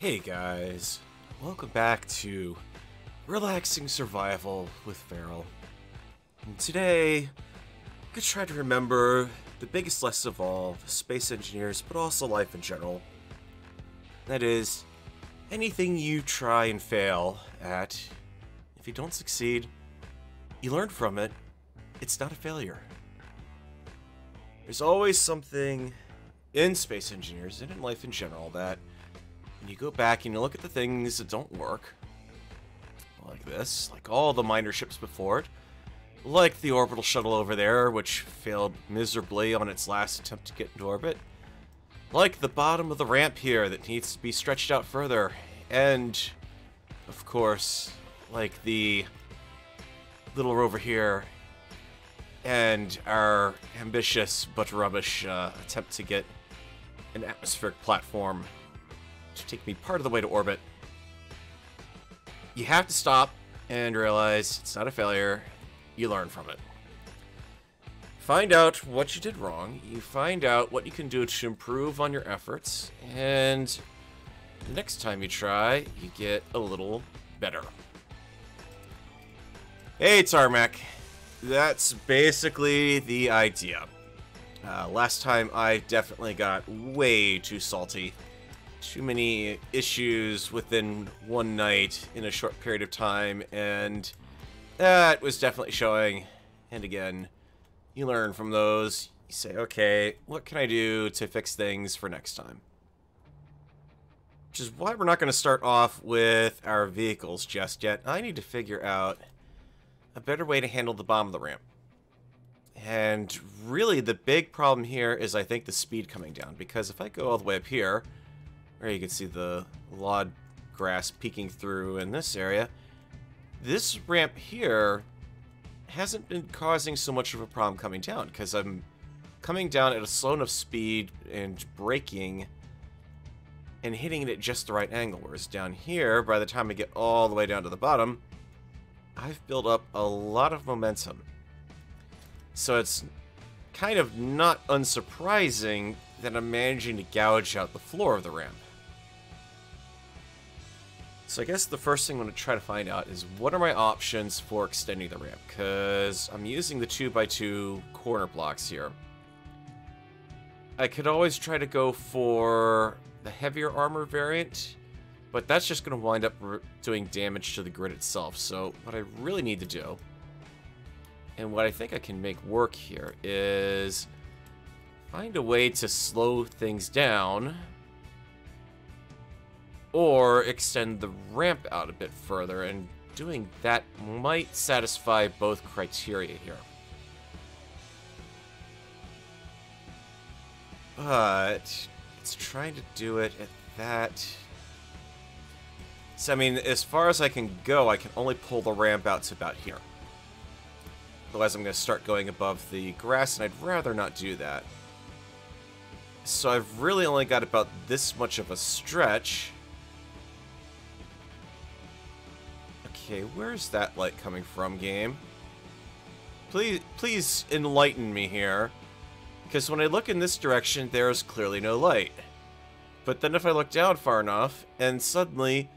Hey guys, welcome back to Relaxing Survival with Feral. And today, I'm gonna try to remember the biggest lesson of all, the space engineers, but also life in general. That is, anything you try and fail at, if you don't succeed, you learn from it, it's not a failure. There's always something in space engineers and in life in general that when you go back and you look at the things that don't work, like this, like all the minor ships before it, like the orbital shuttle over there, which failed miserably on its last attempt to get into orbit, like the bottom of the ramp here that needs to be stretched out further, and, of course, like the little rover here, and our ambitious but rubbish attempt to get an atmospheric platform to take me part of the way to orbit. You have to stop and realize it's not a failure. You learn from it. Find out what you did wrong. You find out what you can do to improve on your efforts. And the next time you try, you get a little better. Hey, Tarmac. That's basically the idea. Last time I definitely got way too salty. Too many issues within one night in a short period of time, and that was definitely showing. And again, you learn from those. You say, okay, what can I do to fix things for next time? Which is why we're not going to start off with our vehicles just yet. I need to figure out a better way to handle the bottom of the ramp. And really the big problem here is I think the speed coming down, because if I go all the way up here, where you can see the log grass peeking through in this area, this ramp here hasn't been causing so much of a problem coming down, because I'm coming down at a slow enough speed and braking and hitting it at just the right angle, whereas down here, by the time I get all the way down to the bottom, I've built up a lot of momentum. So it's kind of not unsurprising that I'm managing to gouge out the floor of the ramp. So I guess the first thing I'm going to try to find out is what are my options for extending the ramp, because I'm using the 2x2 corner blocks here. I could always try to go for the heavier armor variant, but that's just going to wind up doing damage to the grid itself. So what I really need to do, and what I think I can make work here, is find a way to slow things down or extend the ramp out a bit further, and doing that might satisfy both criteria here. But it's trying to do it at that. So, I mean, as far as I can go, I can only pull the ramp out to about here. Otherwise, I'm going to start going above the grass, and I'd rather not do that. So I've really only got about this much of a stretch. Okay, where's that light coming from, game? Please enlighten me here. Because when I look in this direction, there's clearly no light. But then if I look down far enough, and suddenly,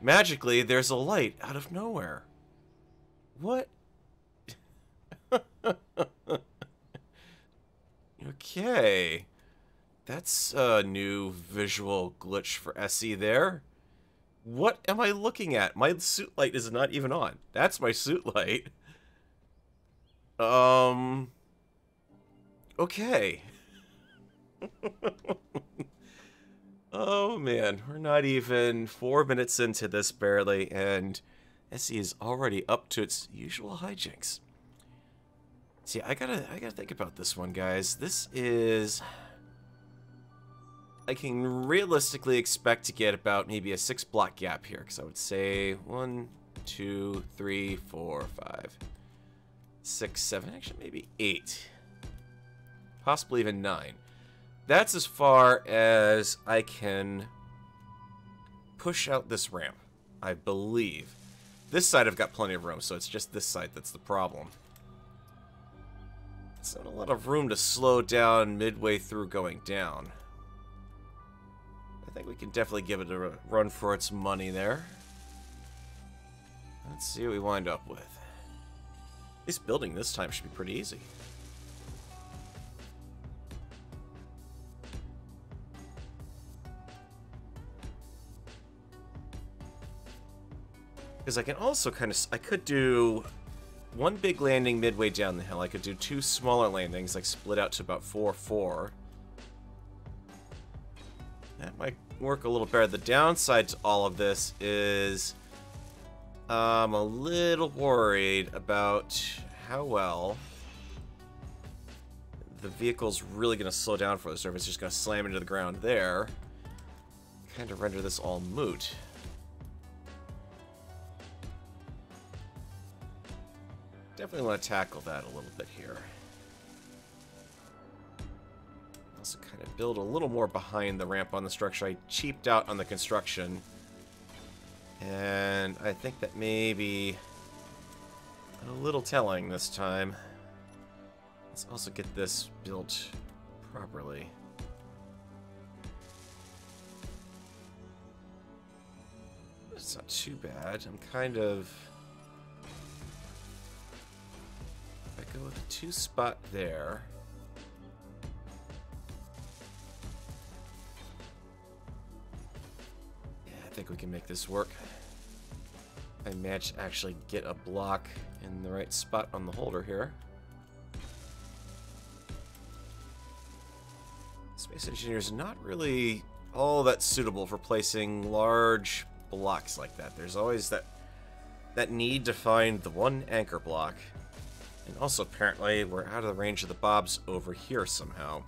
magically, there's a light out of nowhere. What? Okay. That's a new visual glitch for SE there. What am I looking at? My suit light is not even on. That's my suit light. Okay. Oh man, we're not even 4 minutes into this barely, and SE is already up to its usual hijinks. See, I gotta think about this one, guys. This is... I can realistically expect to get about maybe a 6-block gap here, because I would say 1, 2, 3, 4, 5, 6, 7, actually maybe 8. Possibly even 9. That's as far as I can push out this ramp, I believe. This side I've got plenty of room, so it's just this side that's the problem. It's not a lot of room to slow down midway through going down. I think we can definitely give it a run for its money there. Let's see what we wind up with. At least building this time should be pretty easy. Because I can also I could do one big landing midway down the hill. I could do two smaller landings, like split out to about 4-4. That might work a little better. The downside to all of this is I'm a little worried about how well the vehicle's really going to slow down for this, or if it's just going to slam into the ground there. Kind of render this all moot. Definitely want to tackle that a little bit here. Also kind of build a little more behind the ramp on the structure. I cheaped out on the construction. And I think that may be a little telling this time. Let's also get this built properly. It's not too bad. I'm kind of... If I go with a 2-spot there... Yeah, I think we can make this work. I managed to actually get a block in the right spot on the holder here. Space Engineer's not really all that suitable for placing large blocks like that. There's always that need to find the one anchor block. And also, apparently, we're out of the range of the bobs over here somehow.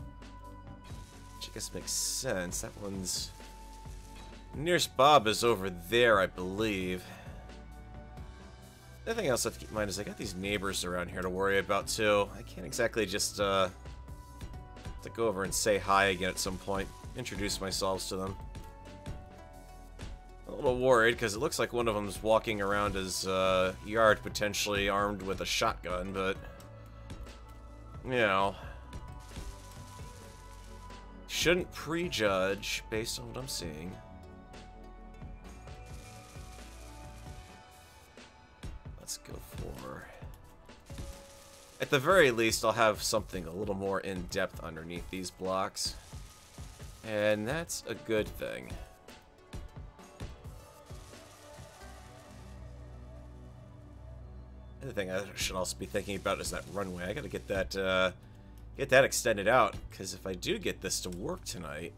Which I guess makes sense. That one's... Nearest bob is over there, I believe. The other thing else I have to keep in mind is I got these neighbors around here to worry about, too. I can't exactly just, to go over and say hi again at some point. Introduce myself to them. A little worried, because it looks like one of them's walking around his yard, potentially armed with a shotgun, but... You know... Shouldn't prejudge based on what I'm seeing. Let's go for... At the very least, I'll have something a little more in-depth underneath these blocks. And that's a good thing. The other thing I should also be thinking about is that runway. I gotta get that extended out, because if I do get this to work tonight,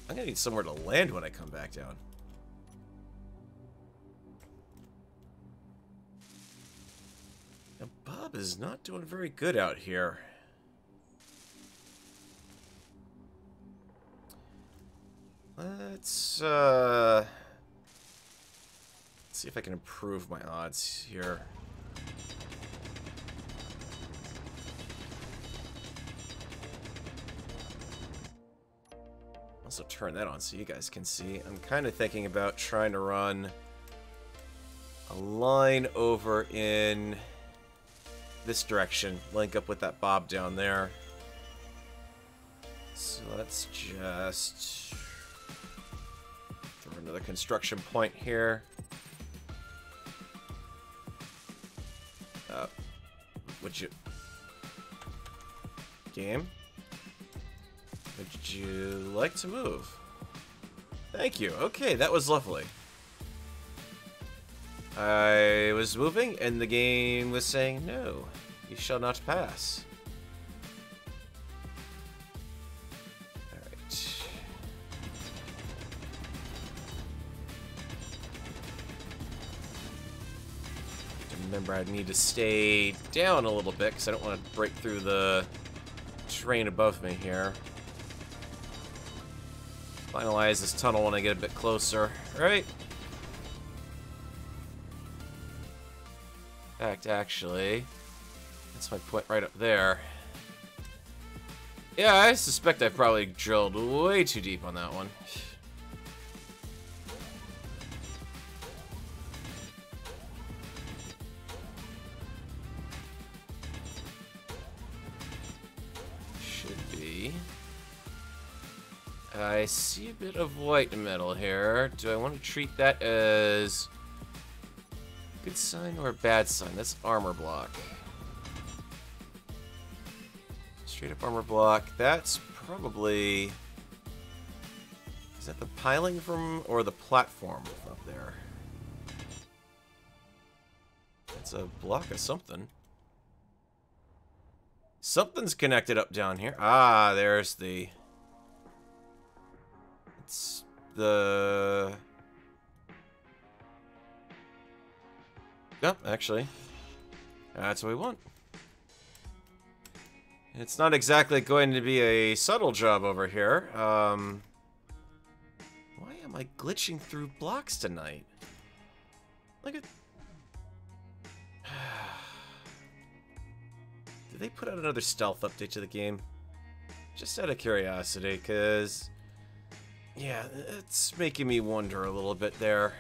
I'm gonna need somewhere to land when I come back down. Now, Bob is not doing very good out here. Let's see if I can improve my odds here. Also turn that on so you guys can see. I'm kind of thinking about trying to run a line over in this direction, link up with that bob down there. So let's just throw another construction point here. Would you... Game? Would you like to move? Thank you. Okay, that was lovely. I was moving, and the game was saying, no, you shall not pass. Alright. Remember, I need to stay down a little bit, because I don't want to break through the terrain above me here. Finalize this tunnel when I get a bit closer. Right? In fact, actually, that's my point right up there. Yeah, I suspect I probably drilled way too deep on that one. I see a bit of white metal here. Do I want to treat that as a good sign or a bad sign? That's armor block. Straight up armor block. That's probably... Is that the piling from... or the platform up there? It's a block of something. Something's connected up down here. Ah, there's the... It's the... Yep, actually. That's what we want. It's not exactly going to be a subtle job over here. Why am I glitching through blocks tonight? Look at... Did they put out another stealth update to the game? Just out of curiosity, because... Yeah, it's making me wonder a little bit there.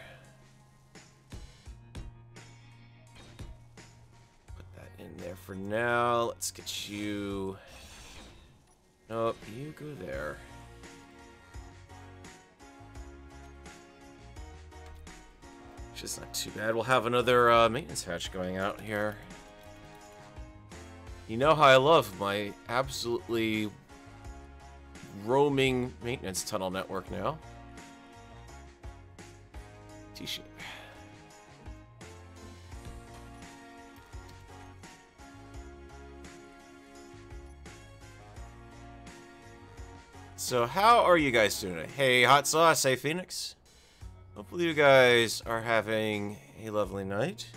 Put that in there for now. Let's get you... Nope, you go there. Which is not too bad. We'll have another maintenance hatch going out here. You know how I love my absolutely roaming maintenance tunnel network now. T-shape. So how are you guys doing today? Hey, Hot Sauce. Hey, Phoenix. Hopefully you guys are having a lovely night.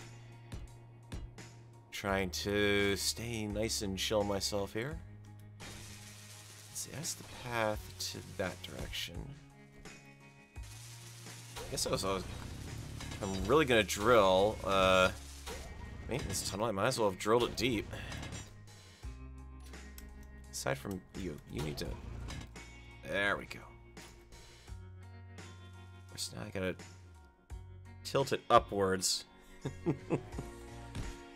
Trying to stay nice and chill myself here. Let's see, that's the path to that direction. I guess I'm really gonna drill maintenance tunnel. I might as well have drilled it deep. Aside from you need to... There we go. Of course, now I gotta tilt it upwards.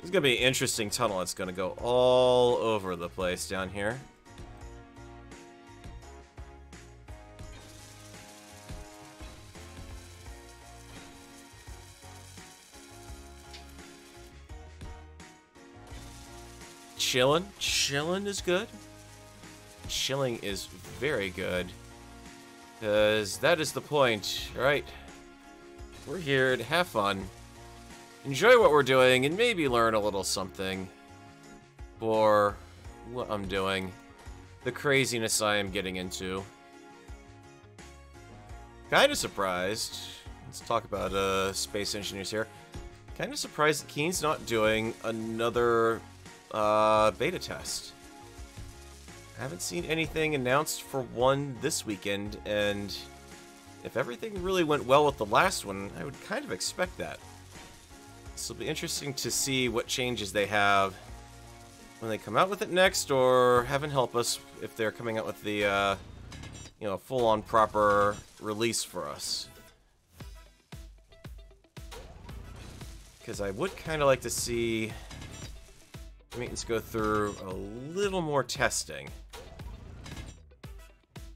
This is going to be an interesting tunnel. It's going to go all over the place down here. Chillin'. Chillin' is good. Chilling is very good. Because that is the point, right? We're here to have fun. Enjoy what we're doing, and maybe learn a little something for what I'm doing. The craziness I am getting into. Kinda surprised. Let's talk about space engineers here. Kinda surprised that Keen's not doing another beta test. I haven't seen anything announced for one this weekend, and if everything really went well with the last one, I would kind of expect that. This will be interesting to see what changes they have when they come out with it next, or heaven help us if they're coming out with the, you know, full-on proper release for us. Because I would kind of like to see maintenance go through a little more testing.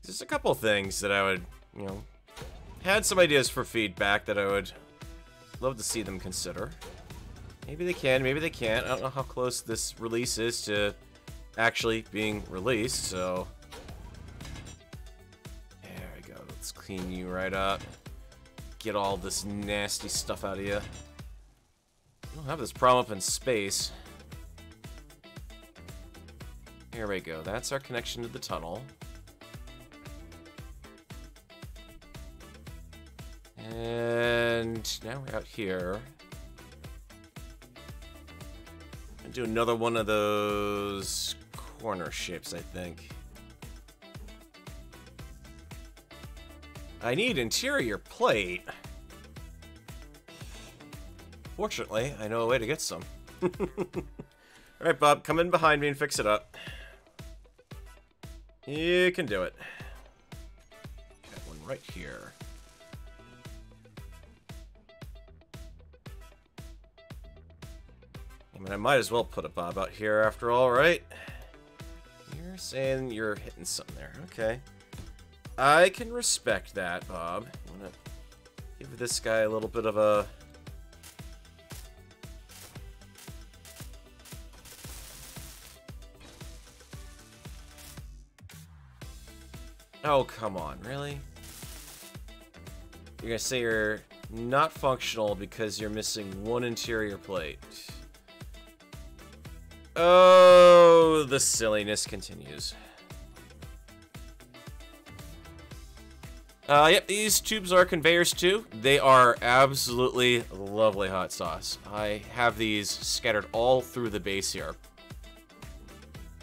There's a couple things that I would, you know, had some ideas for feedback that I would love to see them consider. Maybe they can, maybe they can't. I don't know how close this release is to actually being released, so... There we go. Let's clean you right up. Get all this nasty stuff out of you. I don't have this problem up in space. Here we go. That's our connection to the tunnel. And now we're out here. I'll do another one of those corner shapes, I think. I need interior plate. Fortunately, I know a way to get some. Alright, Bob, come in behind me and fix it up. You can do it. Got one right here. I mean, I might as well put a Bob out here after all, right? You're saying you're hitting something there. Okay. I can respect that, Bob. I'm gonna give this guy a little bit of a... Oh, come on, really? You're gonna say you're not functional because you're missing one interior plate. Oh, the silliness continues. Yep, these tubes are conveyors too. They are absolutely lovely hot sauce. I have these scattered all through the base here,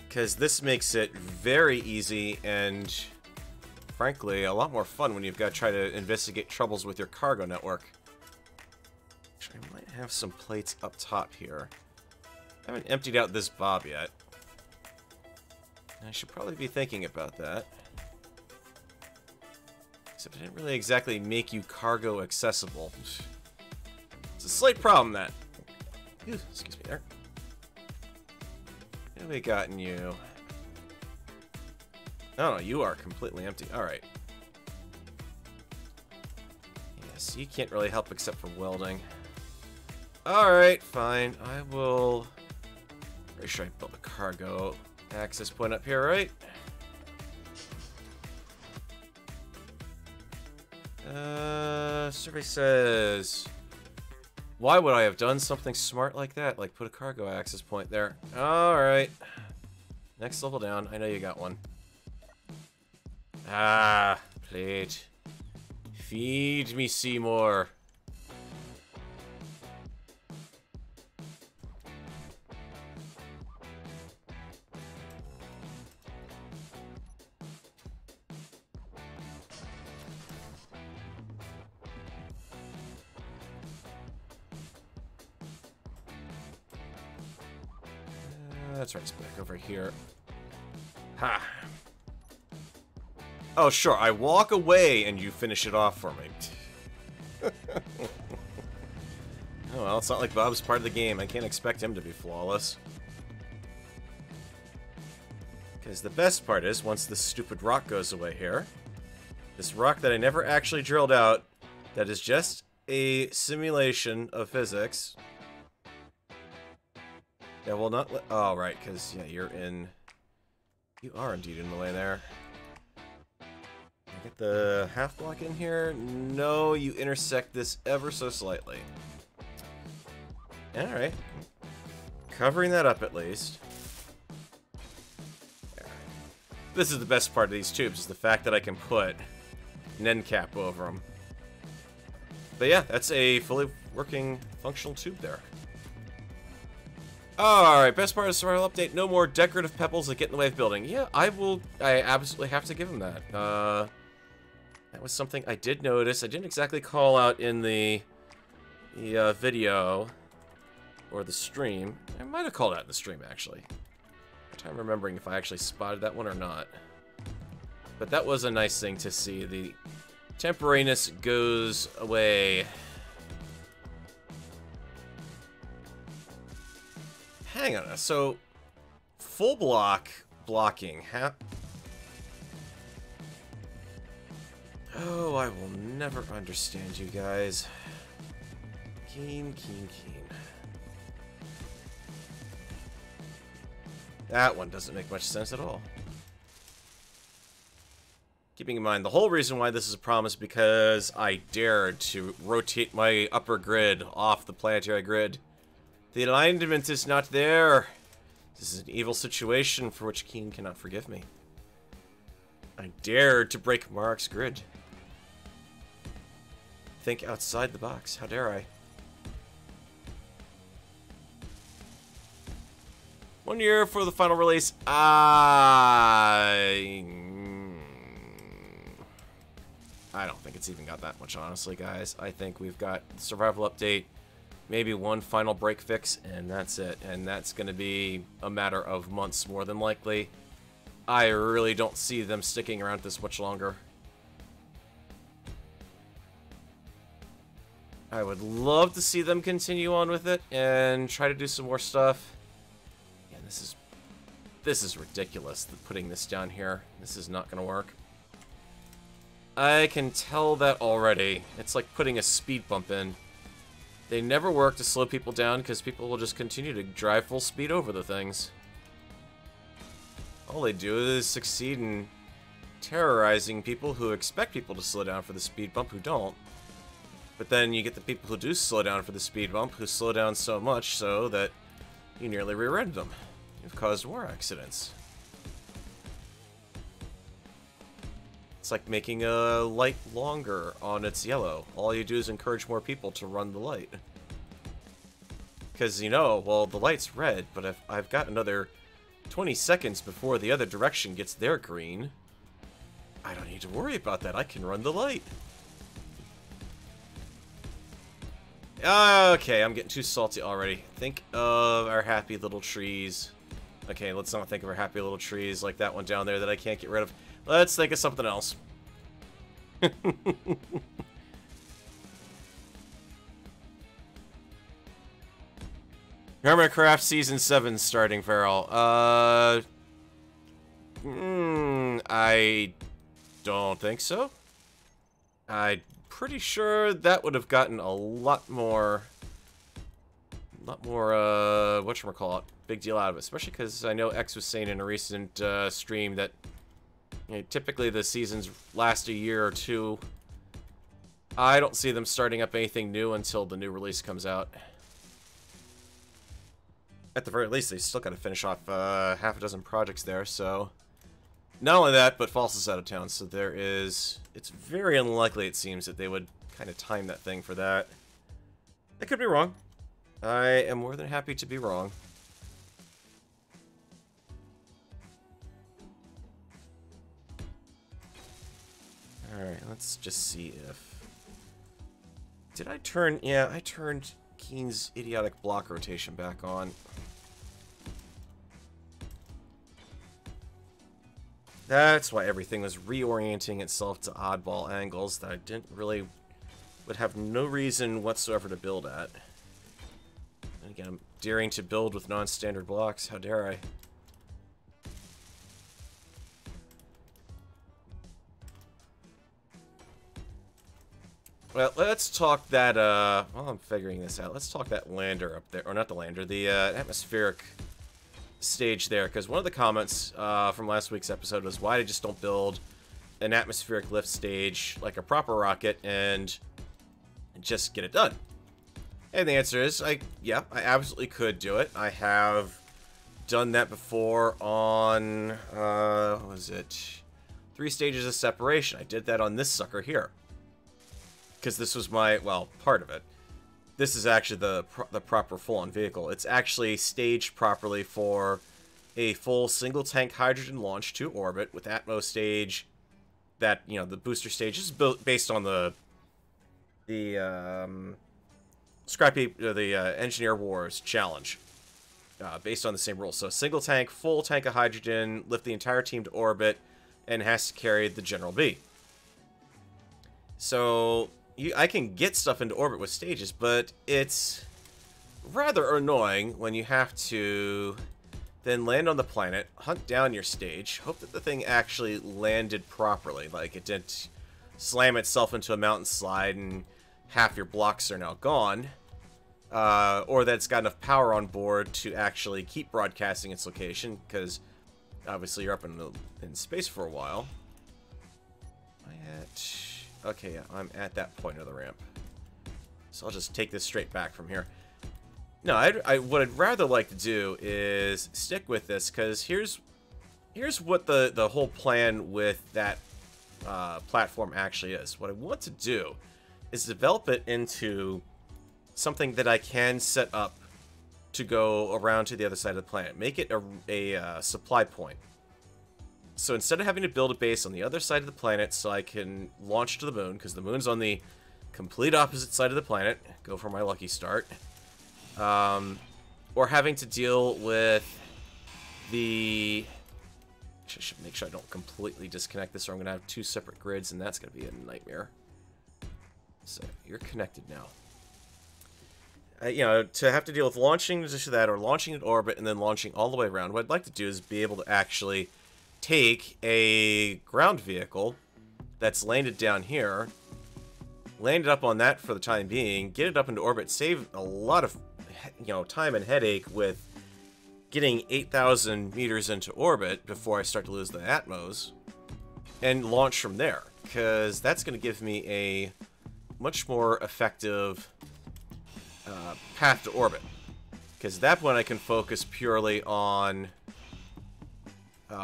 because this makes it very easy and, frankly, a lot more fun when you've got to try to investigate troubles with your cargo network. Actually, I might have some plates up top here. I haven't emptied out this bob yet. I should probably be thinking about that. Except I didn't really exactly make you cargo accessible. It's a slight problem, that. Ooh, excuse me there. What have we got in you? Oh no, you are completely empty. Alright. Yes, you can't really help except for welding. Alright, fine. I will... Pretty sure I built a cargo access point up here, right? Survey says... Why would I have done something smart like that? Like put a cargo access point there. Alright. Next level down. I know you got one. Ah, plate. Feed me, Seymour. That's right, it's back over here. Ha! Oh, sure, I walk away and you finish it off for me. Oh, well, it's not like Bob's part of the game. I can't expect him to be flawless. Because the best part is, once this stupid rock goes away here, this rock that I never actually drilled out, that is just a simulation of physics. Yeah, well, not... Oh, right, because, yeah, you're in... You are indeed in the way there. Get the half block in here. No, you intersect this ever so slightly. Alright. Covering that up, at least. This is the best part of these tubes, is the fact that I can put an end cap over them. But yeah, that's a fully working, functional tube there. Alright, best part of the survival update, no more decorative pebbles that get in the way of building. Yeah, I absolutely have to give him that. That was something I did notice. I didn't exactly call out in the video or the stream. I might have called out in the stream, actually. I'm remembering if I actually spotted that one or not. But that was a nice thing to see. The temporariness goes away. Hang on, so full block blocking. Oh, I will never understand you guys. Keen. That one doesn't make much sense at all. Keeping in mind, the whole reason why this is a problem is because I dared to rotate my upper grid off the planetary grid. The alignment is not there. This is an evil situation for which Keen cannot forgive me. I dared to break Mark's grid. Think outside the box. How dare I? 1 year for the final release. I don't think it's even got that much, honestly, guys. I think we've got survival update, maybe one final break fix, and that's it. And that's going to be a matter of months, more than likely. I really don't see them sticking around this much longer. I would love to see them continue on with it and try to do some more stuff. This is ridiculous, putting this down here. This is not going to work. I can tell that already. It's like putting a speed bump in. They never work to slow people down because people will just continue to drive full speed over the things. All they do is succeed in terrorizing people who expect people to slow down for the speed bump who don't. But then you get the people who do slow down for the speed bump who slow down so much so that you nearly rear-ended them. You've caused more accidents. It's like making a light longer on its yellow. All you do is encourage more people to run the light. Because, you know, well, the light's red, but if I've got another 20 seconds before the other direction gets their green, I don't need to worry about that. I can run the light. Okay, I'm getting too salty already. Think of our happy little trees. Okay, let's not think of our happy little trees like that one down there that I can't get rid of. Let's think of something else. Hermitcraft Season 7 starting, Farrell. I don't think so. I'm pretty sure that would have gotten a lot more, whatchamacallit, big deal out of it. Especially because I know X was saying in a recent stream that, you know, typically the seasons last a year or two. I don't see them starting up anything new until the new release comes out. At the very least, they still got to finish off half a dozen projects there, so... Not only that, but False is out of town, so there is... It's very unlikely, it seems, that they would kind of time that thing for that. I could be wrong. I am more than happy to be wrong. Alright, let's just see if... Did I turn... Yeah, I turned Keen's idiotic block rotation back on. That's why everything was reorienting itself to oddball angles that I didn't really... would have no reason whatsoever to build at. And again, I'm daring to build with non-standard blocks. How dare I? Well, let's talk that, while I'm figuring this out, let's talk that lander up there, or not the lander, the, atmospheric stage there, because one of the comments, from last week's episode was why they just don't build an atmospheric lift stage like a proper rocket and just get it done. And the answer is, yeah, I absolutely could do it. I have done that before on, what was it? 3 stages of separation. I did that on this sucker here. Because this was my, well, part of it. This is actually the proper full-on vehicle. It's actually staged properly for a full single-tank hydrogen launch to orbit with Atmos stage. That, you know, the booster stage is built based on the Engineer Wars challenge. Based on the same rules. So single tank, full tank of hydrogen, lift the entire team to orbit, and has to carry the General B. So... I can get stuff into orbit with stages, but it's rather annoying when you have to then land on the planet, hunt down your stage, hope that the thing actually landed properly, like it didn't slam itself into a mountain slide and half your blocks are now gone, or that it's got enough power on board to actually keep broadcasting its location, because obviously you're up in space for a while. Okay, yeah, I'm at that point of the ramp. So I'll just take this straight back from here. No, what I'd rather like to do is stick with this, because here's what the whole plan with that platform actually is. What I want to do is develop it into something that I can set up to go around to the other side of the planet. Make it a supply point. So instead of having to build a base on the other side of the planet so I can launch to the moon, because the moon's on the complete opposite side of the planet, go for my lucky start, or having to deal with the... I should make sure I don't completely disconnect this or I'm going to have 2 separate grids and that's going to be a nightmare. So, you're connected now. You know, to have to deal with launching to that or launching in orbit and then launching all the way around, what I'd like to do is be able to actually... take a ground vehicle that's landed down here, land it up on that for the time being, get it up into orbit, save a lot of, time and headache with getting 8,000 meters into orbit before I start to lose the Atmos, and launch from there, because that's going to give me a much more effective path to orbit. Because at that point I can focus purely on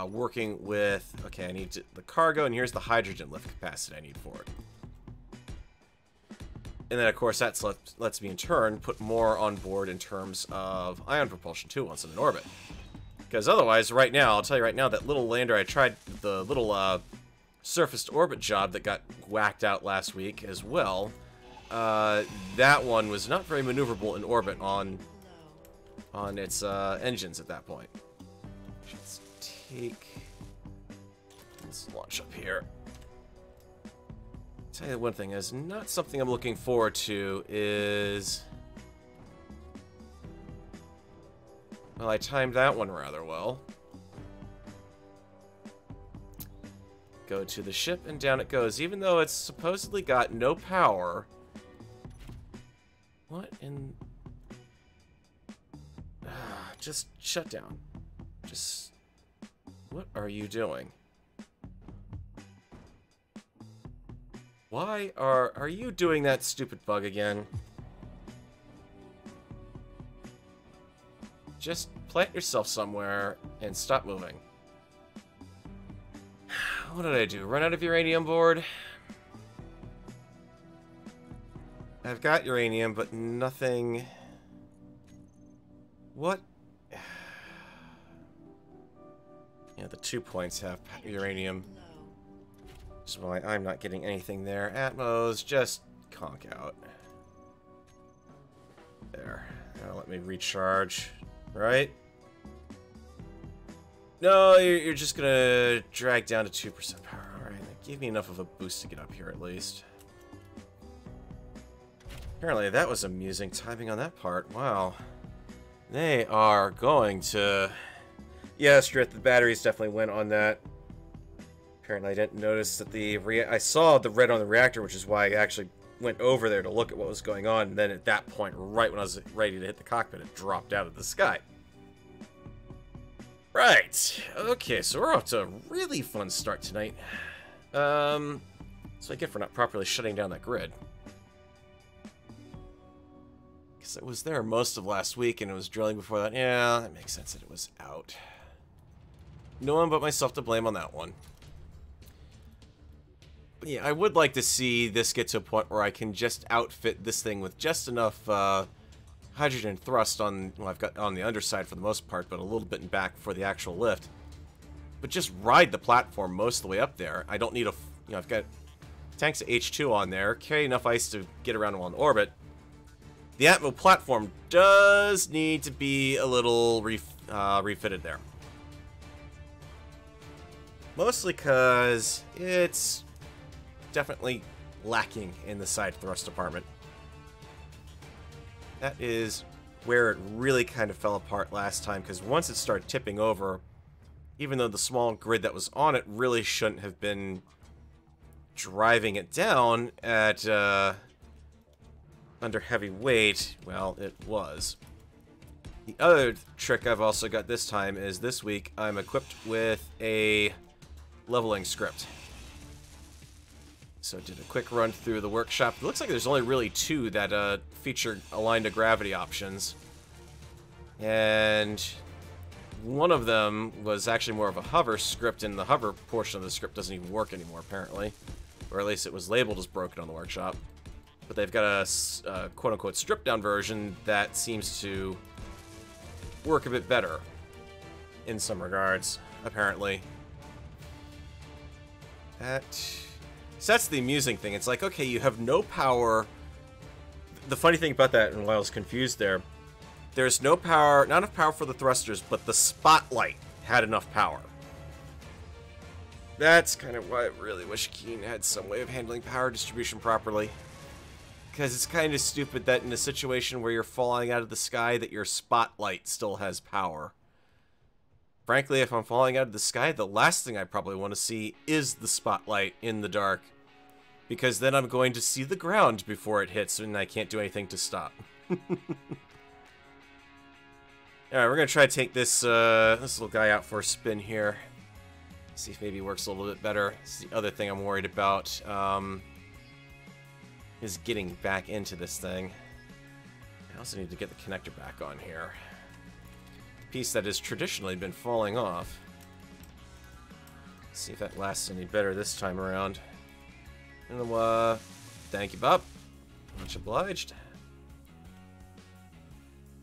working with, okay, I need the cargo, and here's the hydrogen lift capacity I need for it. And then, of course, that lets me, in turn, put more on board in terms of ion propulsion, too, once I'm in orbit. Because otherwise, right now, I'll tell you right now, that little lander I tried, the little surface-to-orbit job that got whacked out last week as well, that one was not very maneuverable in orbit on its engines at that point. Let's launch up here. Tell you one thing is not something I'm looking forward to is, well, I timed that one rather well. Go to the ship and down it goes, even though it's supposedly got no power. What in? Just shut down. Just, what are you doing? Why are you doing that stupid bug again? Just plant yourself somewhere and stop moving. What did I do? Run out of uranium board? I've got uranium, but nothing... What? Yeah, the 2 points have uranium. Which is why I'm not getting anything there. Atmos, just conk out. There. Now let me recharge. Right? No, you're just gonna drag down to 2% power. Alright, that gave me enough of a boost to get up here at least. Apparently that was amusing timing on that part. Wow. They are going to... Yeah, Strit, the batteries definitely went on that. Apparently I didn't notice that I saw the red on the reactor, which is why I actually went over there to look at what was going on, and then at that point, right when I was ready to hit the cockpit, it dropped out of the sky. Right. Okay, so we're off to a really fun start tonight. So I get for not properly shutting down that grid. Because it was there most of last week, and it was drilling before that. Yeah, that makes sense that it was out. No one but myself to blame on that one. But yeah, I would like to see this get to a point where I can just outfit this thing with just enough hydrogen thrust on, well, I've got on the underside for the most part, but a little bit in back for the actual lift. But just ride the platform most of the way up there. I don't need a, I've got tanks of H2 on there, carry enough ice to get around while in orbit. The Atmo platform does need to be a little refitted there. Mostly because it's definitely lacking in the side thrust department. That is where it really kind of fell apart last time, because once it started tipping over, even though the small grid that was on it really shouldn't have been driving it down at under heavy weight, well, it was. The other trick I've also got this time is this week I'm equipped with a leveling script. So I did a quick run through the workshop. It looks like there's only really two that feature aligned to gravity options. And one of them was actually more of a hover script, and the hover portion of the script doesn't even work anymore, apparently. Or at least it was labeled as broken on the workshop. But they've got a quote-unquote stripped-down version that seems to work a bit better in some regards, apparently. So that's the amusing thing. It's like, okay, you have no power. The funny thing about that, and while I was confused there, there's no power, not enough power for the thrusters, but the spotlight had enough power. That's kind of why I really wish Keen had some way of handling power distribution properly. Because it's kind of stupid that in a situation where you're falling out of the sky that your spotlight still has power. frankly, if I'm falling out of the sky, the last thing I probably want to see is the spotlight in the dark. Because then I'm going to see the ground before it hits, and I can't do anything to stop. Alright, we're going to try to take this this little guy out for a spin here. See if maybe it works a little bit better. This is the other thing I'm worried about, is getting back into this thing. I also need to get the connector back on here. The piece that has traditionally been falling off. See if that lasts any better this time around. And, thank you, Bob. Much obliged.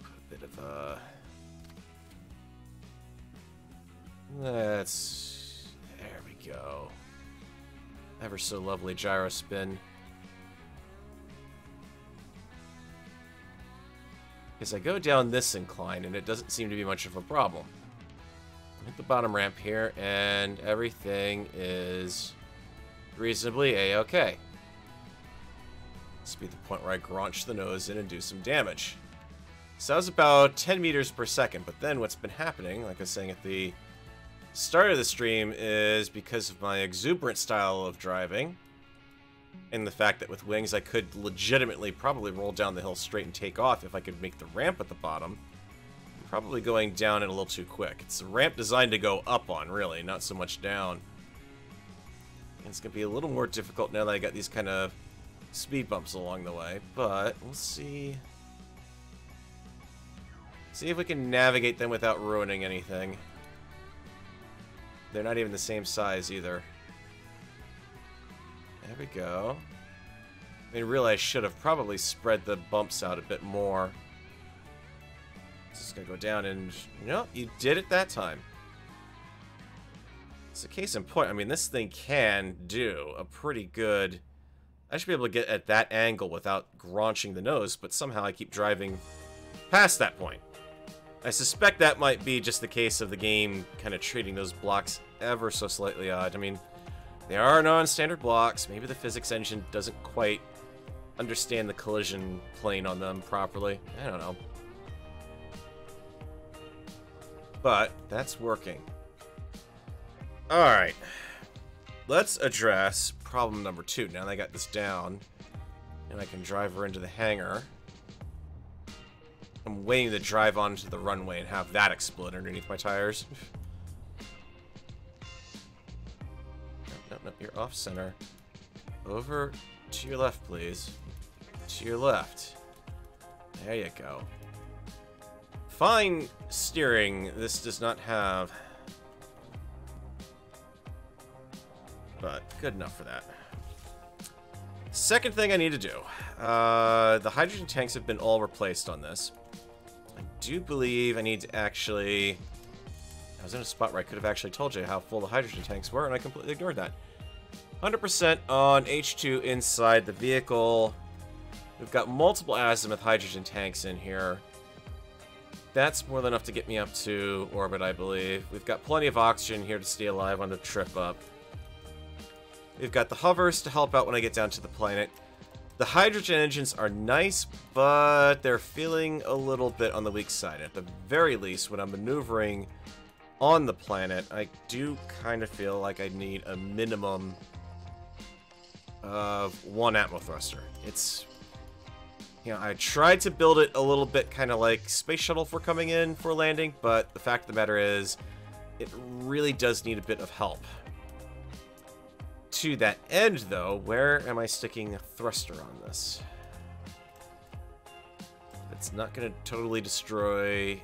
Put a bit of, let's... There we go. Ever so lovely gyro spin. Because I go down this incline, and it doesn't seem to be much of a problem. Hit the bottom ramp here, and everything is reasonably a-okay. This will be the point where I graunch the nose in and do some damage. So that was about 10 meters per second, but then what's been happening, like I was saying at the start of the stream, is because of my exuberant style of driving, and the fact that with wings I could legitimately probably roll down the hill straight and take off if I could make the ramp at the bottom. I'm probably going down it a little too quick. It's a ramp designed to go up on, really, not so much down. It's going to be a little more difficult now that I got these kind of speed bumps along the way, but we'll see. See if we can navigate them without ruining anything. They're not even the same size either. There we go. I mean, really, I should have probably spread the bumps out a bit more. Just going to go down and... Nope, you did it that time. It's a case in point. I mean, this thing can do a pretty good... I should be able to get at that angle without graunching the nose, but somehow I keep driving past that point. I suspect that might be just the case of the game kind of treating those blocks ever so slightly odd. I mean, they are non-standard blocks. Maybe the physics engine doesn't quite understand the collision plane on them properly. I don't know. But that's working. Alright, let's address problem number 2. Now that I got this down, and I can drive her into the hangar, I'm waiting to drive onto the runway and have that explode underneath my tires. No, you're off center. Over to your left, please. To your left. There you go. Fine steering this does not have... but good enough for that. Second thing I need to do. The hydrogen tanks have been all replaced on this. I do believe I need to actually... I was in a spot where I could have actually told you how full the hydrogen tanks were, and I completely ignored that. 100% on H2 inside the vehicle. We've got multiple azimuth hydrogen tanks in here. That's more than enough to get me up to orbit, I believe. We've got plenty of oxygen here to stay alive on the trip up. We've got the hovers to help out when I get down to the planet. The hydrogen engines are nice, but they're feeling a little bit on the weak side. At the very least, when I'm maneuvering on the planet, I do kind of feel like I need a minimum of 1 atmo thruster. It's... You know, I tried to build it a little bit kind of like Space Shuttle for coming in for landing, but the fact of the matter is, it really does need a bit of help. To that end, though, where am I sticking a thruster on this? It's not going to totally destroy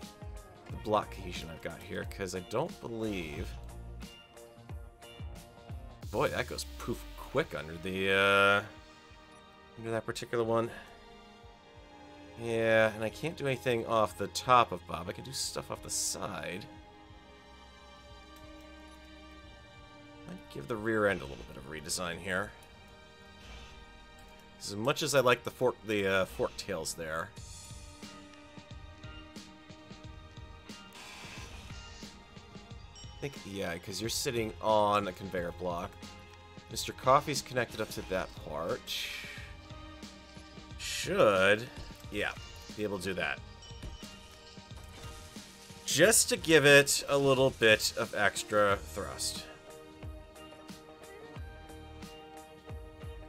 the block cohesion I've got here, because I don't believe... Boy, that goes poof quick under the, under that particular one. Yeah, and I can't do anything off the top of Bob. I can do stuff off the side. I'd give the rear end a little bit of redesign here. As much as I like the fork tails there. I think, yeah, because you're sitting on a conveyor block. Mr. Coffee's connected up to that part. Should, yeah, be able to do that. just to give it a little bit of extra thrust.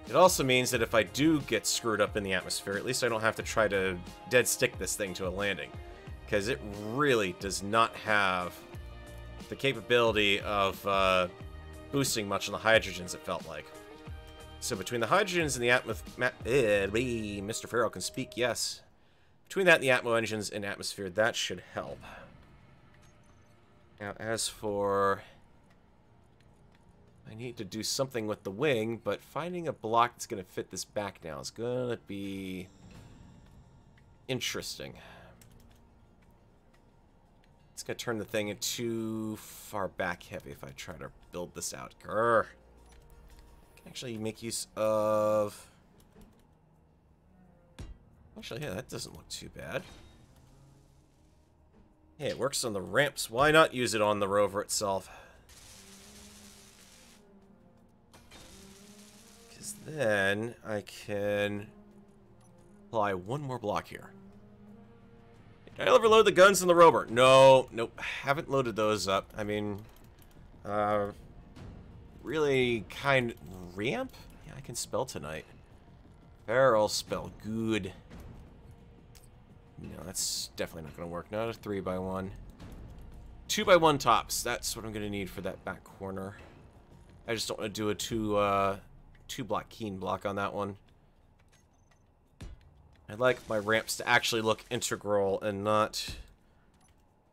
It also means that if I do get screwed up in the atmosphere, at least I don't have to try to dead stick this thing to a landing. Because it really does not have the capability of boosting much on the hydrogens, it felt like. So between the hydrogens and the Mr. Farrell can speak, yes. Between that and the Atmo engines and atmosphere, that should help. Now, as for... I need to do something with the wing, but finding a block that's going to fit this back now is going to be interesting. It's going to turn the thing too far back heavy if I try to build this out. Grr. Can actually make use of... Actually, yeah, that doesn't look too bad. Hey, it works on the ramps. Why not use it on the rover itself? Because then I can apply one more block here. Did I overload the guns in the rover? No, nope. Haven't loaded those up. I mean, really kind ramp? Yeah, I can spell tonight. Barrel spell good. No, that's definitely not going to work. Not a 3x1. 2x1 tops. That's what I'm going to need for that back corner. I just don't want to do a two block keen block on that one. I'd like my ramps to actually look integral and not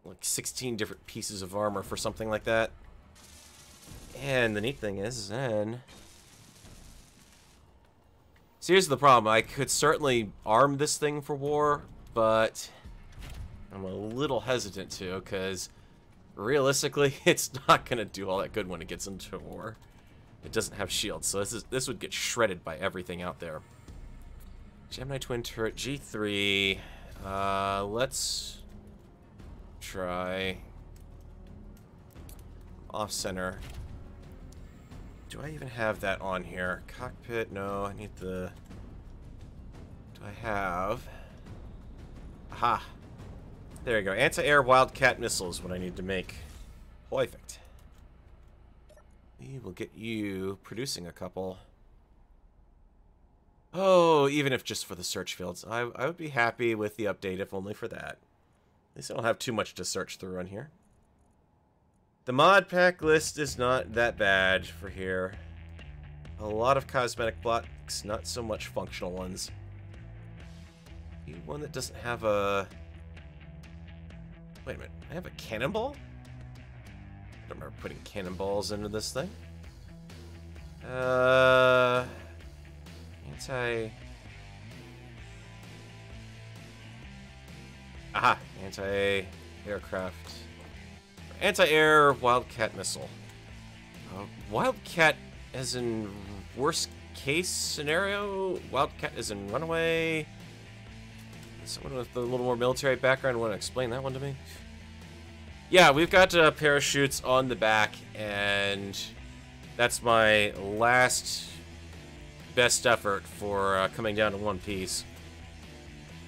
like 16 different pieces of armor for something like that. And the neat thing is then... So here's the problem. I could certainly arm this thing for war, but I'm a little hesitant to, because realistically, it's not going to do all that good when it gets into war. It doesn't have shields, so this would get shredded by everything out there. Gemini twin turret G3. Let's try off center. Do I even have that on here? Cockpit? No, I need the... Do I have... Aha! There you go. Anti-air Wildcat missile is what I need to make. Perfect. We will get you producing a couple. Oh, even if just for the search fields. I would be happy with the update if only for that. At least I don't have too much to search through on here. The mod pack list is not that bad for here. A lot of cosmetic blocks, not so much functional ones. One that doesn't have a... Wait a minute, I have a cannonball? I don't remember putting cannonballs into this thing. Aha! Anti-aircraft. Anti-air Wildcat missile. Wildcat as in worst case scenario? Wildcat as in runaway? Someone with a little more military background want to explain that one to me? Yeah, we've got parachutes on the back, and that's my last best effort for coming down in one piece.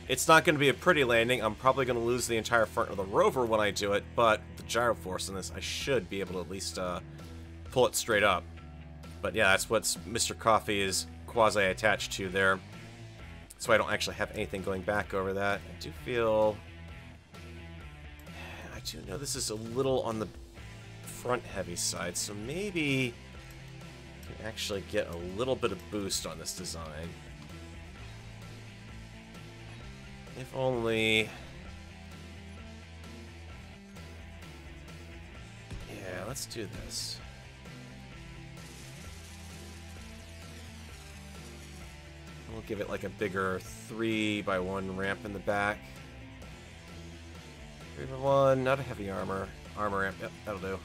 It's not going to be a pretty landing. I'm probably going to lose the entire front of the rover when I do it, but the gyro force in this, I should be able to at least pull it straight up. But yeah, that's what Mr. Coffee is quasi-attached to there. So I don't actually have anything going back over that. I do feel... I do know this is a little on the front-heavy side, so maybe I can actually get a little bit of boost on this design. If only... Yeah, let's do this. We'll give it like a bigger 3x1 ramp in the back. 3x1, not a heavy armor. Armor ramp, yep, that'll do.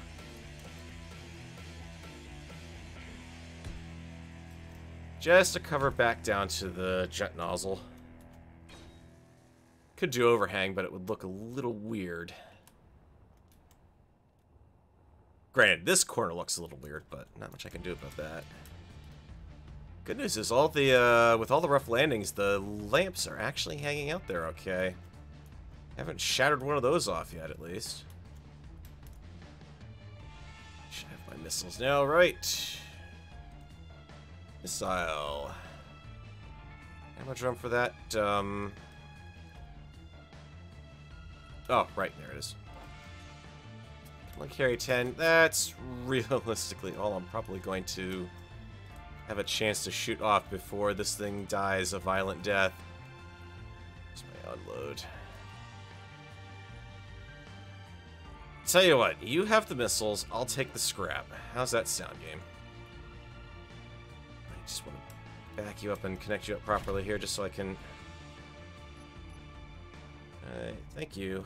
Just to cover back down to the jet nozzle. Could do overhang, but it would look a little weird. Granted, this corner looks a little weird, but not much I can do about that. Good news is, all the with all the rough landings, the lamps are actually hanging out there okay. Haven't shattered one of those off yet, at least. My missiles now, right? Missile. How much room for that? Oh, right, there it is. Can only carry 10. That's realistically all I'm probably going to have a chance to shoot off before this thing dies a violent death. Here's my unload. Tell you what, you have the missiles, I'll take the scrap. How's that sound, game? I just want to back you up and connect you up properly here just so I can... Alright, thank you.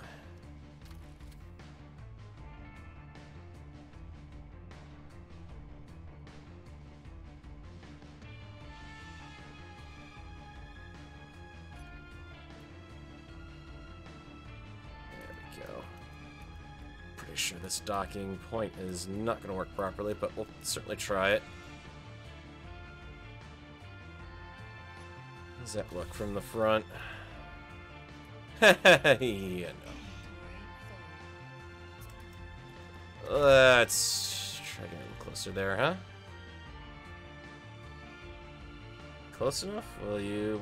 Sure, this docking point is not going to work properly, but we'll certainly try it. How does that look from the front? Yeah, no. Let's try getting a little closer there, huh? Close enough? Will you,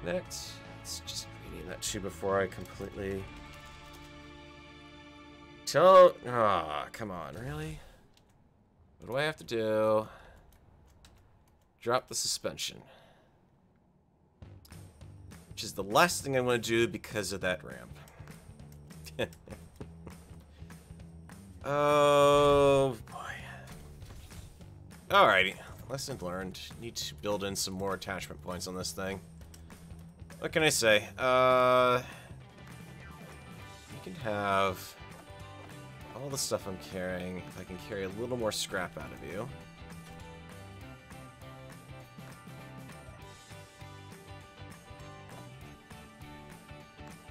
connect? Let's just rename that too before I completely... come on, really? What do I have to do? Drop the suspension. Which is the last thing I want to do because of that ramp. Oh, boy. Alrighty. Lesson learned. Need to build in some more attachment points on this thing. What can I say? You can have... all the stuff I'm carrying, if I can carry a little more scrap out of you.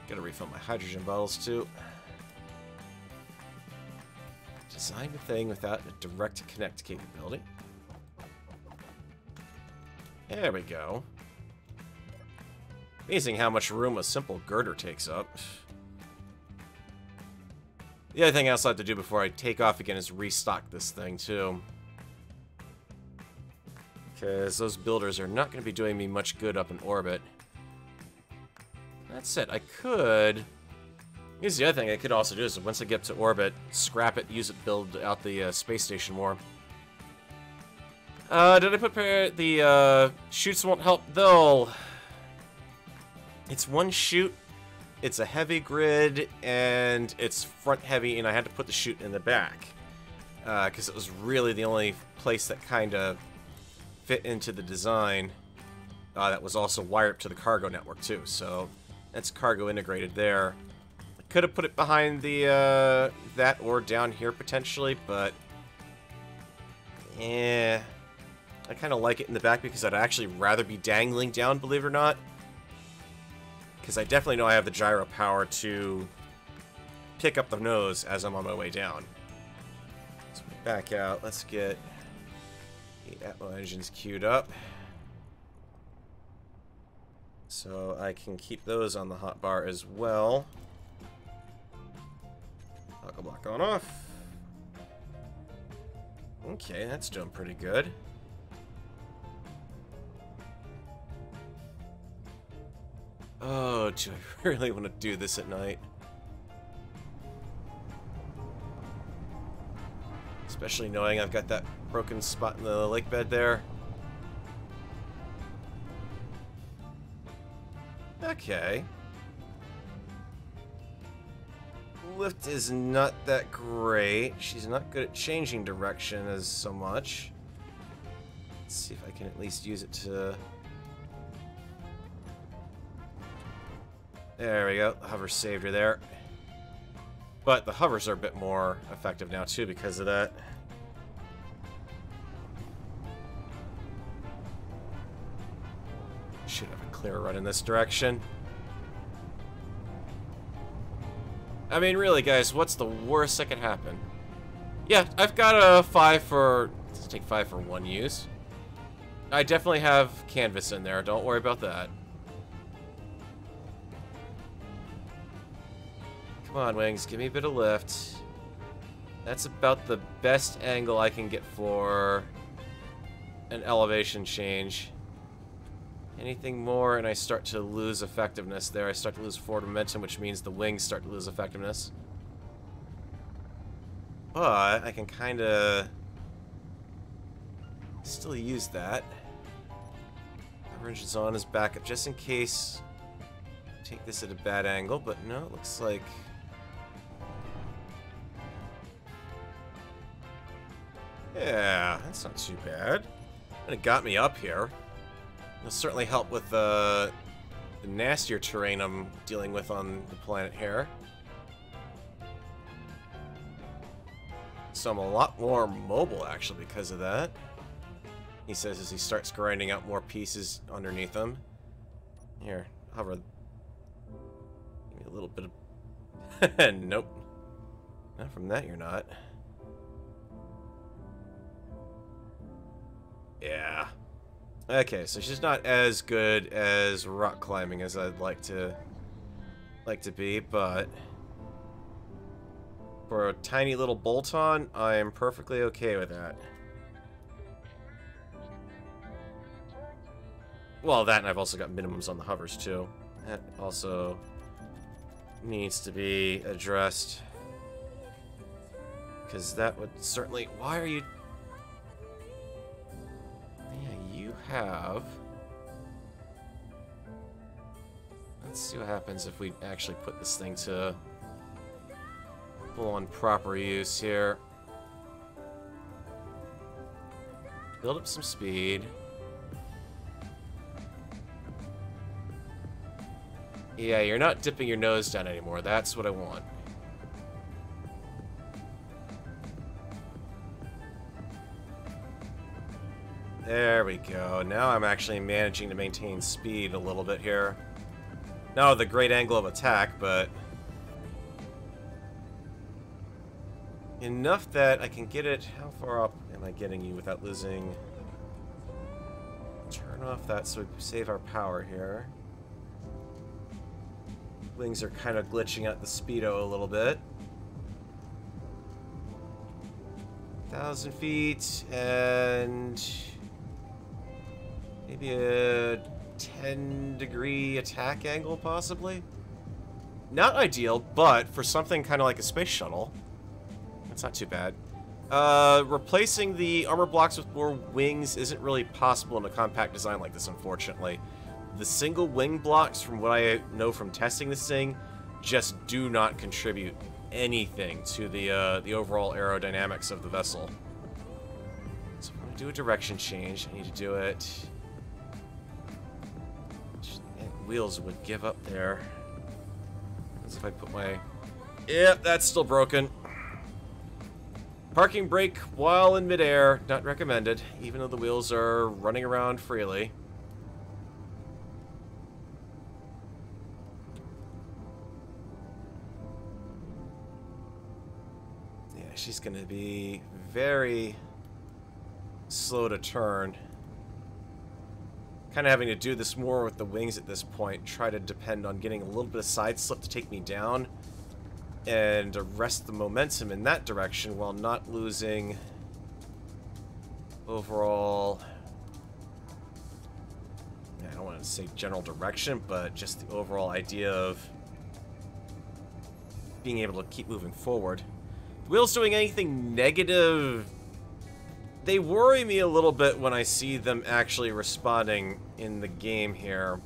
Gotta refill my hydrogen bottles too. Design the thing without a direct connect capability. There we go. Amazing how much room a simple girder takes up. The other thing else I have to do before I take off again is restock this thing, too. Because those builders are not going to be doing me much good up in orbit. That said, I could... Here's the other thing I could also do is once I get to orbit, scrap it, use it, build out the space station more. Did I prepare the chutes won't help? They'll... It's one chute. It's a heavy grid, and it's front heavy, and I had to put the chute in the back. Because it was really the only place that kind of fit into the design. That was also wired up to the cargo network, too. So, that's cargo integrated there. I could have put it behind the, that or down here, potentially, but... I kind of like it in the back because I'd actually rather be dangling down, believe it or not. Because I definitely know I have the gyro power to pick up the nose as I'm on my way down. So back out. Let's get the Atmo engines queued up. So I can keep those on the hotbar as well. Toggle block on off. Okay, that's doing pretty good. Oh, do I really want to do this at night? Especially knowing I've got that broken spot in the lake bed there. Okay. Lift is not that great. She's not good at changing direction as so much. Let's see if I can at least use it to... There we go. The hover saved her there. But the hovers are a bit more effective now, too, because of that. Should have a clear run in this direction. I mean, really, guys, what's the worst that could happen? Yeah, I've got a 5 for... Let's take 5 for 1 use. I definitely have canvas in there. Don't worry about that. Come on, Wings. Give me a bit of lift. That's about the best angle I can get for an elevation change. Anything more and I start to lose effectiveness there. I start to lose forward momentum, which means the wings start to lose effectiveness. But I can kind of still use that. Power engine's on as backup, just in case. Take this at a bad angle, but no, it looks like... Yeah, that's not too bad. And it got me up here. It'll certainly help with the nastier terrain I'm dealing with on the planet here. So I'm a lot more mobile, actually, because of that. He says as he starts grinding out more pieces underneath him. Here, hover. Give me a little bit of... Nope. Not from that, you're not. Yeah. Okay, so she's not as good as rock climbing as I'd like to be, but for a tiny little bolt-on, I am perfectly okay with that. Well, that, and I've also got minimums on the hovers, too. That also needs to be addressed. Because that would certainly... Why are you... Yeah, you have... Let's see what happens if we actually put this thing to full-on proper use here. Build up some speed. Yeah, you're not dipping your nose down anymore. That's what I want. There we go. Now I'm actually managing to maintain speed a little bit here. Not with a great angle of attack, but enough that I can get it. How far up am I getting you without losing? Turn off that so we save our power here. Wings are kind of glitching out the speedo a little bit. 1,000 feet and maybe a 10-degree attack angle, possibly. Not ideal, but for something kind of like a space shuttle, that's not too bad. Replacing the armor blocks with more wings isn't really possible in a compact design like this, unfortunately. The single wing blocks, from what I know from testing this thing, just do not contribute anything to the overall aerodynamics of the vessel. So I'm going to do a direction change. I need to do it... Wheels would give up there. As if I put my... Yep, that's still broken. Parking brake while in midair, not recommended, even though the wheels are running around freely. Yeah, she's gonna be very slow to turn. Kind of having to do this more with the wings at this point. Try to depend on getting a little bit of side slip to take me down and arrest the momentum in that direction while not losing overall... I don't want to say general direction, but just the overall idea of being able to keep moving forward. The wheels doing anything negative... They worry me a little bit when I see them actually responding in the game here.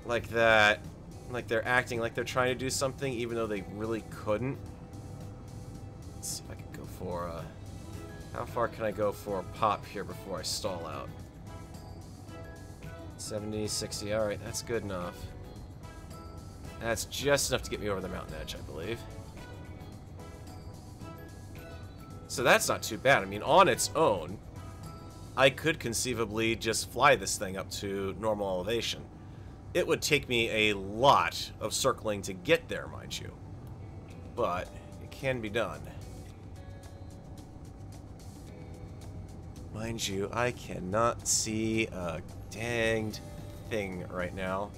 Like that. Like they're acting like they're trying to do something even though they really couldn't. Let's see if I can go for a... How far can I go for a pop here before I stall out? 70, 60, alright, that's good enough. That's just enough to get me over the mountain edge, I believe. So that's not too bad. I mean, on its own, I could conceivably just fly this thing up to normal elevation. It would take me a lot of circling to get there, mind you. But it can be done. Mind you, I cannot see a danged thing right now.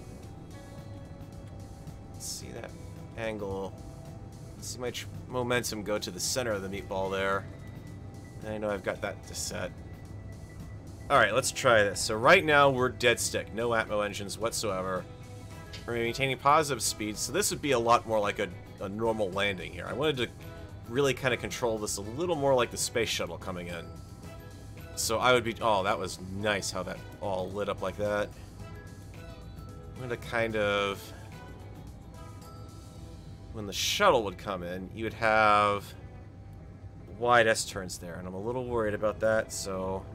Let's see that angle see my momentum go to the center of the meatball there. I know I've got that to set. Alright, let's try this. So right now we're dead stick. No Atmo engines whatsoever. We're maintaining positive speed, so this would be a lot more like a normal landing here. I wanted to really kind of control this a little more like the space shuttle coming in. So I would be... Oh, that was nice how that all lit up like that. I'm going to kind of... When the shuttle would come in, you would have wide S-turns there, and I'm a little worried about that, so...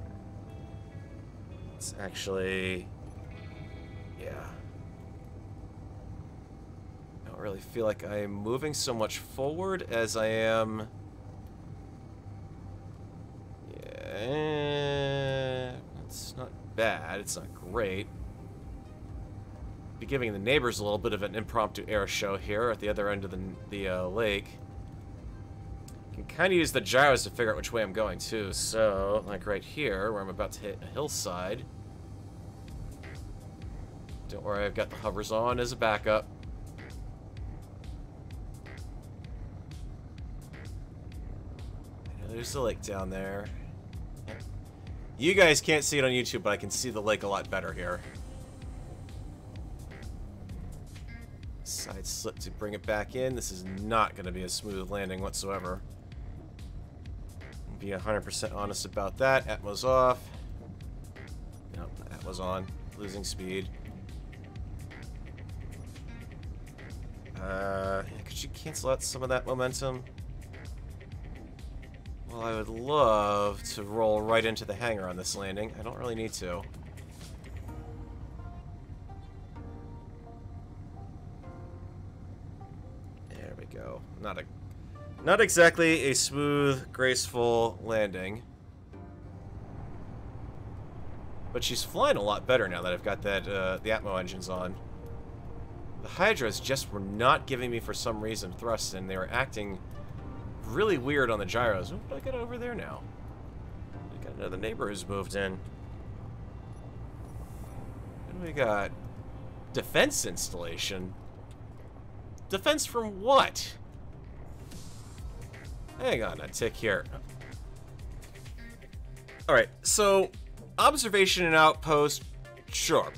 It's actually... Yeah. I don't really feel like I am moving so much forward as I am... Yeah... It's not bad, it's not great. Be giving the neighbors a little bit of an impromptu air show here at the other end of the lake. Can kind of use the gyros to figure out which way I'm going too. So, like right here, where I'm about to hit a hillside. Don't worry, I've got the hovers on as a backup. There's the lake down there. You guys can't see it on YouTube, but I can see the lake a lot better here. Side slip to bring it back in. This is not going to be a smooth landing whatsoever. Be 100% honest about that. Atmo's off. Nope, Atmo's on. Losing speed. Could you cancel out some of that momentum? Well, I would love to roll right into the hangar on this landing. I don't really need to. There we go. Not exactly a smooth, graceful landing. But she's flying a lot better now that I've got that the Atmo engines on. The Hydras just were not giving me, for some reason, thrust, and they were acting really weird on the gyros. What did I get over there now? We got another neighbor who's moved in. What do we got? Defense installation? Defense from what? Hang on a tick here. Alright, so observation and outpost, sure.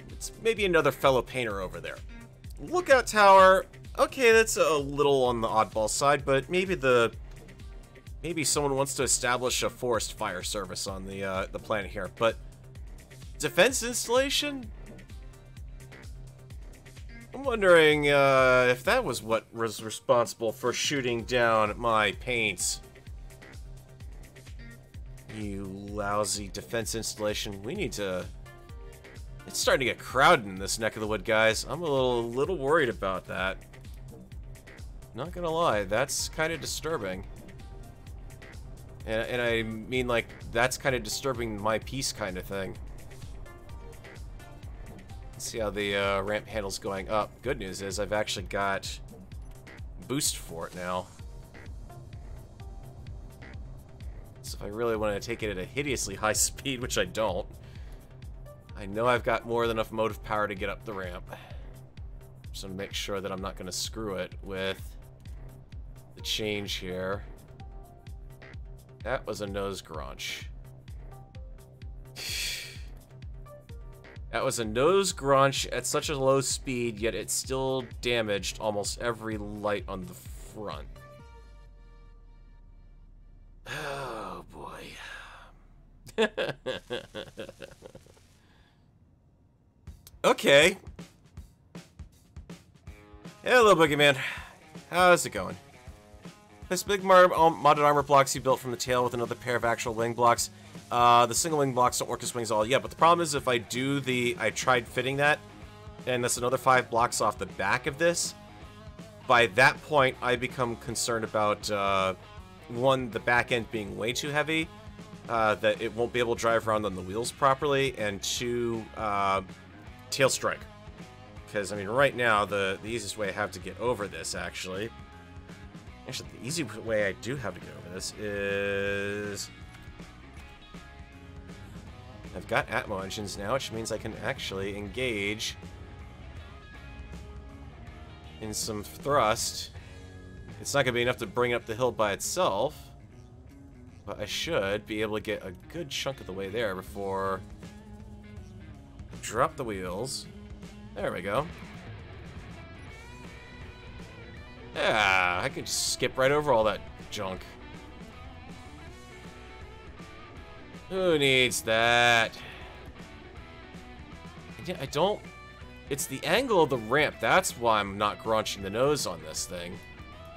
It's maybe another fellow painter over there. Lookout tower, okay, that's a little on the oddball side, but maybe someone wants to establish a forest fire service on the planet here. But defense installation? I'm wondering if that was what was responsible for shooting down my paints. You lousy defense installation. We need to... It's starting to get crowded in this neck of the wood, guys. I'm a little worried about that. Not gonna lie, that's kind of disturbing. And I mean, like, that's kind of disturbing my peace kind of thing. Let's see how the ramp handle's going up. Good news is I've actually got boost for it now. So if I really want to take it at a hideously high speed, which I don't, I know I've got more than enough motive power to get up the ramp. Just want to make sure that I'm not going to screw it with the change here. That was a nose grunch. That was a nose grunch at such a low speed, yet it still damaged almost every light on the front. Oh, boy. Okay. Hello, Boogeyman. How's it going? This big modded armor blocks you built from the tail with another pair of actual wing blocks. The single wing blocks don't work as wings at all. Yeah, but the problem is if I do I tried fitting that, and that's another 5 blocks off the back of this. By that point, I become concerned about, one, the back end being way too heavy, that it won't be able to drive around on the wheels properly, and 2, tail strike. Because, I mean, right now, the easiest way I have to get over this, actually, the easy way I do have to get over this is... I've got Atmo engines now, which means I can actually engage in some thrust It's not going to be enough to bring it up the hill by itself. But I should be able to get a good chunk of the way there before I drop the wheels. There we go. Yeah, I could just skip right over all that junk. Who needs that? Yeah, I don't... It's the angle of the ramp. That's why I'm not grunching the nose on this thing.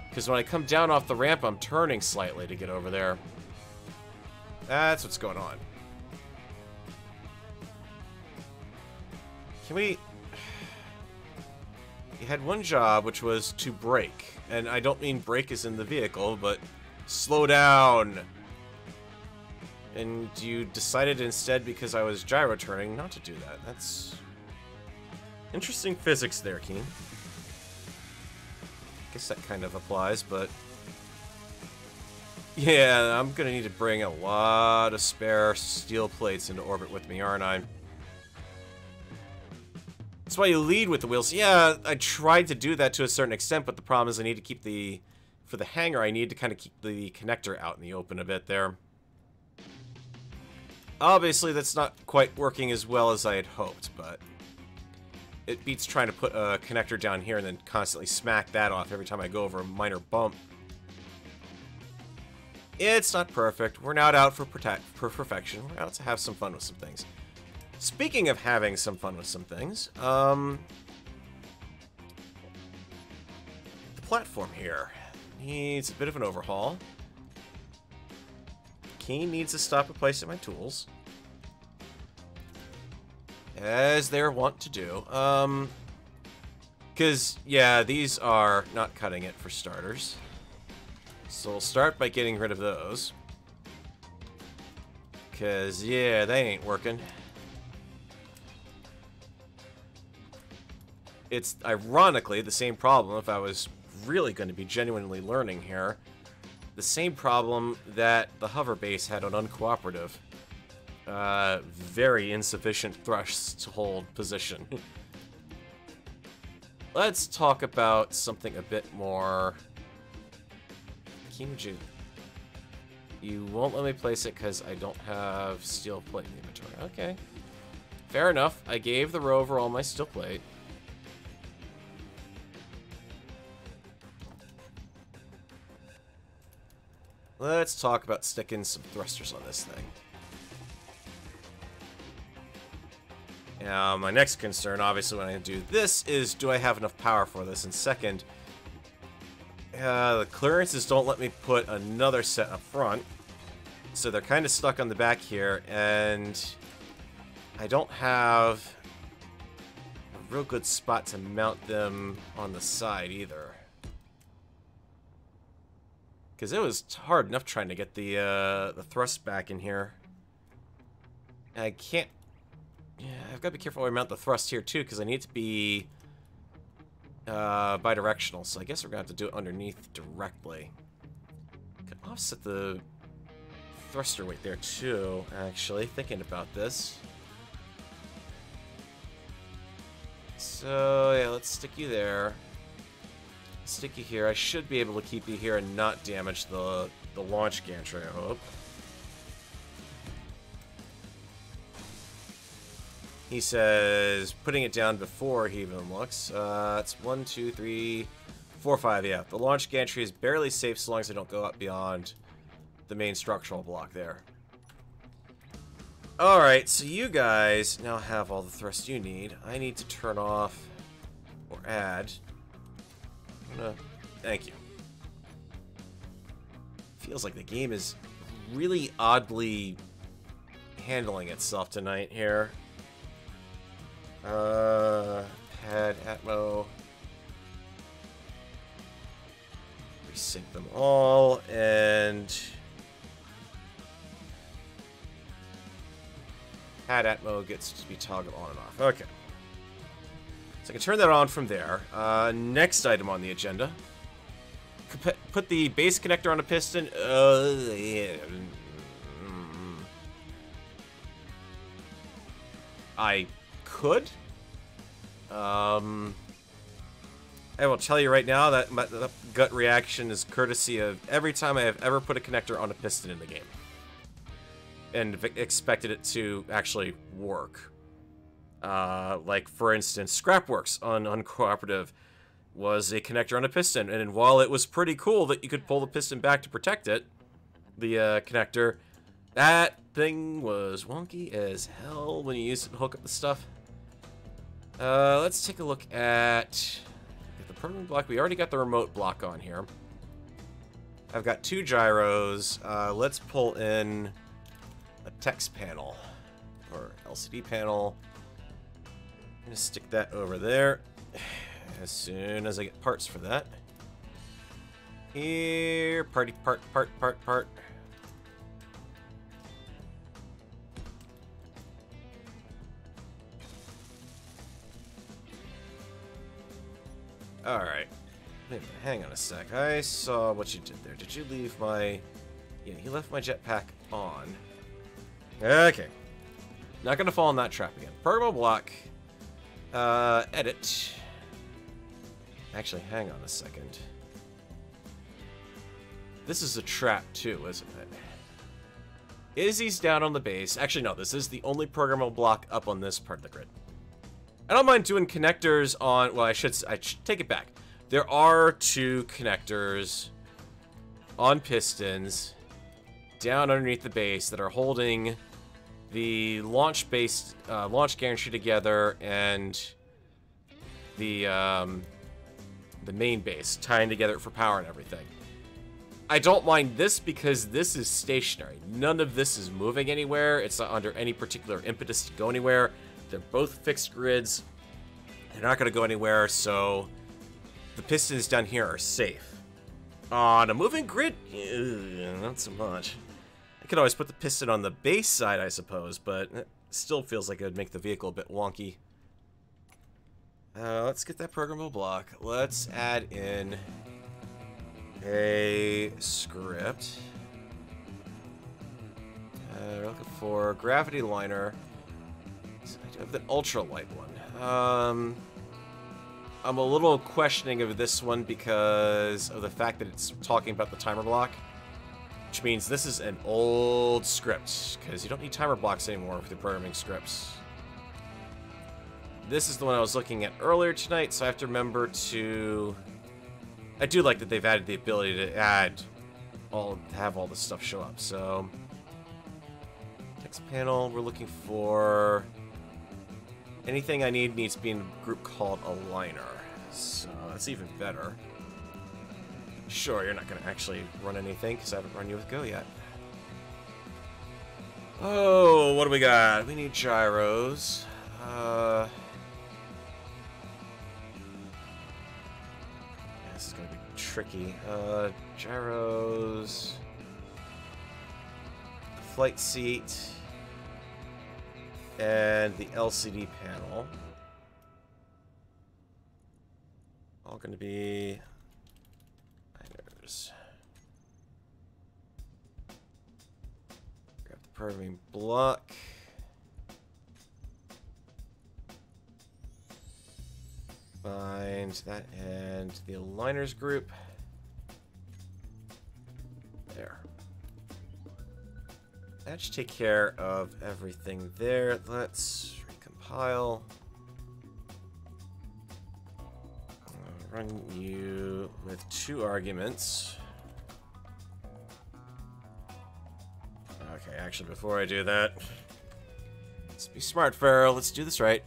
Because when I come down off the ramp, I'm turning slightly to get over there. That's what's going on. Can we... You had one job, which was to brake. And I don't mean brake as in the vehicle, but slow down. And you decided instead, because I was gyro turning, not to do that. That's interesting physics there, Keen. Guess that kind of applies, but yeah, I'm gonna need to bring a lot of spare steel plates into orbit with me, aren't I? That's why you lead with the wheels. Yeah, I tried to do that to a certain extent, but the problem is I need to keep the... For the hangar, I need to kind of keep the connector out in the open a bit there. Obviously, that's not quite working as well as I had hoped, but it beats trying to put a connector down here and then constantly smack that off every time I go over a minor bump. It's not perfect. We're not out for perfection. We're out to have some fun with some things. Speaking of having some fun with some things, the platform here needs a bit of an overhaul. Keen needs to stop replacing my tools, as they're wont to do. Because, yeah, these are not cutting it for starters. So we'll start by getting rid of those. Because, yeah, they ain't working. It's, ironically, the same problem if I was really going to be genuinely learning here. The same problem that the hover base had on uncooperative. Very insufficient thrusts to hold position. Let's talk about something a bit more... Kimju. You won't let me place it because I don't have steel plate in the inventory. Okay. Fair enough. I gave the Rover all my steel plate. Let's talk about sticking some thrusters on this thing. Now, my next concern, obviously, when I do this is, do I have enough power for this? And second, the clearances don't let me put another set up front. So they're kind of stuck on the back here, and I don't have a real good spot to mount them on the side either. Because it was hard enough trying to get the thrust back in here. And I can't... Yeah, I've got to be careful where I mount the thrust here, too, because I need to be bidirectional. So I guess we're going to have to do it underneath directly. Can offset the thruster weight there, too, actually, thinking about this. So, yeah, let's stick you there. Stick you here. I should be able to keep you here and not damage the launch gantry, I hope. He says, putting it down before he even looks. It's 1, 2, 3, 4, 5, yeah. The launch gantry is barely safe so long as I don't go up beyond the main structural block there. Alright, so you guys now have all the thrust you need. I need to turn off or add... Thank you. Feels like the game is really oddly handling itself tonight here. Pad, Atmo. Resync them all, and... Pad Atmo gets to be toggled on and off. Okay. So I can turn that on from there. Next item on the agenda. Put the base connector on a piston. Yeah. I could. I I will tell you right now that my gut reaction is courtesy of every time I have ever put a connector on a piston in the game. And expected it to actually work. Like, for instance, Scrapworks on Uncooperative was a connector on a piston. And while it was pretty cool that you could pull the piston back to protect it, the connector, that thing was wonky as hell when you used it to hook up the stuff. Let's take a look at the programming block. We already got the remote block on here. I've got 2 gyros. Let's pull in a text panel or LCD panel. I'm gonna stick that over there as soon as I get parts for that. Here, part. Alright. Hang on a sec. I saw what you did there. Did you leave my... Yeah, you left my jetpack on. Okay. Not gonna fall in that trap again. Programmable block. Edit. Actually, hang on a second. This is a trap too, isn't it? Izzy's down on the base. Actually, no, this is the only programmable block up on this part of the grid. I don't mind doing connectors on... Well, I should take it back. There are 2 connectors on pistons down underneath the base that are holding the launch gantry together and the main base, tying together for power and everything. I don't mind this because this is stationary. None of this is moving anywhere. It's not under any particular impetus to go anywhere. They're both fixed grids. They're not going to go anywhere, so the pistons down here are safe. On a moving grid, not so much. I could always put the piston on the base side, I suppose, but it still feels like it would make the vehicle a bit wonky. Let's get that programmable block. Let's add in a script. We're looking for gravity liner. I do have the ultralight one. I'm a little questioning of this one because of the fact that it's talking about the timer block, which means this is an old script because you don't need timer blocks anymore with the programming scripts. This is the one I was looking at earlier tonight, so I have to remember to... I do like that they've added the ability to have all this stuff show up. So, text panel, we're looking for... Anything I need needs to be in a group called a liner. So, that's even better. Sure, you're not going to actually run anything, because I haven't run you with Go yet. Oh, what do we got? We need gyros. This is going to be tricky. Gyros... The flight seat... and the LCD panel. All going to be liners. Grab the programming block. Find that and the aligners group. There. That should take care of everything there. Let's recompile. Run you with 2 arguments. Okay, actually, before I do that, let's be smart, Pharaoh. Let's do this right.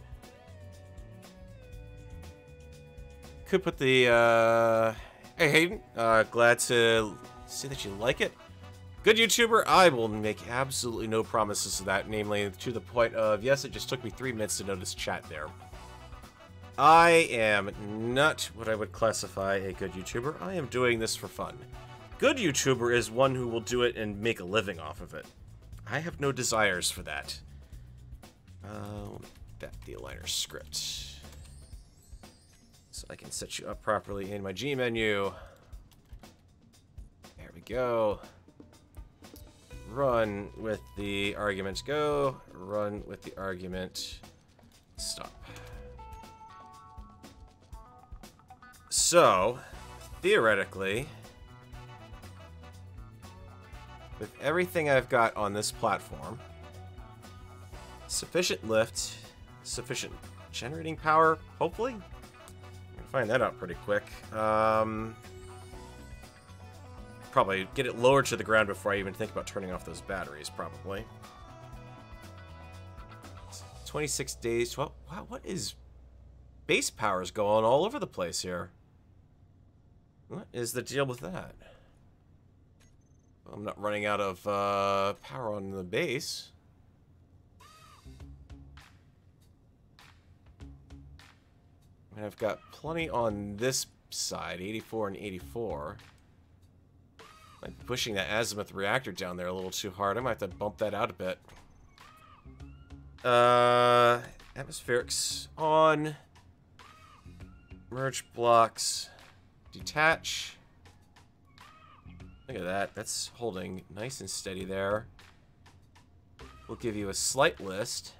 Could put the, Hey, Hayden. Glad to see that you like it. Good YouTuber, I will make absolutely no promises to that, namely to the point of, yes, it just took me 3 minutes to notice chat there. I am not what I would classify a good YouTuber. I am doing this for fun. Good YouTuber is one who will do it and make a living off of it. I have no desires for that. That the aligner script. So I can set you up properly in my G menu. There we go. Run with the argument go. Run with the argument stop. So, theoretically, with everything I've got on this platform, sufficient lift, sufficient generating power, hopefully? I'm gonna find that out pretty quick. Probably get it lowered to the ground before I even think about turning off those batteries, probably. 26 days, 12, wow, what is... Base power's going all over the place here. What is the deal with that? I'm not running out of power on the base. And I've got plenty on this side, 84 and 84. I'm pushing that azimuth reactor down there a little too hard. I might have to bump that out a bit. Atmospherics on. Merge blocks. Detach. Look at that. That's holding nice and steady there. We'll give you a slight list.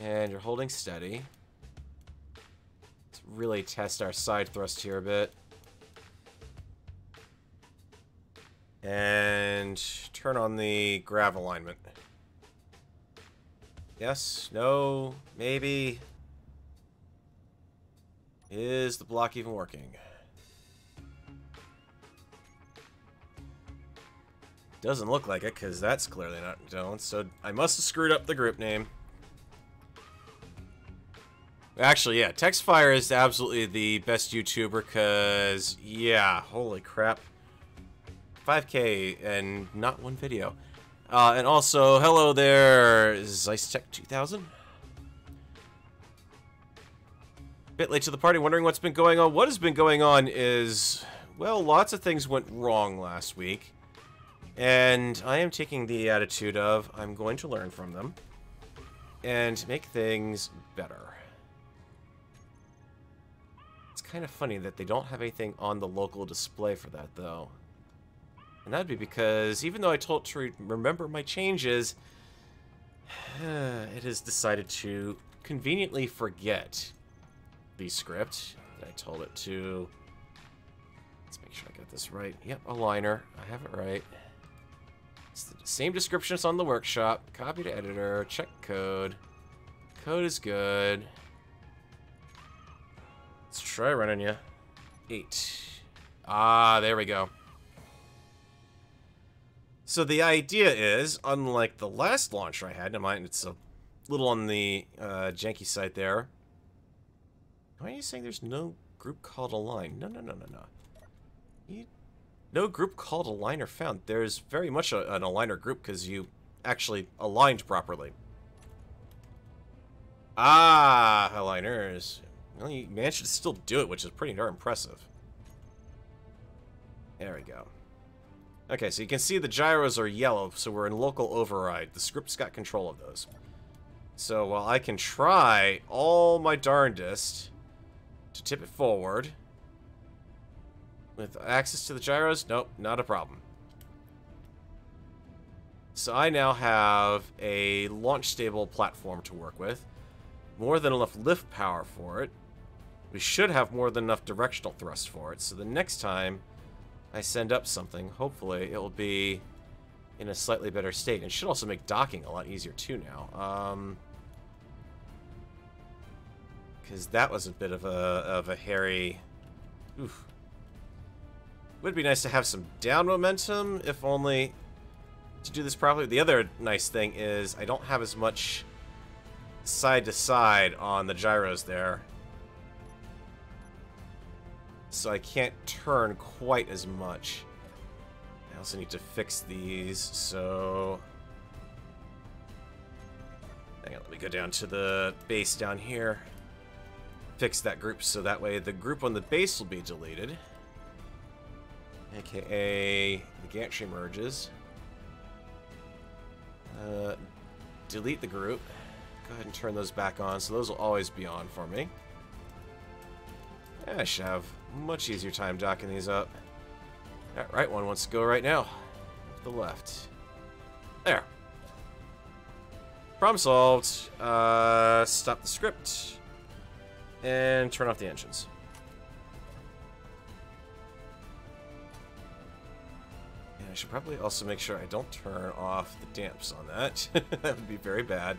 And you're holding steady. Let's really test our side thrust here a bit. And turn on the grav alignment. Yes, no, maybe. Is the block even working? Doesn't look like it, because that's clearly not doing. So I must have screwed up the group name. Actually, yeah, Textfire is absolutely the best YouTuber, because, yeah, holy crap. 5K and not one video. And also, hello there, Zeistech 2000. Bit late to the party, wondering what's been going on. What has been going on is, well, lots of things went wrong last week. And I am taking the attitude of, I'm going to learn from them. And make things better. It's kind of funny that they don't have anything on the local display for that, though. And that'd be because, even though I told it to remember my changes, it has decided to conveniently forget the script that I told it to. Let's make sure I got this right. Yep, aligner. I have it right. It's the same description as on the workshop. Copy to editor. Check code. Code is good. Let's try running you. 8. Ah, there we go. So the idea is, unlike the last launcher I had, it's a little on the janky side there. Why are you saying there's no group called align? No. No group called aligner found. There's very much an aligner group because you actually aligned properly. Ah, aligners. Well, you managed to still do it, which is pretty darn impressive. There we go. Okay, so you can see the gyros are yellow, so we're in local override. The script's got control of those. So while I can try all my darndest to tip it forward, with access to the gyros, nope, not a problem. So I now have a launch-stable platform to work with. More than enough lift power for it. We should have more than enough directional thrust for it, so the next time I send up something, hopefully it will be in a slightly better state. And it should also make docking a lot easier too now. Because that was a bit of a hairy... Oof. Would be nice to have some down momentum, if only to do this properly. The other nice thing is I don't have as much side to side on the gyros there. So I can't turn quite as much. I also need to fix these, so... Hang on, let me go down to the base down here. Fix that group so that way the group on the base will be deleted. AKA the gantry merges. Delete the group. Go ahead and turn those back on, so those will always be on for me. I should have much easier time docking these up. That right one wants to go right now. To the left. There. Problem solved. Stop the script. And turn off the engines. I should probably also make sure I don't turn off the damps on that. That would be very bad.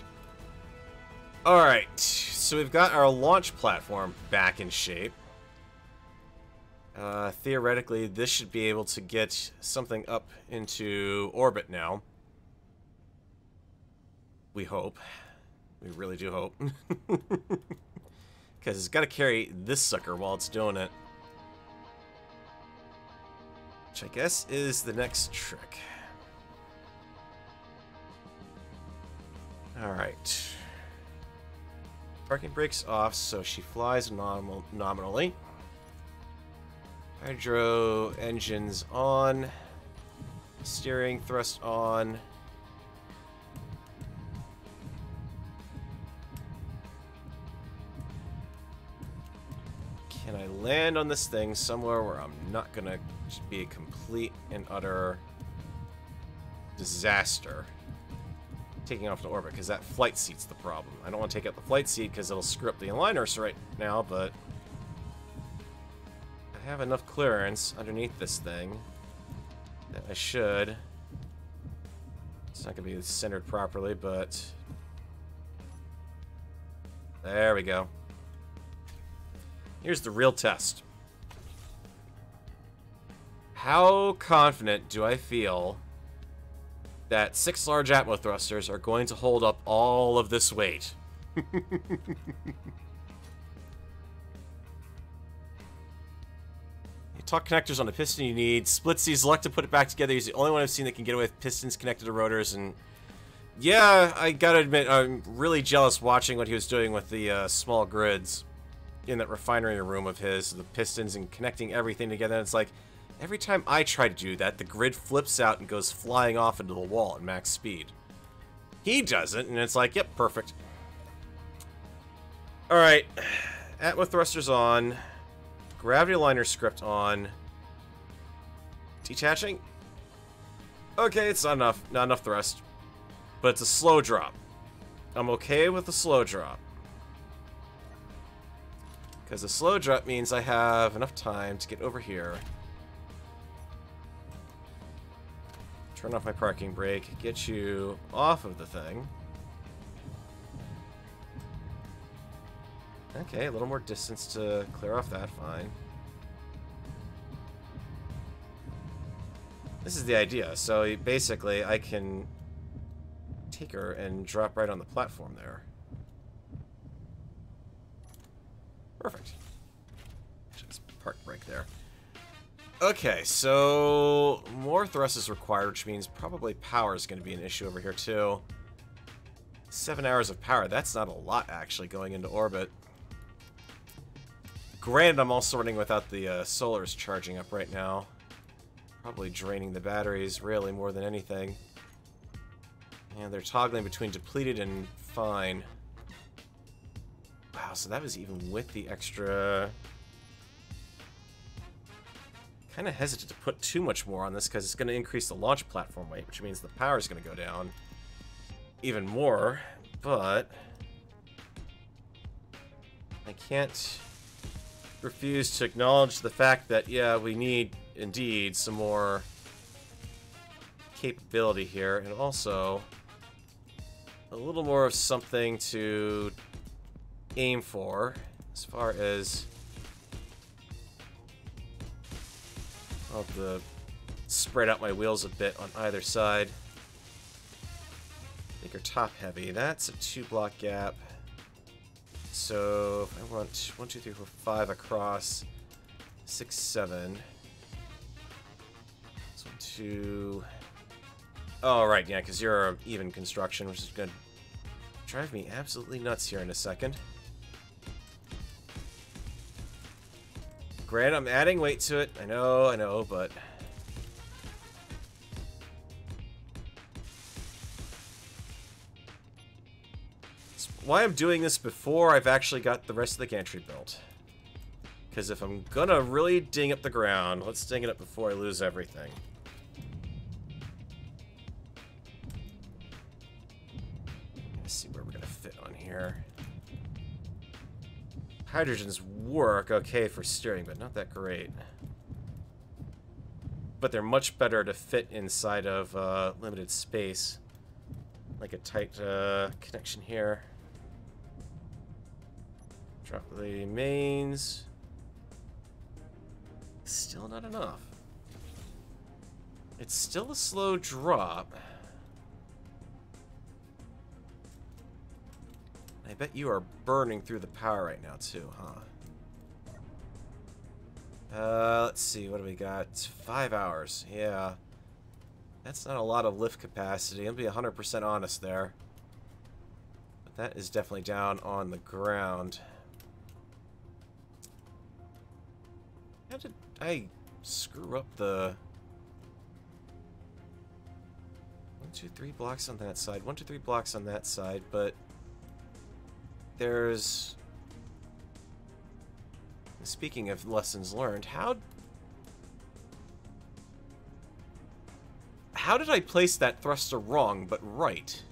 Alright, so we've got our launch platform back in shape. Theoretically, this should be able to get something up into orbit now. We hope. We really do hope. Because it's got to carry this sucker while it's doing it. Which I guess is the next trick. Alright. Parking brake's off, so she flies nominally. Hydro engines on. Steering thrust on. Can I land on this thing somewhere where I'm not gonna be a complete and utter disaster taking off to orbit? Because that flight seat's the problem. I don't want to take out the flight seat because it'll screw up the aligners right now, but I have enough clearance underneath this thing that I should. It's not going to be centered properly, but there we go. Here's the real test. How confident do I feel that 6 large atmo thrusters are going to hold up all of this weight? Talk connectors on the piston you need. Splits these, luck to put it back together. He's the only one I've seen that can get away with pistons connected to rotors. And yeah, I gotta admit, I'm really jealous watching what he was doing with the small grids in that refinery room of his, the pistons and connecting everything together. And it's like, every time I try to do that, the grid flips out and goes flying off into the wall at max speed. He doesn't, and it's like, yep, perfect. Alright, atmo thrusters on. Gravity liner script on. Detaching? Okay, it's not enough. Not enough thrust. But it's a slow drop. I'm okay with the slow drop. Because the slow drop means I have enough time to get over here. Turn off my parking brake. Get you off of the thing. Okay, a little more distance to clear off that, fine. This is the idea. So basically, I can take her and drop right on the platform there. Perfect. Just park brake there. Okay, so more thrust is required, which means probably power is going to be an issue over here too. 7 hours of power. That's not a lot, actually, going into orbit. Granted, I'm also running without the solars charging up right now. Probably draining the batteries, really, more than anything. And they're toggling between depleted and fine. Wow, so that was even with the extra... Kind of hesitant to put too much more on this because it's going to increase the launch platform weight, which means the power is going to go down even more, but I can't refuse to acknowledge the fact that, yeah, we need, indeed, some more capability here, and also a little more of something to aim for as far as I'll have to spread out my wheels a bit on either side. Make her top heavy. That's a 2-block gap. So if I want 1, 2, 3, 4, 5 across, 6, 7. So 2. Oh, right, yeah, because you're even construction, which is going to drive me absolutely nuts here in a second. Granted, I'm adding weight to it. I know, but... That's why I'm doing this before I've actually got the rest of the gantry built. Because if I'm gonna really ding up the ground, let's ding it up before I lose everything. Let's see where we're gonna fit on here. Hydrogens work okay for steering, but not that great. but they're much better to fit inside of limited space. Like a tight connection here. Drop the mains. Still not enough. It's still a slow drop. I bet you are burning through the power right now too, huh? Let's see, what do we got? 5 hours, yeah. That's not a lot of lift capacity, I'll be 100% honest there. But that is definitely down on the ground. How did I screw up the... 1, 2, 3 blocks on that side, 1, 2, 3 blocks on that side, but... There's... Speaking of lessons learned, how did I place that thruster wrong, but right?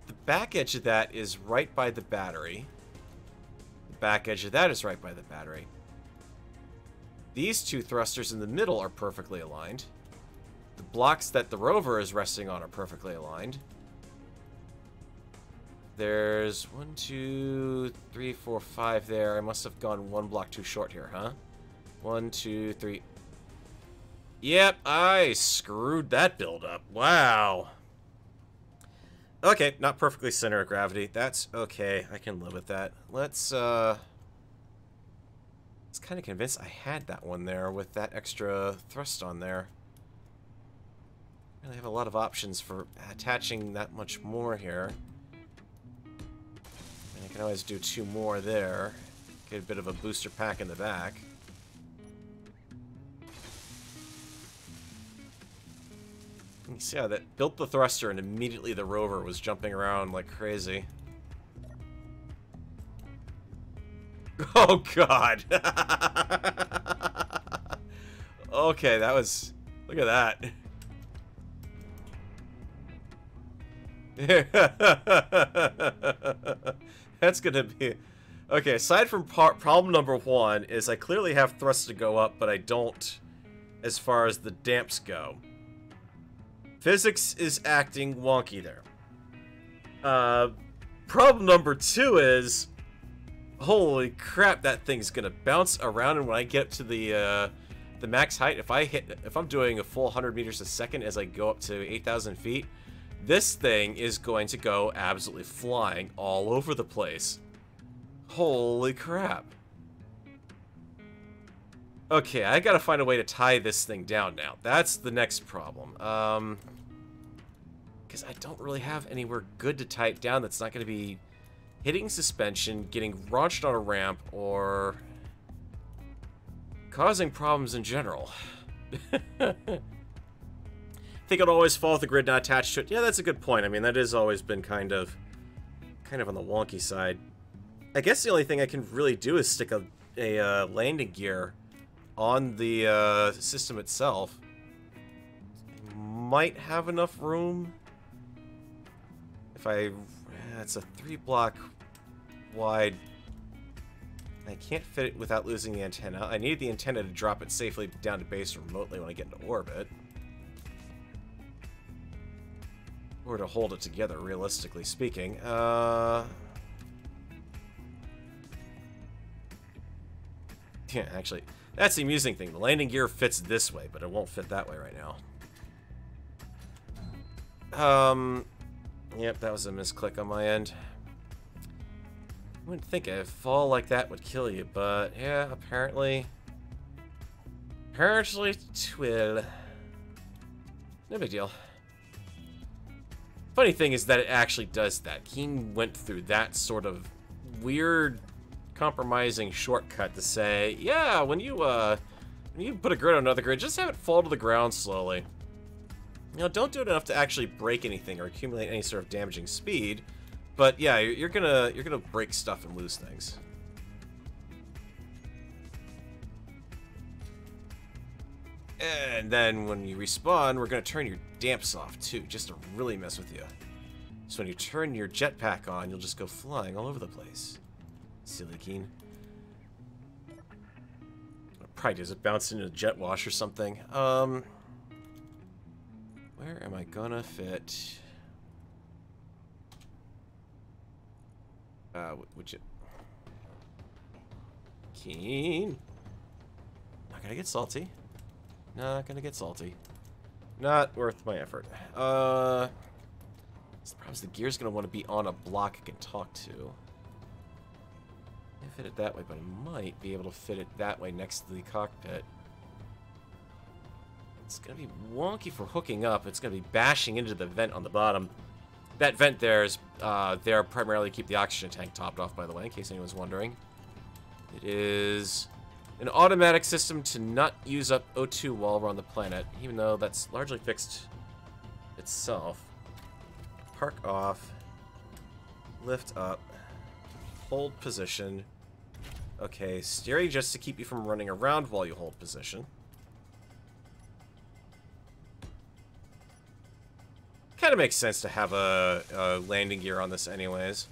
The back edge of that is right by the battery. The back edge of that is right by the battery. These two thrusters in the middle are perfectly aligned. The blocks that the rover is resting on are perfectly aligned. There's 1, 2, 3, 4, 5 there. I must have gone 1 block too short here, huh? 1, 2, 3. Yep, I screwed that build up. Wow. Okay, not perfectly center of gravity. That's okay. I can live with that. Let's, I was kind of convinced I had that one there with that extra thrust on there. Really have a lot of options for attaching that much more here. And I can always do 2 more there. Get a bit of a booster pack in the back. You see how that built the thruster and immediately the rover was jumping around like crazy. Oh god! Okay, that was... Look at that. That's gonna be... Okay, aside from problem number 1 is I clearly have thrust to go up, but I don't as far as the damps go. Physics is acting wonky there. Problem number 2 is... Holy crap, that thing's gonna bounce around, and when I get to the max height, if I'm doing a full 100 meters a second as I go up to 8,000 feet, this thing is going to go absolutely flying all over the place. Holy crap. Okay, I gotta find a way to tie this thing down now. That's the next problem. Because I don't really have anywhere good to tie it down that's not gonna be hitting suspension, getting launched on a ramp, or causing problems in general. Think it'll always fall with the grid not attached to it. Yeah, that's a good point. I mean, that has always been kind of on the wonky side. I guess the only thing I can really do is stick a landing gear on the system itself. Might have enough room if it's a 3-block wide. I can't fit it without losing the antenna. I need the antenna to drop it safely down to base remotely when I get into orbit. Or to hold it together, realistically speaking. Yeah, actually, that's the amusing thing. The landing gear fits this way, but it won't fit that way right now. Yep, that was a misclick on my end. I wouldn't think a fall like that would kill you, but yeah, apparently it will. No big deal. Funny thing is that it actually does that. Keen went through that sort of weird, compromising shortcut to say, yeah, when you put a grid on another grid, just have it fall to the ground slowly. You know, don't do it enough to actually break anything or accumulate any sort of damaging speed. But yeah, you're gonna break stuff and lose things. And then when you respawn, we're gonna turn your damps off too, just to really mess with you. So when you turn your jetpack on, you'll just go flying all over the place. Silly Keen. probably just bounced into a jet wash or something. Where am I gonna fit? Would you... Keen? Not gonna get salty. Not gonna get salty. Not worth my effort. The problem is the gear's gonna want to be on a block I can talk to. I fit it that way, but I might be able to fit it that way next to the cockpit. It's gonna be wonky for hooking up. It's gonna be bashing into the vent on the bottom. That vent there is there primarily to keep the oxygen tank topped off, by the way, in case anyone's wondering. It is an automatic system to not use up O2 while we're on the planet, even though that's largely fixed itself. Park off. Lift up. Hold position. Okay, steering just to keep you from running around while you hold position. Kind of makes sense to have a landing gear on this anyways.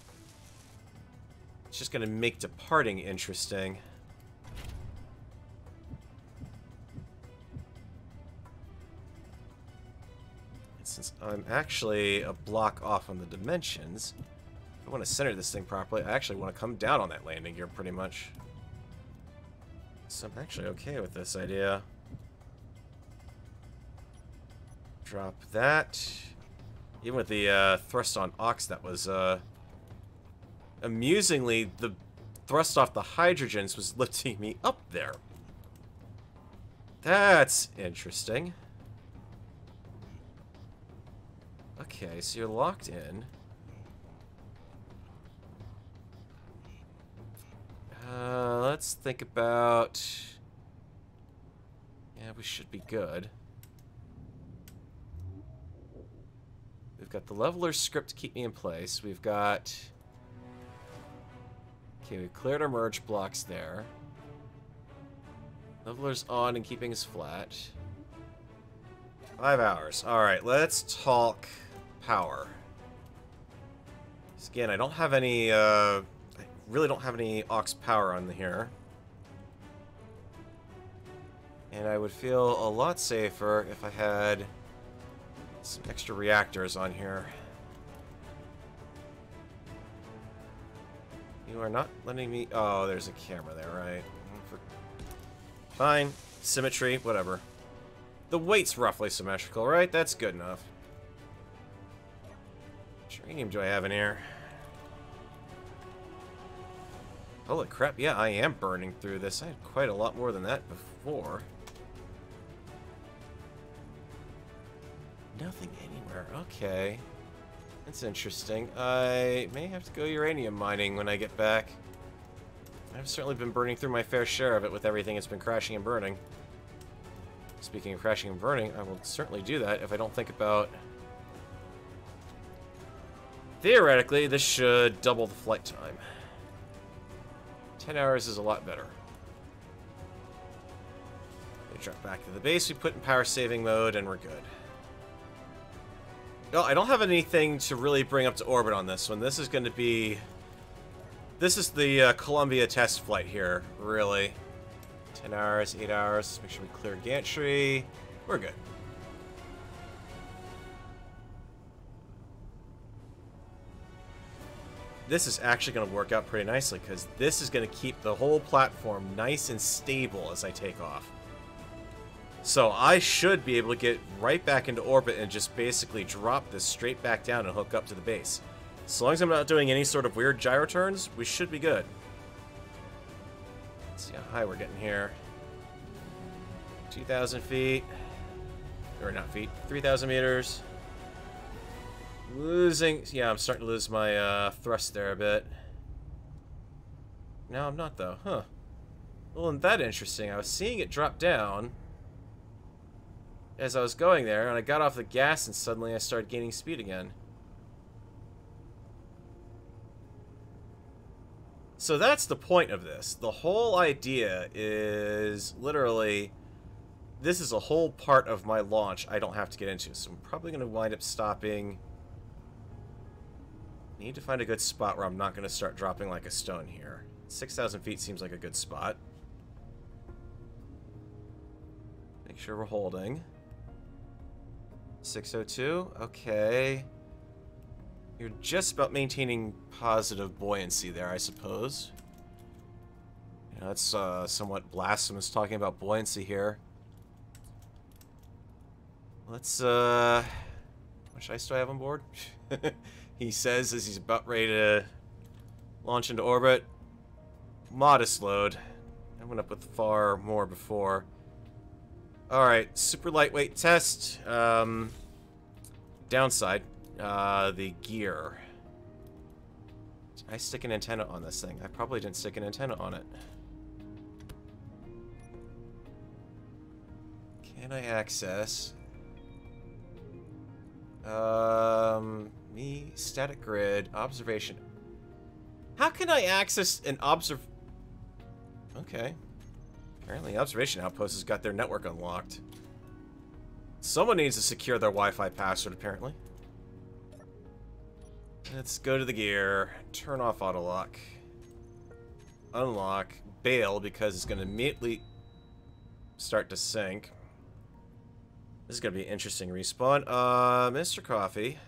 It's just going to make departing interesting. And since I'm actually a block off on the dimensions, if I want to center this thing properly, I actually want to come down on that landing gear pretty much. So I'm actually okay with this idea. Drop that. Even with the thrust on aux, that was amusingly, the thrust off the hydrogens was lifting me up there. That's interesting. Okay, so you're locked in. Let's think about... Yeah, we should be good. We've got the leveler script to keep me in place. We've got... Okay, we've cleared our merge blocks there. Leveler's on and keeping us flat. 5 hours. Alright, let's talk power. So again, I don't have any, I really don't have any aux power on here. And I would feel a lot safer if I had some extra reactors on here. You are not letting me... Oh, there's a camera there, right? Fine. Symmetry, whatever. The weight's roughly symmetrical, right? That's good enough. What uranium do I have in here? Holy crap, yeah, I am burning through this. I had quite a lot more than that before. Nothing anywhere. Okay. That's interesting. I may have to go uranium mining when I get back. I've certainly been burning through my fair share of it with everything that's been crashing and burning. Speaking of crashing and burning, I will certainly do that if I don't think about... Theoretically, this should double the flight time. 10 hours is a lot better. We drop back to the base, we put in power saving mode, and we're good. No, I don't have anything to really bring up to orbit on this one. This is going to be... This is the Columbia test flight here, really. 10 hours, 8 hours. Make sure we clear gantry. We're good. This is actually going to work out pretty nicely, because this is going to keep the whole platform nice and stable as I take off. So I should be able to get right back into orbit and just basically drop this straight back down and hook up to the base. As long as I'm not doing any sort of weird gyro turns, we should be good. Let's see how high we're getting here. 2,000 feet. Or not feet. 3,000 meters. Losing... Yeah, I'm starting to lose my thrust there a bit. No, I'm not, though. Huh. Well, isn't that interesting? I was seeing it drop down as I was going there, and I got off the gas, and suddenly I started gaining speed again. So that's the point of this. The whole idea is literally, this is a whole part of my launch I don't have to get into, so I'm probably going to wind up stopping. Need to find a good spot where I'm not going to start dropping like a stone here. 6,000 feet seems like a good spot. Make sure we're holding. 602. Okay. You're just about maintaining positive buoyancy there, I suppose. You know, that's somewhat blasphemous talking about buoyancy here. Let's, how much ice do I have on board? He says as he's about ready to launch into orbit. Modest load. I went up with far more before. Alright, super lightweight test. Downside. The gear. Did I stick an antenna on this thing? I probably didn't stick an antenna on it. Can I access? Static grid, observation. How can I access an Okay. Apparently observation outpost has got their network unlocked. Someone needs to secure their Wi-Fi password, apparently. Let's go to the gear. Turn off auto lock. Unlock. Bail, because it's going to immediately start to sync. This is going to be an interesting respawn. Mr. Coffee.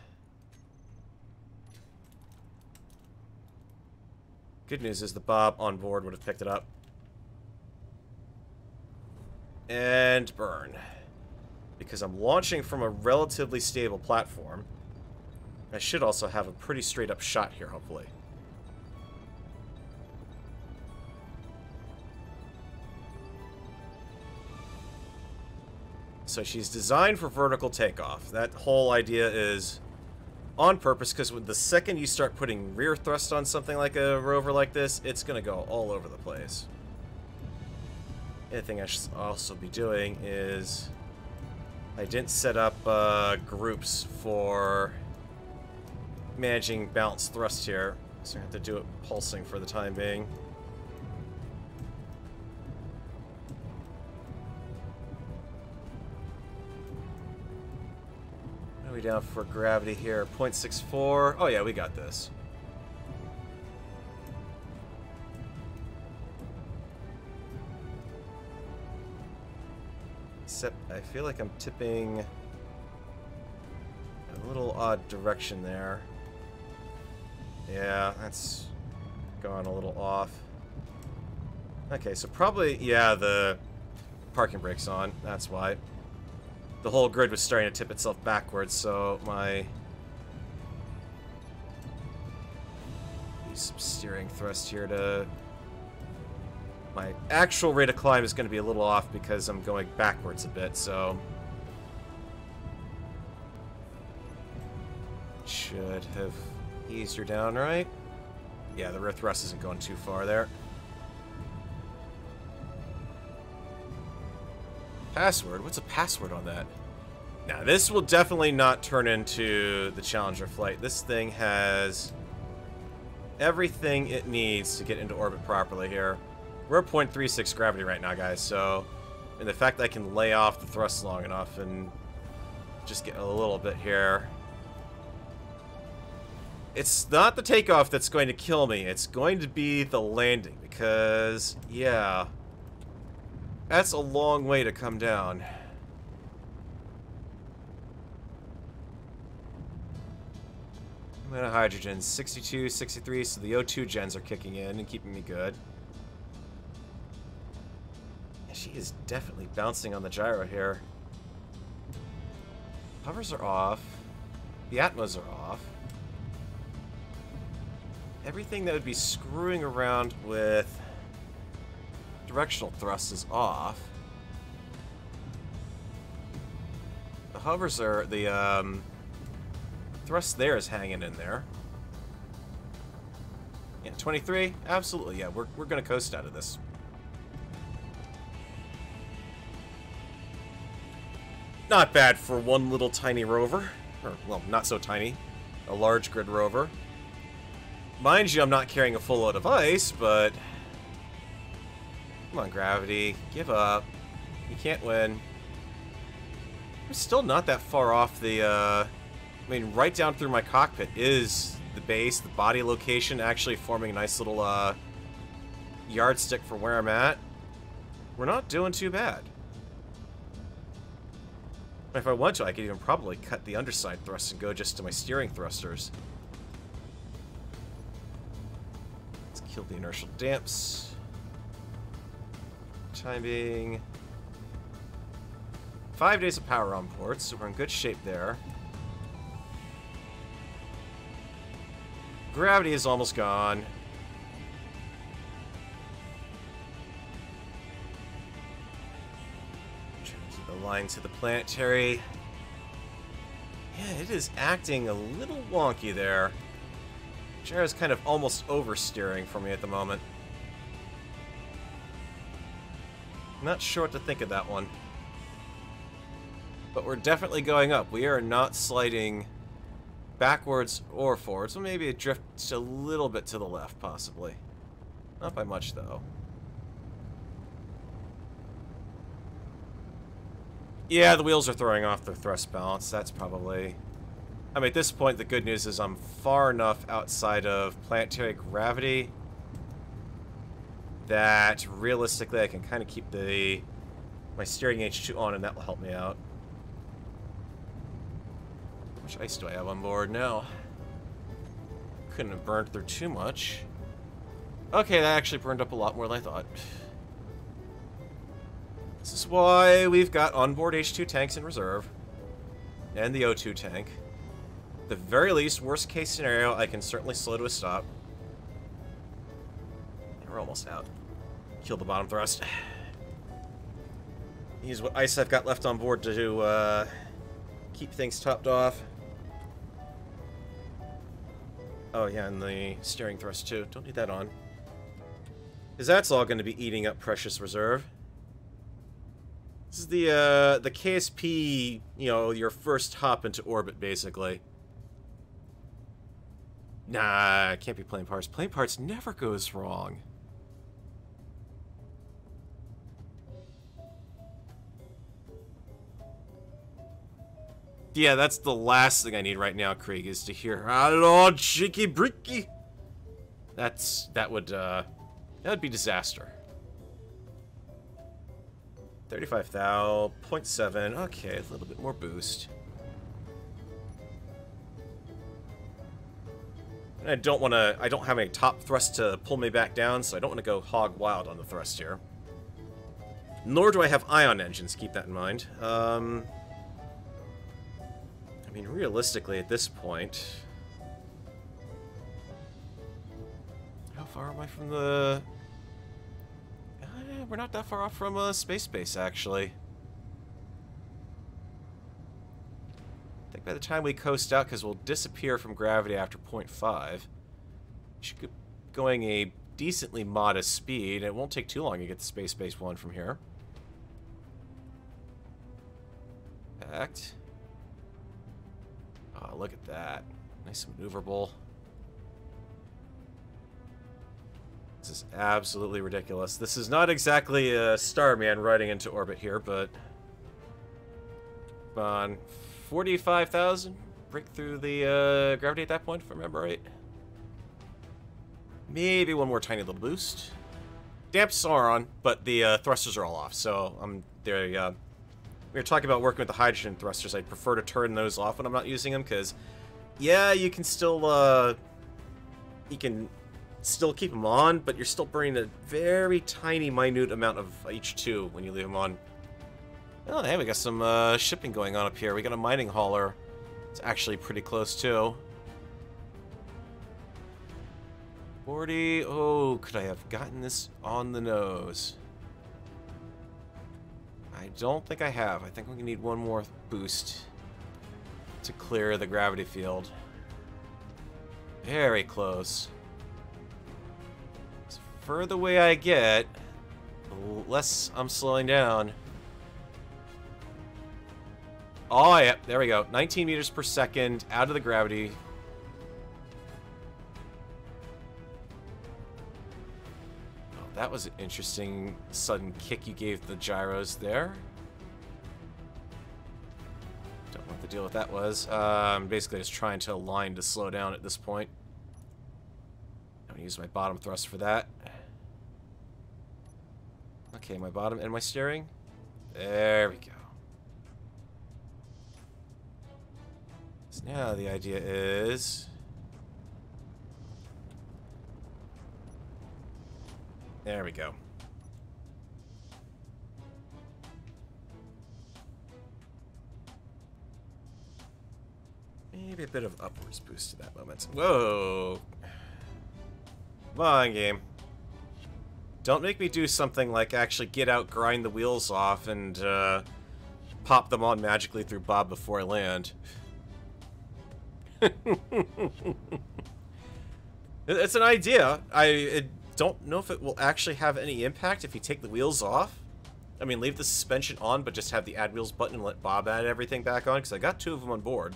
Good news is the Bob on board would have picked it up. And burn. Because I'm launching from a relatively stable platform. I should also have a pretty straight up shot here, hopefully. So she's designed for vertical takeoff. That whole idea is on purpose, because the second you start putting rear thrust on something like a rover like this, it's going to go all over the place. The other thing I should also be doing is I didn't set up groups for managing balanced thrust here, so I have to do it pulsing for the time being. What are we down for gravity here? 0.64. Oh yeah, we got this. Except I feel like I'm tipping a little odd direction there. Yeah, that's gone a little off. Okay, so probably, yeah, the parking brake's on. That's why. The whole grid was starting to tip itself backwards, so my... use some steering thrust here to... My actual rate of climb is going to be a little off because I'm going backwards a bit, so... Should have eased her down, right? Yeah, the rear thrust isn't going too far there. Password? What's a password on that? Now, this will definitely not turn into the Challenger flight. This thing has everything it needs to get into orbit properly here. We're at 0.36 gravity right now, guys, so... And the fact that I can lay off the thrust long enough and just get a little bit here... It's not the takeoff that's going to kill me. It's going to be the landing, because, yeah... That's a long way to come down. Amount of hydrogen, 62, 63, so the O2 gens are kicking in and keeping me good. And she is definitely bouncing on the gyro here. Hovers are off. The atmos are off. Everything that would be screwing around with directional thrust is off. The hovers are... the, thrust there is hanging in there. Yeah, 23? Absolutely, yeah. We're gonna coast out of this. Not bad for one little tiny rover. Or, well, not so tiny. A large grid rover. Mind you, I'm not carrying a full load of ice, but... Come on, gravity. Give up. You can't win. I'm still not that far off the, I mean, right down through my cockpit is the base, the body location, actually forming a nice little, yardstick for where I'm at. We're not doing too bad. If I want to, I could even probably cut the underside thrust and go just to my steering thrusters. Let's kill the inertial damps. Time being... 5 days of power on board, so we're in good shape there. Gravity is almost gone. The line to the Planetary. Yeah, it is acting a little wonky there. Gyro's kind of almost oversteering for me at the moment. Not sure what to think of that one. But we're definitely going up. We are not sliding backwards or forwards. So maybe it drifts a little bit to the left, possibly. Not by much, though. Yeah, the wheels are throwing off their thrust balance. That's probably... I mean, at this point, the good news is I'm far enough outside of planetary gravity that realistically I can kind of keep my steering H2 on, and that will help me out. How much ice do I have on board now? Couldn't have burned through too much. Okay, that actually burned up a lot more than I thought. This is why we've got onboard H2 tanks in reserve. And the O2 tank. At the very least, worst case scenario, I can certainly slow to a stop. And we're almost out. Kill the bottom thrust. Use what ice I've got left on board to keep things topped off. Oh yeah, and the steering thrust too. Don't need that on. Because that's all going to be eating up precious reserve. This is the KSP, you know, your first hop into orbit, basically. Nah, it can't be plane parts. Plane parts never goes wrong. Yeah, that's the last thing I need right now, Krieg, is to hear "Hello, cheeky bricky." That would be disaster. 35,000, 0.7. Okay, a little bit more boost. And I don't have any top thrust to pull me back down, so I don't want to go hog wild on the thrust here. Nor do I have ion engines, keep that in mind. I mean, realistically, at this point... How far am I from the... we're not that far off from space base, actually. I think by the time we coast out, because we'll disappear from gravity after 0.5, we should get going a decently modest speed. It won't take too long to get to space base 1 from here. Packed. Oh, look at that. Nice maneuverable. This is absolutely ridiculous. This is not exactly a Starman riding into orbit here, but... Come on. 45,000? Break through the gravity at that point, if I remember right. Maybe one more tiny little boost. Damps are on, but the thrusters are all off, so there you go. We were talking about working with the hydrogen thrusters. I'd prefer to turn those off when I'm not using them, because, yeah, you can still, keep them on, but you're still burning a very tiny, minute amount of H2 when you leave them on. Oh, hey, we got some shipping going on up here. We got a mining hauler. It's actually pretty close, too. 40. Oh, could I have gotten this on the nose? I don't think I have. I think we need one more boost to clear the gravity field. Very close. The further away I get, the less I'm slowing down. Oh, yeah, there we go. 19 meters per second out of the gravity. Oh, that was an interesting sudden kick you gave the gyros there. Don't know what the deal with that was. I'm basically just trying to align to slow down at this point. I'm gonna use my bottom thrust for that. Okay, my bottom and my steering. There we go. So now the idea is... There we go. Maybe a bit of upwards boost to that moment. Whoa! Come on, game. Don't make me do something like actually get out, grind the wheels off, and pop them on magically through Bob before I land. It's an idea. I don't know if it will actually have any impact if you take the wheels off. I mean, leave the suspension on, but just have the add wheels button and let Bob add everything back on, because I got 2 of them on board.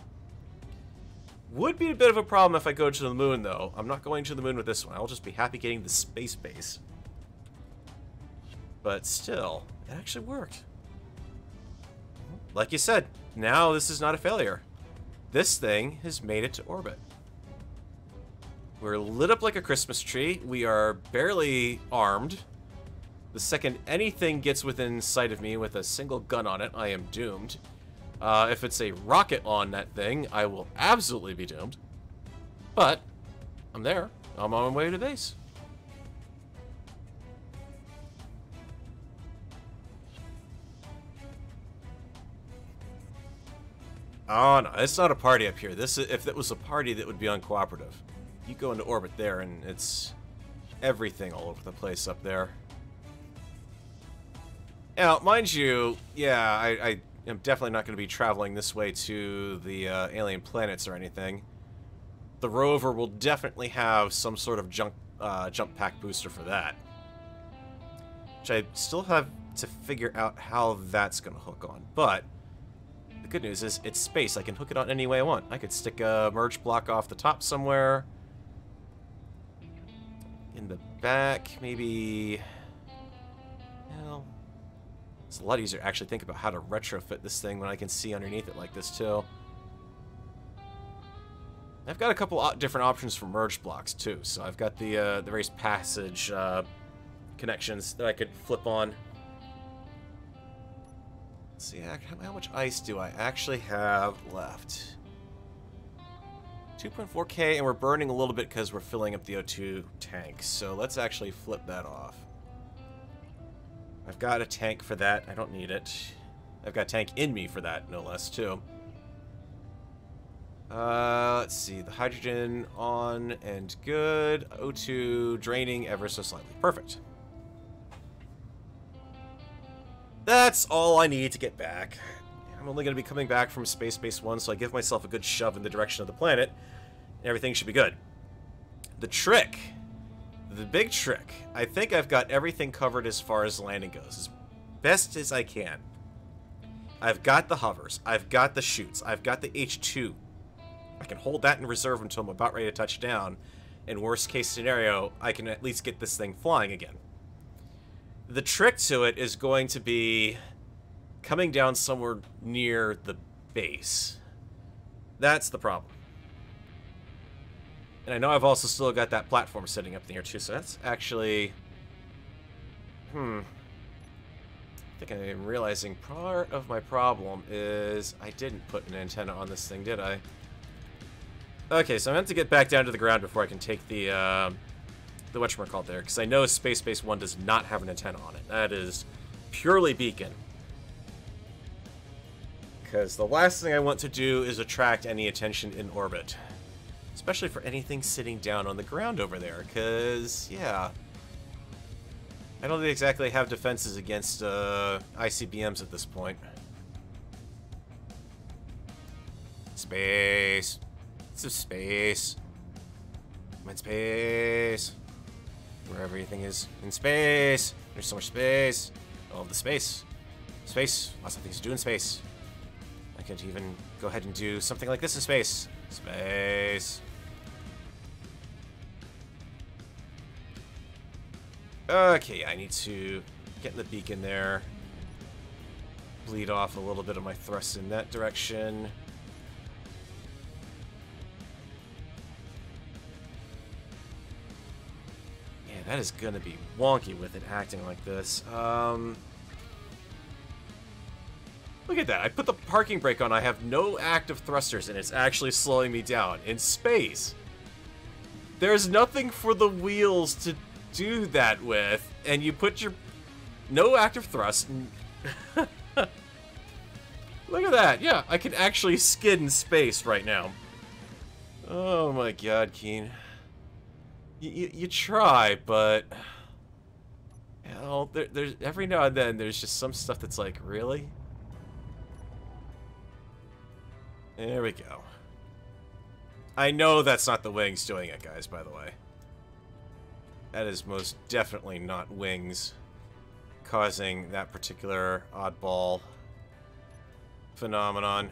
Would be a bit of a problem if I go to the moon, though. I'm not going to the moon with this one. I'll just be happy getting the space base. But still, it actually worked. Like you said, now this is not a failure. This thing has made it to orbit. We're lit up like a Christmas tree. We are barely armed. The second anything gets within sight of me with a single gun on it, I am doomed. If it's a rocket on that thing, I will absolutely be doomed. But I'm there. I'm on my way to base. Oh no, it's not a party up here. If it was a party, that would be uncooperative. You go into orbit there, and it's everything all over the place up there. Now, mind you, yeah, I am definitely not going to be traveling this way to the alien planets or anything. The rover will definitely have some sort of jump pack booster for that. Which I still have to figure out how that's going to hook on. But the good news is it's space. I can hook it on any way I want. I could stick a merge block off the top somewhere. In the back, maybe... Well, it's a lot easier to actually think about how to retrofit this thing when I can see underneath it like this, too. I've got a couple different options for merge blocks, too. So I've got the various passage connections that I could flip on. Let's see, how much ice do I actually have left? 2.4K, and we're burning a little bit because we're filling up the O2 tank. So let's actually flip that off. I've got a tank for that. I don't need it. I've got a tank in me for that, no less, too. Let's see. The hydrogen on and good. O2 draining ever so slightly. Perfect. That's all I need to get back. I'm only going to be coming back from Space Base 1, so I give myself a good shove in the direction of the planet, and everything should be good. The trick, the big trick, I think I've got everything covered as far as landing goes, as best as I can. I've got the hovers, I've got the chutes, I've got the H2. I can hold that in reserve until I'm about ready to touch down. In worst case scenario, I can at least get this thing flying again. The trick to it is going to be coming down somewhere near the base. That's the problem. And I know I've also still got that platform sitting up in the air too, so that's actually... I think I'm realizing part of my problem is I didn't put an antenna on this thing, did I? Okay, so I meant to get back down to the ground before I can take the whatchamacallit there, because I know Space Base 1 does not have an antenna on it. That is purely beacon. Because the last thing I want to do is attract any attention in orbit. Especially for anything sitting down on the ground over there, because, yeah. I don't exactly have defenses against ICBMs at this point. Space. It's a space. I'm in space. Where everything is in space. There's so much space. All of the space. Space. Lots of things to do in space. I could even go ahead and do something like this in space. Space. Okay, I need to get in the beacon there. Bleed off a little bit of my thrust in that direction. Yeah, that is gonna be wonky with it acting like this. Look Look at that. I put the parking brake on. I have no active thrusters, and it's actually slowing me down. In space, there's nothing for the wheels to do that with, and you put your... No active thrust. Look at that. Yeah, I can actually skid in space right now. Oh my god, Keen. You try, but... You know, there's every now and then there's just some stuff that's like, really? There we go. I know that's not the wings doing it, guys, by the way. That is most definitely not wings causing that particular oddball phenomenon.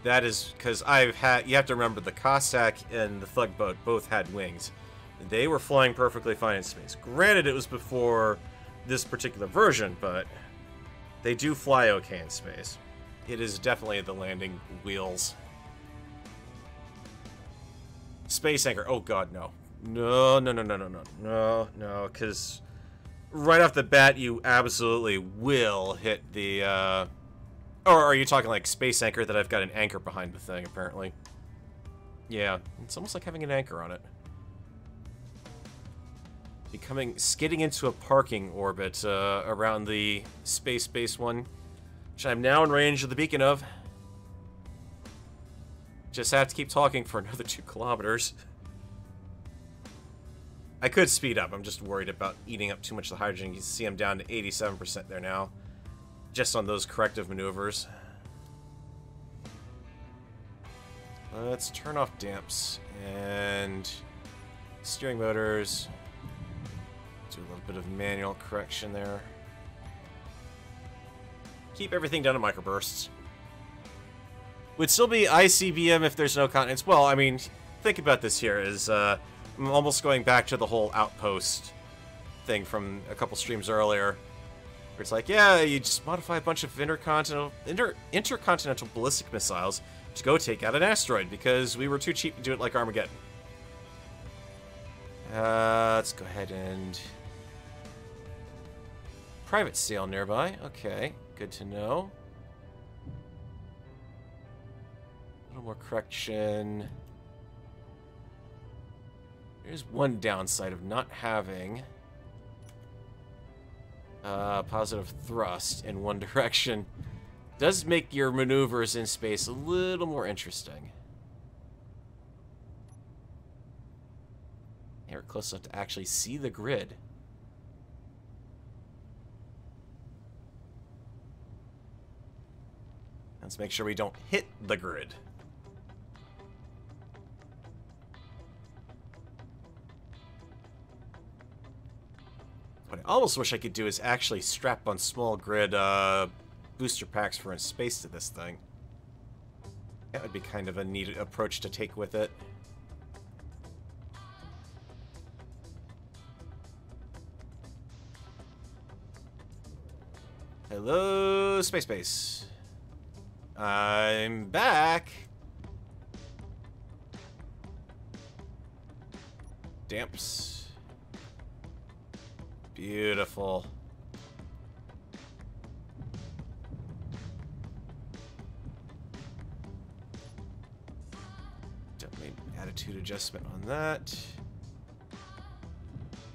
That is because you have to remember, the Cossack and the Thug boat both had wings. They were flying perfectly fine in space. Granted, it was before this particular version, but they do fly okay in space. It is definitely the landing wheels. Space anchor. Oh god, no. No, no, no, no, no, no. No, no, because right off the bat, you absolutely will hit the, Or are you talking like space anchor that I've got an anchor behind the thing, apparently? Yeah, it's almost like having an anchor on it. Skidding into a parking orbit around the space base one, which I'm now in range of the beacon of. Just have to keep talking for another 2 kilometers. I could speed up. I'm just worried about eating up too much of the hydrogen. You can see I'm down to 87% there now, just on those corrective maneuvers. Let's turn off damps and steering motors. Do a little bit of manual correction there. Keep everything down to microbursts. Would still be ICBM if there's no continents. Well, I mean, think about this here. I'm almost going back to the whole outpost thing from a couple streams earlier. Where it's like, yeah, you just modify a bunch of intercontinental ballistic missiles to go take out an asteroid because we were too cheap to do it like Armageddon. Let's go ahead and... Private sale nearby. Okay, good to know. A little more correction. There's one downside of not having positive thrust in one direction. Does make your maneuvers in space a little more interesting. Yeah, we're close enough to actually see the grid. Let's make sure we don't hit the grid. What I almost wish I could do is actually strap on small grid booster packs for in space to this thing. That would be kind of a neat approach to take with it. Hello, space base. I'm back. Damps. Beautiful. Definitely attitude adjustment on that.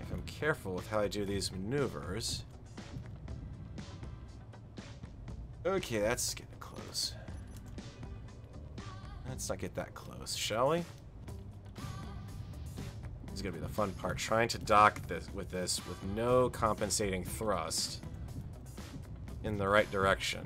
If I'm careful with how I do these maneuvers. Okay, that's getting close. Let's not get that close, shall we? This is gonna be the fun part, trying to dock this with no compensating thrust in the right direction.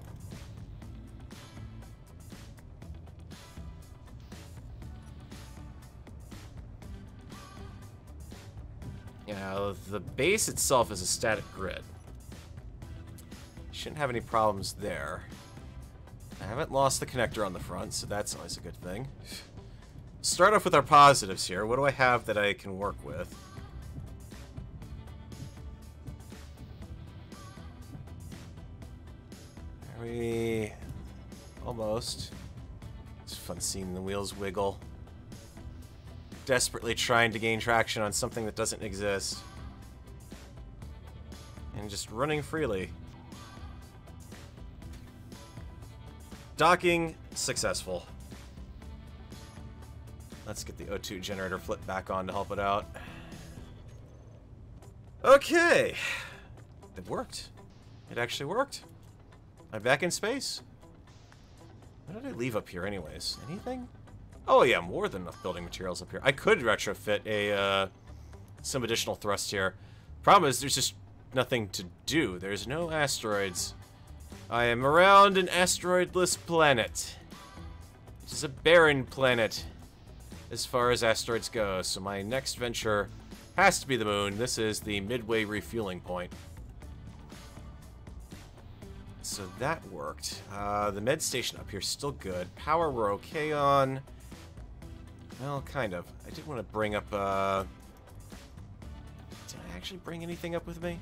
Now, the base itself is a static grid. Shouldn't have any problems there. I haven't lost the connector on the front, so that's always a good thing. Start off with our positives here. What do I have that I can work with? Are we... almost. It's fun seeing the wheels wiggle. Desperately trying to gain traction on something that doesn't exist. and just running freely. Docking successful. Let's get the O2 generator flipped back on to help it out. Okay. It worked. It actually worked. I'm back in space. What did I leave up here anyways? Anything? Oh yeah, more than enough building materials up here. I could retrofit a some additional thrust here. Problem is there's just nothing to do. There's no asteroids. I am around an asteroidless planet. It is a barren planet as far as asteroids go, so my next venture has to be the moon. This is the midway refueling point. So that worked. The med station up here is still good. Power we're okay on. Well, kind of. I did want to bring up, did I actually bring anything up with me?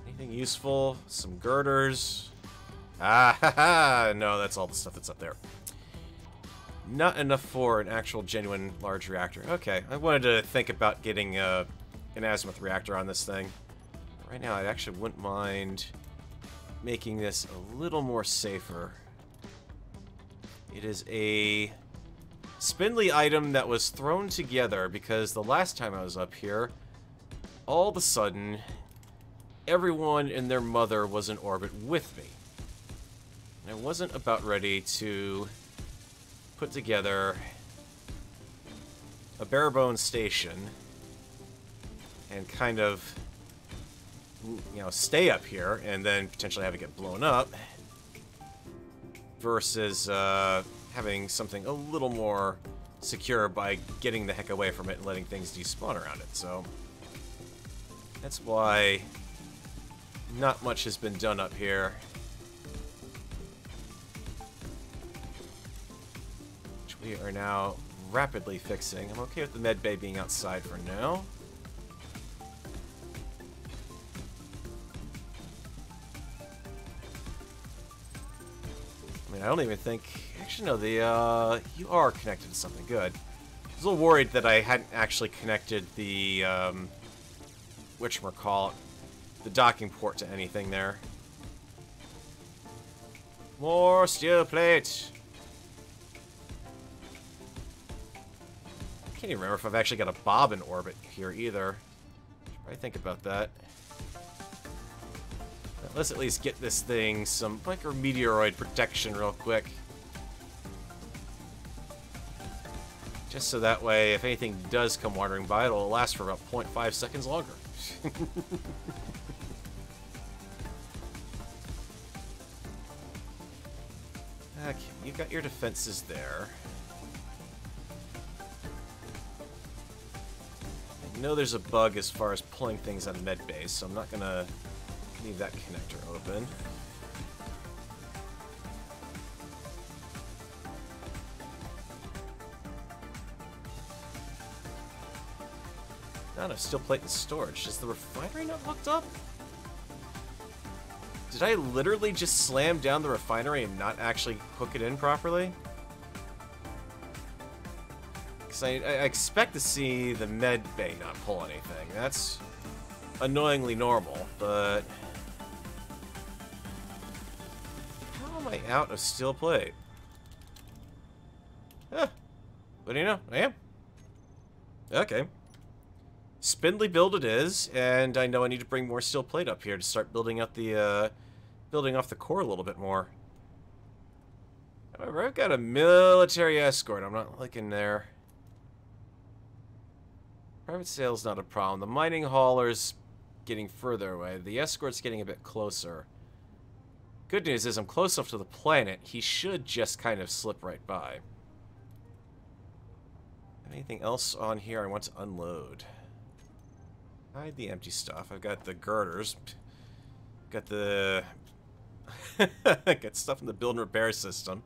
Anything useful? Some girders. Ah, ha, ha. No, that's all the stuff that's up there. Not enough for an actual genuine large reactor. Okay, I wanted to think about getting an azimuth reactor on this thing. Right now, I actually wouldn't mind making this a little more safer. It is a spindly item that was thrown together because the last time I was up here, all of a sudden, everyone and their mother was in orbit with me. And I wasn't about ready to put together a bare-bones station and kind of, you know, stay up here and then potentially have it get blown up versus having something a little more secure by getting the heck away from it and letting things despawn around it. So that's why not much has been done up here. Which we are now rapidly fixing. I'm okay with the med bay being outside for now. I mean, I don't even think... Actually, no, you are connected to something good. I was a little worried that I hadn't actually connected the, whatchamacallit, the docking port to anything there. More steel plate! I can't even remember if I've actually got a bob in orbit here either. Should probably think about that. Let's at least get this thing some micrometeoroid protection real quick. Just so that way, if anything does come wandering by, it'll last for about 0.5 seconds longer. Okay, you got your defenses there. I know there's a bug as far as pulling things out of medbay, so I'm not gonna leave that connector open. Not enough steel plate and storage. Is the refinery not hooked up? Did I literally just slam down the refinery and not actually hook it in properly? Because I expect to see the med bay not pull anything. That's annoyingly normal, but... How am I out of steel plate? Huh. What do you know? I am. Okay. Spindly build it is, and I know I need to bring more steel plate up here to start building up the, building off the core a little bit more. However, I've got a military escort. I'm not looking there. Private sale's not a problem. The mining hauler's getting further away. The escort's getting a bit closer. Good news is I'm close enough to the planet. He should just kind of slip right by. Anything else on here I want to unload? Hide the empty stuff. I've got the girders. Got the... got stuff in the build and repair system.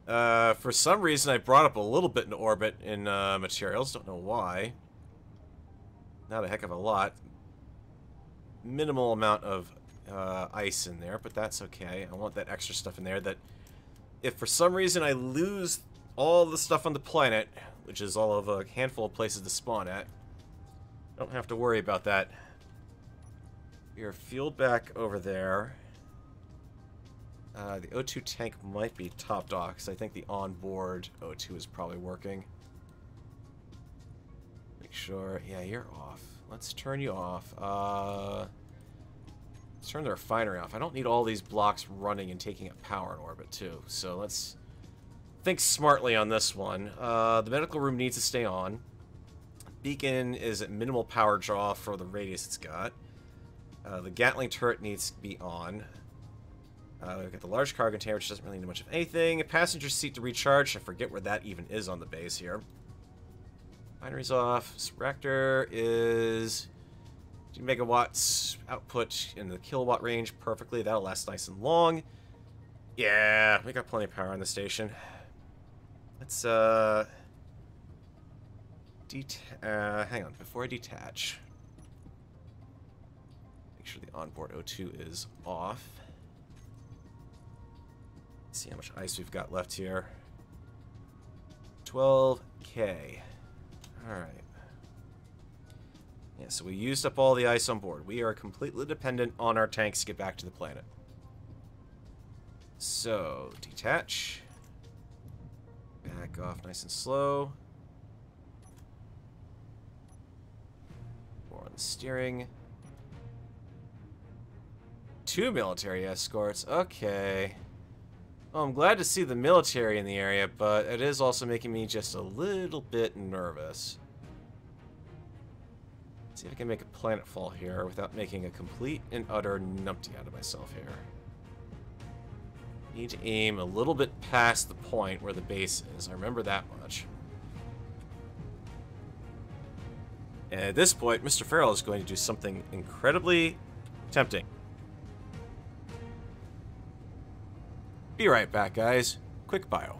For some reason, I brought up a little bit in orbit in materials. Don't know why. Not a heck of a lot. Minimal amount of ice in there, but that's okay. I want that extra stuff in there that if for some reason I lose all the stuff on the planet, which is all of a handful of places to spawn at, I don't have to worry about that You're fueled back over there. The O2 tank might be topped off, because I think the onboard O2 is probably working. Make sure... Yeah, you're off. Let's turn you off. Let's turn the refinery off. I don't need all these blocks running and taking up power in orbit, too. So let's think smartly on this one. The medical room needs to stay on. Beacon is at minimal power draw for the radius it's got. The Gatling turret needs to be on. We've got the large cargo container, which doesn't really need much of anything. A passenger seat to recharge. I forget where that even is on the base here. Refinery's off. This reactor is 2 megawatts output in the kilowatt range perfectly. That'll last nice and long. Yeah, we got plenty of power on the station. Let's, hang on, before I detach. Make sure the onboard O2 is off. Let's see how much ice we've got left here. 12K. Alright. Yeah, so we used up all the ice on board. We are completely dependent on our tanks to get back to the planet. So, detach. Back off nice and slow. More on the steering. 2 military escorts. Okay. Well, I'm glad to see the military in the area, but it is also making me just a little bit nervous. Let's see if I can make a planetfall here without making a complete and utter numpty out of myself here. Need to aim a little bit past the point where the base is. I remember that much. And at this point, Mr. Farrell is going to do something incredibly tempting. Be right back, guys. Quick bio.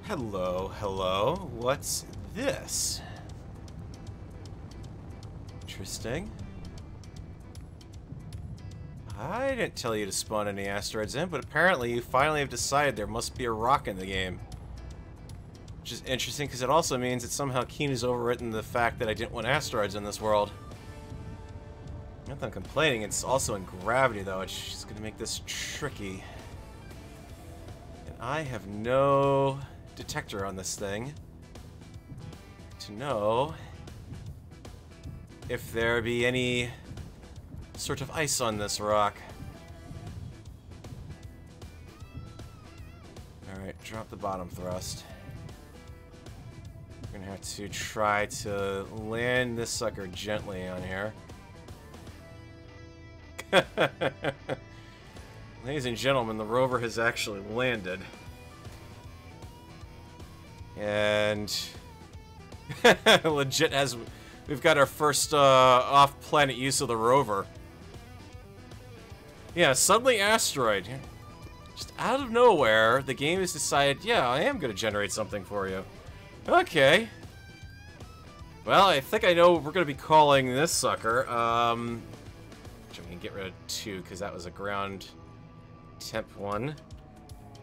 Hello, hello. What's this? Interesting. I didn't tell you to spawn any asteroids in, but apparently you finally have decided there must be a rock in the game. Which is interesting, because it also means that somehow Keen has overwritten the fact that I didn't want asteroids in this world. Not that I'm complaining, it's also in gravity, though, which is going to make this tricky. And I have no detector on this thing to know if there be any sort of ice on this rock. Alright, drop the bottom thrust. We're gonna have to try to land this sucker gently on here. Ladies and gentlemen, the rover has actually landed. And legit has, we've got our first off-planet use of the rover. Yeah, suddenly asteroid. Just out of nowhere, the game has decided, yeah, I am going to generate something for you. Okay. Well, I think I know what we're going to be calling this sucker. Which I'm going to get rid of 2, because that was a ground temp one.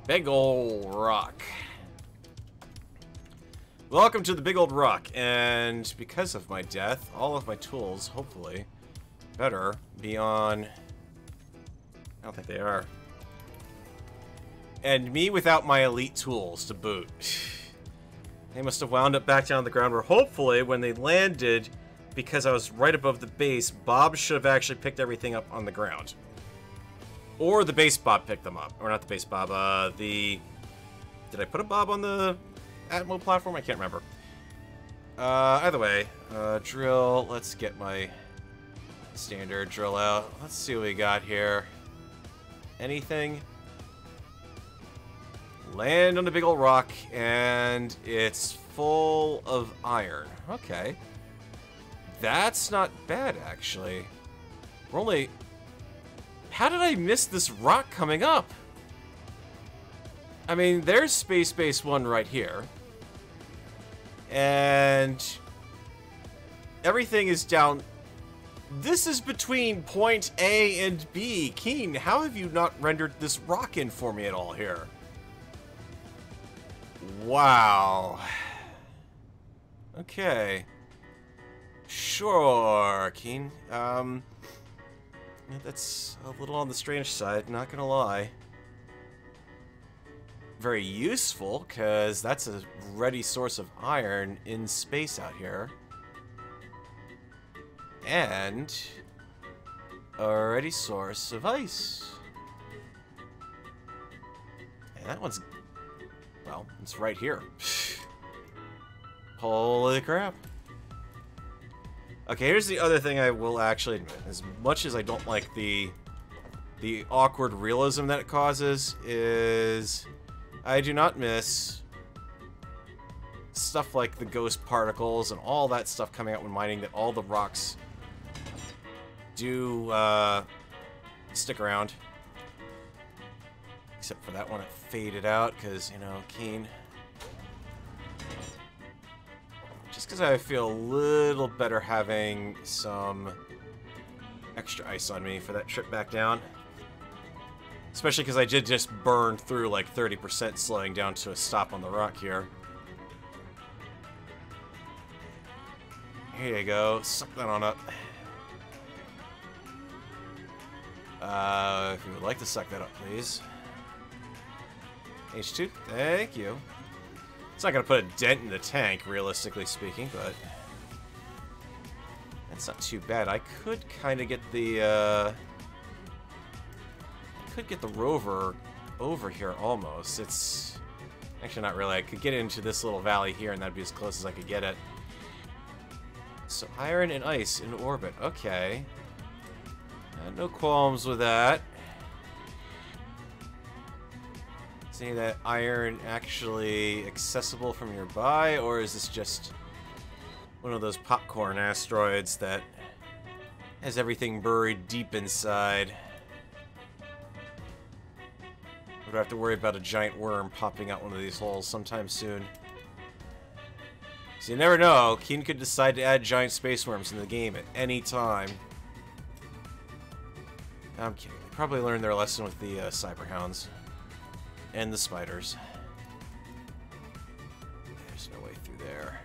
Big ol' rock. Welcome to the big old rock, and because of my death, all of my tools, hopefully, better be on... I don't think they are. And me without my elite tools to boot. They must have wound up back down on the ground where hopefully when they landed, because I was right above the base, Bob should have actually picked everything up on the ground. Or the base Bob picked them up. Or not the base Bob, Did I put a Bob on the Atmo platform? I can't remember. Either way, drill. Let's get my standard drill out. Let's see what we got here. Anything? Land on the big old rock, and it's full of iron. Okay. That's not bad, actually. We're only... How did I miss this rock coming up? I mean, there's Space Base 1 right here. And everything is down. This is between point A and B. Keen, how have you not rendered this rock in for me at all here? Wow. Okay. Sure, Keen. That's a little on the strange side, not gonna lie. Very useful, because that's a ready source of iron in space out here. And a ready source of ice. And that one's, well, it's right here. Holy crap. Okay, here's the other thing I will actually admit. As much as I don't like the awkward realism that it causes, is I do not miss stuff like the ghost particles and all that stuff coming out when mining, that all the rocks do stick around. Except for that one, it faded out because, you know, Keen. Just because I feel a little better having some extra ice on me for that trip back down. Especially because I did just burn through like 30%, slowing down to a stop on the rock here. Here you go. Suck that on up. If you would like to suck that up, please. H2, thank you. It's not going to put a dent in the tank, realistically speaking, but that's not too bad. I could kind of get the, Rover over here almost. It's actually not really. I could get into this little valley here, and that'd be as close as I could get it. So iron and ice in orbit. Okay. No qualms with that. Is any of that iron actually accessible from nearby, or is this just one of those popcorn asteroids that has everything buried deep inside? Would I have to worry about a giant worm popping out one of these holes sometime soon? So you never know, Keen could decide to add giant space worms in the game at any time. I'm kidding. They probably learned their lesson with the Cyberhounds. And the spiders. There's no way through there.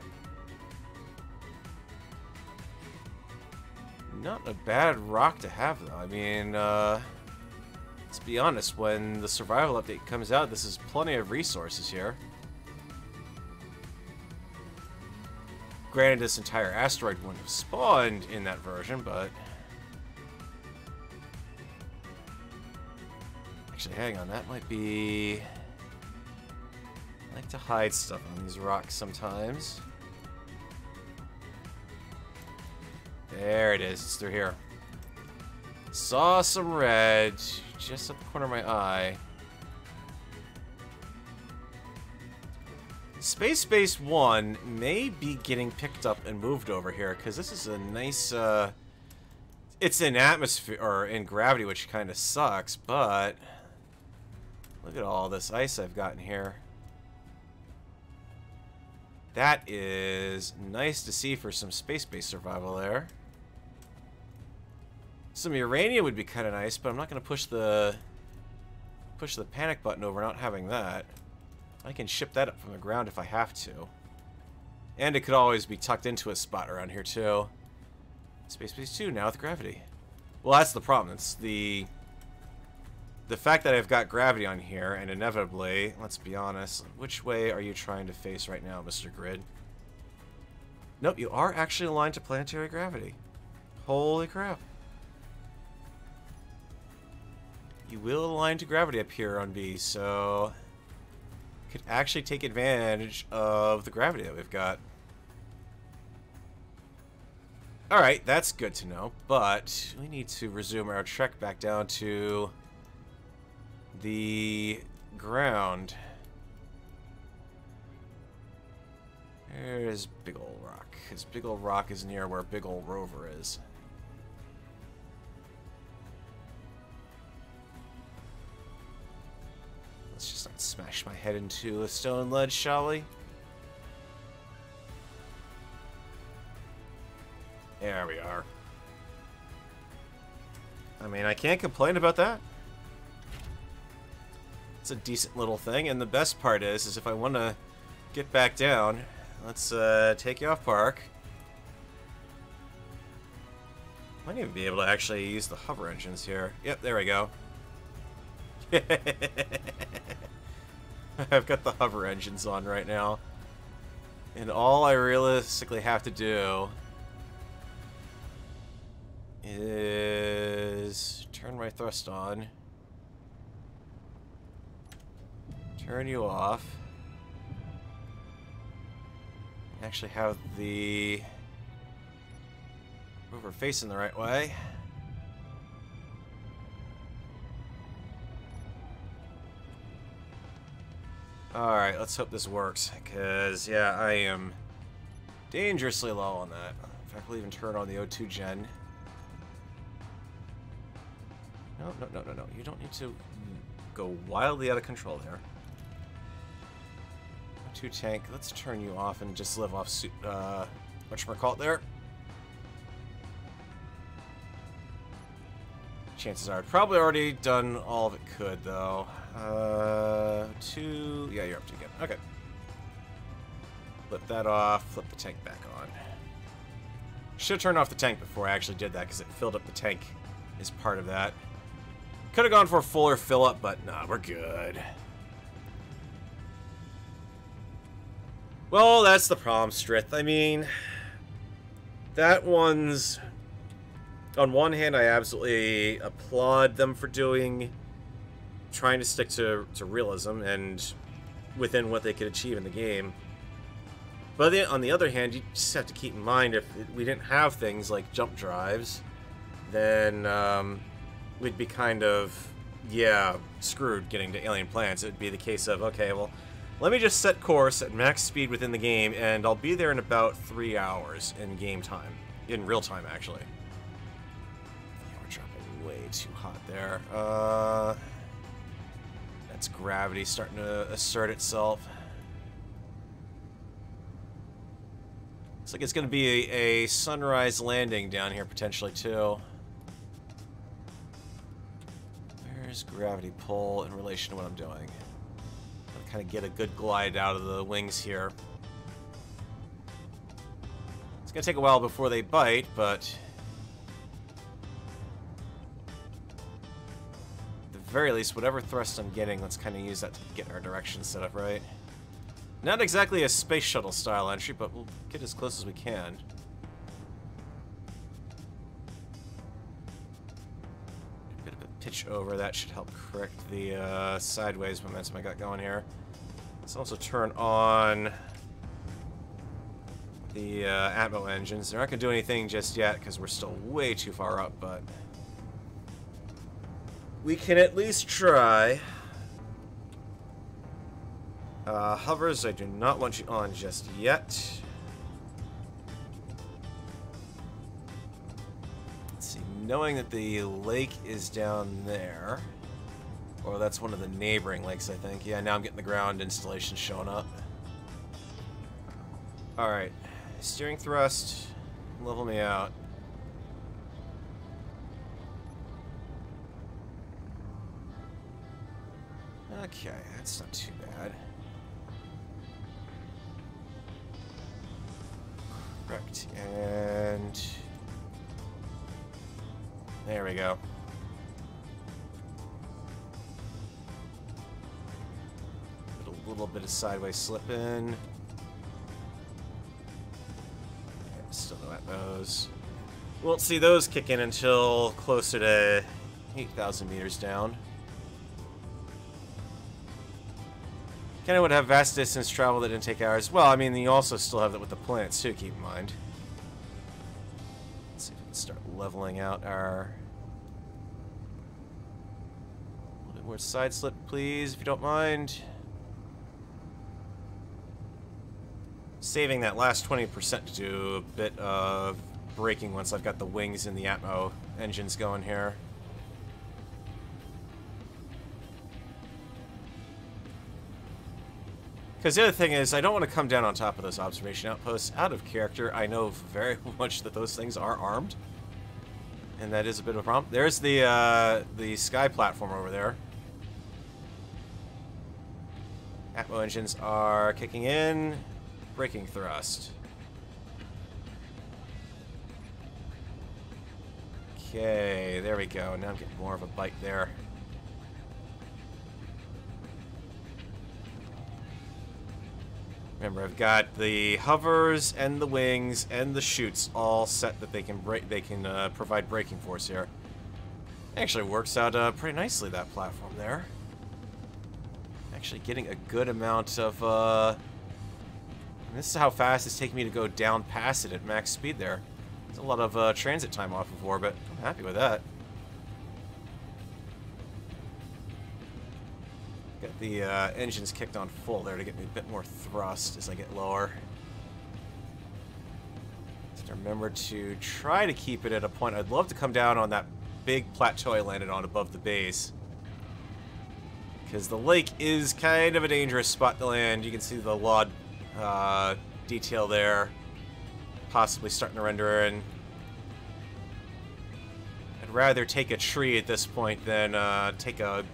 Not a bad rock to have, though. I mean, let's be honest, when the survival update comes out, this is plenty of resources here. Granted, this entire asteroid wouldn't have spawned in that version, but... Actually, hang on, that might be... I like to hide stuff on these rocks sometimes. There it is, it's through here. Saw some red, just at the corner of my eye. Space Base 1 may be getting picked up and moved over here, because this is a nice, it's in atmosphere, or in gravity, which kind of sucks, but... Look at all this ice I've gotten here. That is nice to see for some space-based survival there. Some uranium would be kind of nice, but I'm not going to push the panic button over not having that. I can ship that up from the ground if I have to. And it could always be tucked into a spot around here too. Space Base 2 now with gravity. Well, that's the problem. It's the fact that I've got gravity on here, and inevitably, let's be honest, which way are you trying to face right now, Mr. Grid? Nope, you are actually aligned to planetary gravity. Holy crap. You will align to gravity up here on B, so could actually take advantage of the gravity that we've got. Alright, that's good to know, but we need to resume our trek back down to the ground. There's Big Ol' Rock. Because Big Ol' Rock is near where Big Ol' Rover is. Let's just not smash my head into a stone ledge, shall we? There we are. I mean, I can't complain about that. It's a decent little thing, and the best part is if I want to get back down, let's take you off park. Might even be able to actually use the hover engines here. Yep, there we go. I've got the hover engines on right now. And all I realistically have to do is turn my thrust on. Turn you off. Actually have the Rover facing the right way. Alright, let's hope this works, because, yeah, I am dangerously low on that. In fact, we'll even turn on the O2 gen. No, no, no, no, no. You don't need to go wildly out of control there. O2 tank, let's turn you off and just live off, whatchamacallit there. Chances are I've probably already done all of it could, though. Yeah, you're up to again. Okay. Flip that off, flip the tank back on. Should have turned off the tank before I actually did that, because it filled up the tank as part of that. Could have gone for a fuller fill up, but nah, we're good. Well, that's the problem, Strith. I mean, that one's... On one hand, I absolutely applaud them for trying to stick to realism and within what they could achieve in the game. But on the other hand, you just have to keep in mind, if we didn't have things like jump drives, then we'd be kind of, yeah, screwed getting to alien planets. It would be the case of, okay, well, let me just set course at max speed within the game, and I'll be there in about 3 hours in game time. In real time, actually. Yeah, we're dropping way too hot there. That's gravity starting to assert itself. Looks like it's going to be a sunrise landing down here, potentially, too. Where's gravity pull in relation to what I'm doing? I'll kind of get a good glide out of the wings here. It's going to take a while before they bite, but... at the very least, whatever thrust I'm getting, let's kind of use that to get our direction set up right. Not exactly a space shuttle style entry, but we'll get as close as we can. A bit of a pitch over, that should help correct the sideways momentum I got going here. Let's also turn on the Atmo engines. They're not going to do anything just yet because we're still way too far up, but we can at least try. Hovers, I do not want you on just yet. Let's see, knowing that the lake is down there, Or that's one of the neighboring lakes, I think. Yeah, now I'm getting the ground installation showing up. Alright. Steering thrust. Level me out. Okay, that's not too bad. Correct. And there we go. Put a little bit of sideways slip in. Still no atmos. Won't see those kick in until closer to 8,000 meters down. Kinda would have vast distance travel that didn't take hours. Well, I mean, you also still have that with the planets too, keep in mind. Let's see if we can start leveling out our... A little bit more side slip, please, if you don't mind. Saving that last 20% to do a bit of braking once I've got the wings and the Atmo engines going here. Because the other thing is, I don't want to come down on top of those observation outposts. Out of character, I know very much that those things are armed. And that is a bit of a problem. There's the sky platform over there. Atmo engines are kicking in. Braking thrust. Okay, there we go. Now I'm getting more of a bite there. Remember, I've got the hovers and the wings and the chutes all set that they can provide braking force here. Actually works out pretty nicely, that platform there. Actually getting a good amount of and this is how fast it's taking me to go down past it at max speed there. It's a lot of transit time off of orbit. I'm happy with that. Got the engines kicked on full there to get me a bit more thrust as I get lower. Just remember to try to keep it at a point. I'd love to come down on that big plateau I landed on above the base. Because the lake is kind of a dangerous spot to land. You can see the LOD detail there. Possibly starting to render in. I'd rather take a tree at this point than take a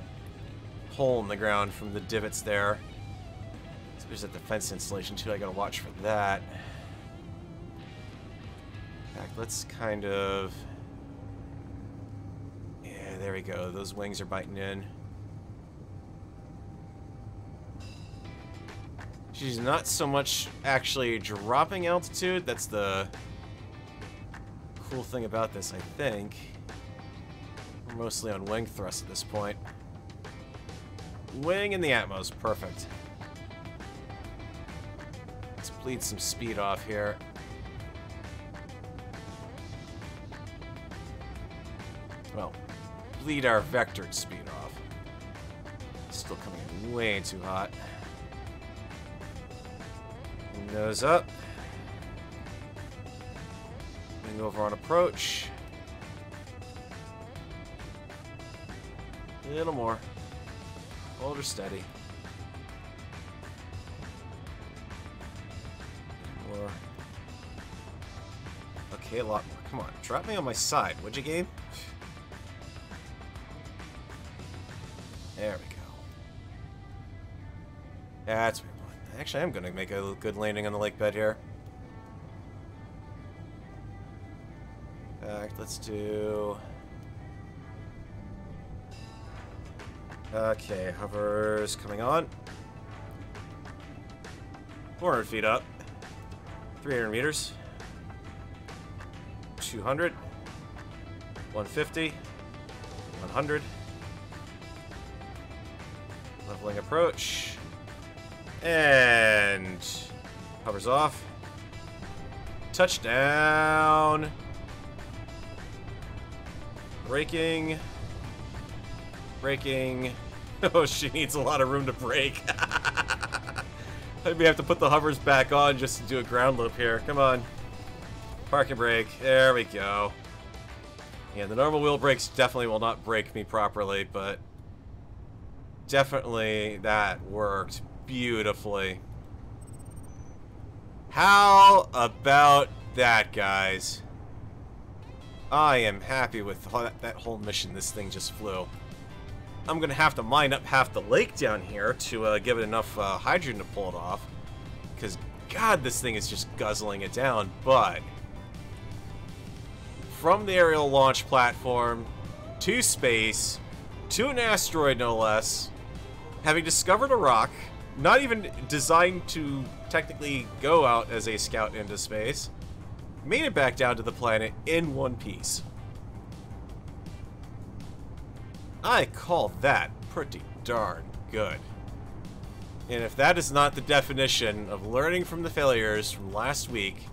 hole in the ground from the divots there. So there's a defense installation too. I gotta watch for that. In fact, let's kind of... Yeah, there we go. Those wings are biting in. She's not so much actually dropping altitude. That's the cool thing about this, I think. We're mostly on wing thrust at this point. Wing in the Atmos, perfect. Let's bleed some speed off here. Well, bleed our vectored speed off. Still coming in way too hot. Nose up. Wing over on approach. A little more. Hold her steady. More. Okay, a lot more. Come on, drop me on my side, would you, game? There we go. That's what we want. Actually, I'm gonna make a good landing on the lake bed here. In fact, let's do... Okay, hovers coming on. 400 feet up. 300 meters. 200. 150. 100. Leveling approach. And hovers off. Touchdown. Braking. Braking. Oh, she needs a lot of room to brake. Maybe I have to put the hovers back on just to do a ground loop here. Come on. Park and brake. There we go. Yeah, the normal wheel brakes definitely will not brake me properly, but Definitely, that worked beautifully. How about that, guys? I am happy with that whole mission this thing just flew. I'm going to have to mine up half the lake down here to give it enough hydrogen to pull it off. Because, God, this thing is just guzzling it down. But from the aerial launch platform to space to an asteroid, no less, having discovered a rock, not even designed to technically go out as a scout into space, made it back down to the planet in one piece. I call that pretty darn good. And if that is not the definition of learning from the failures from last week,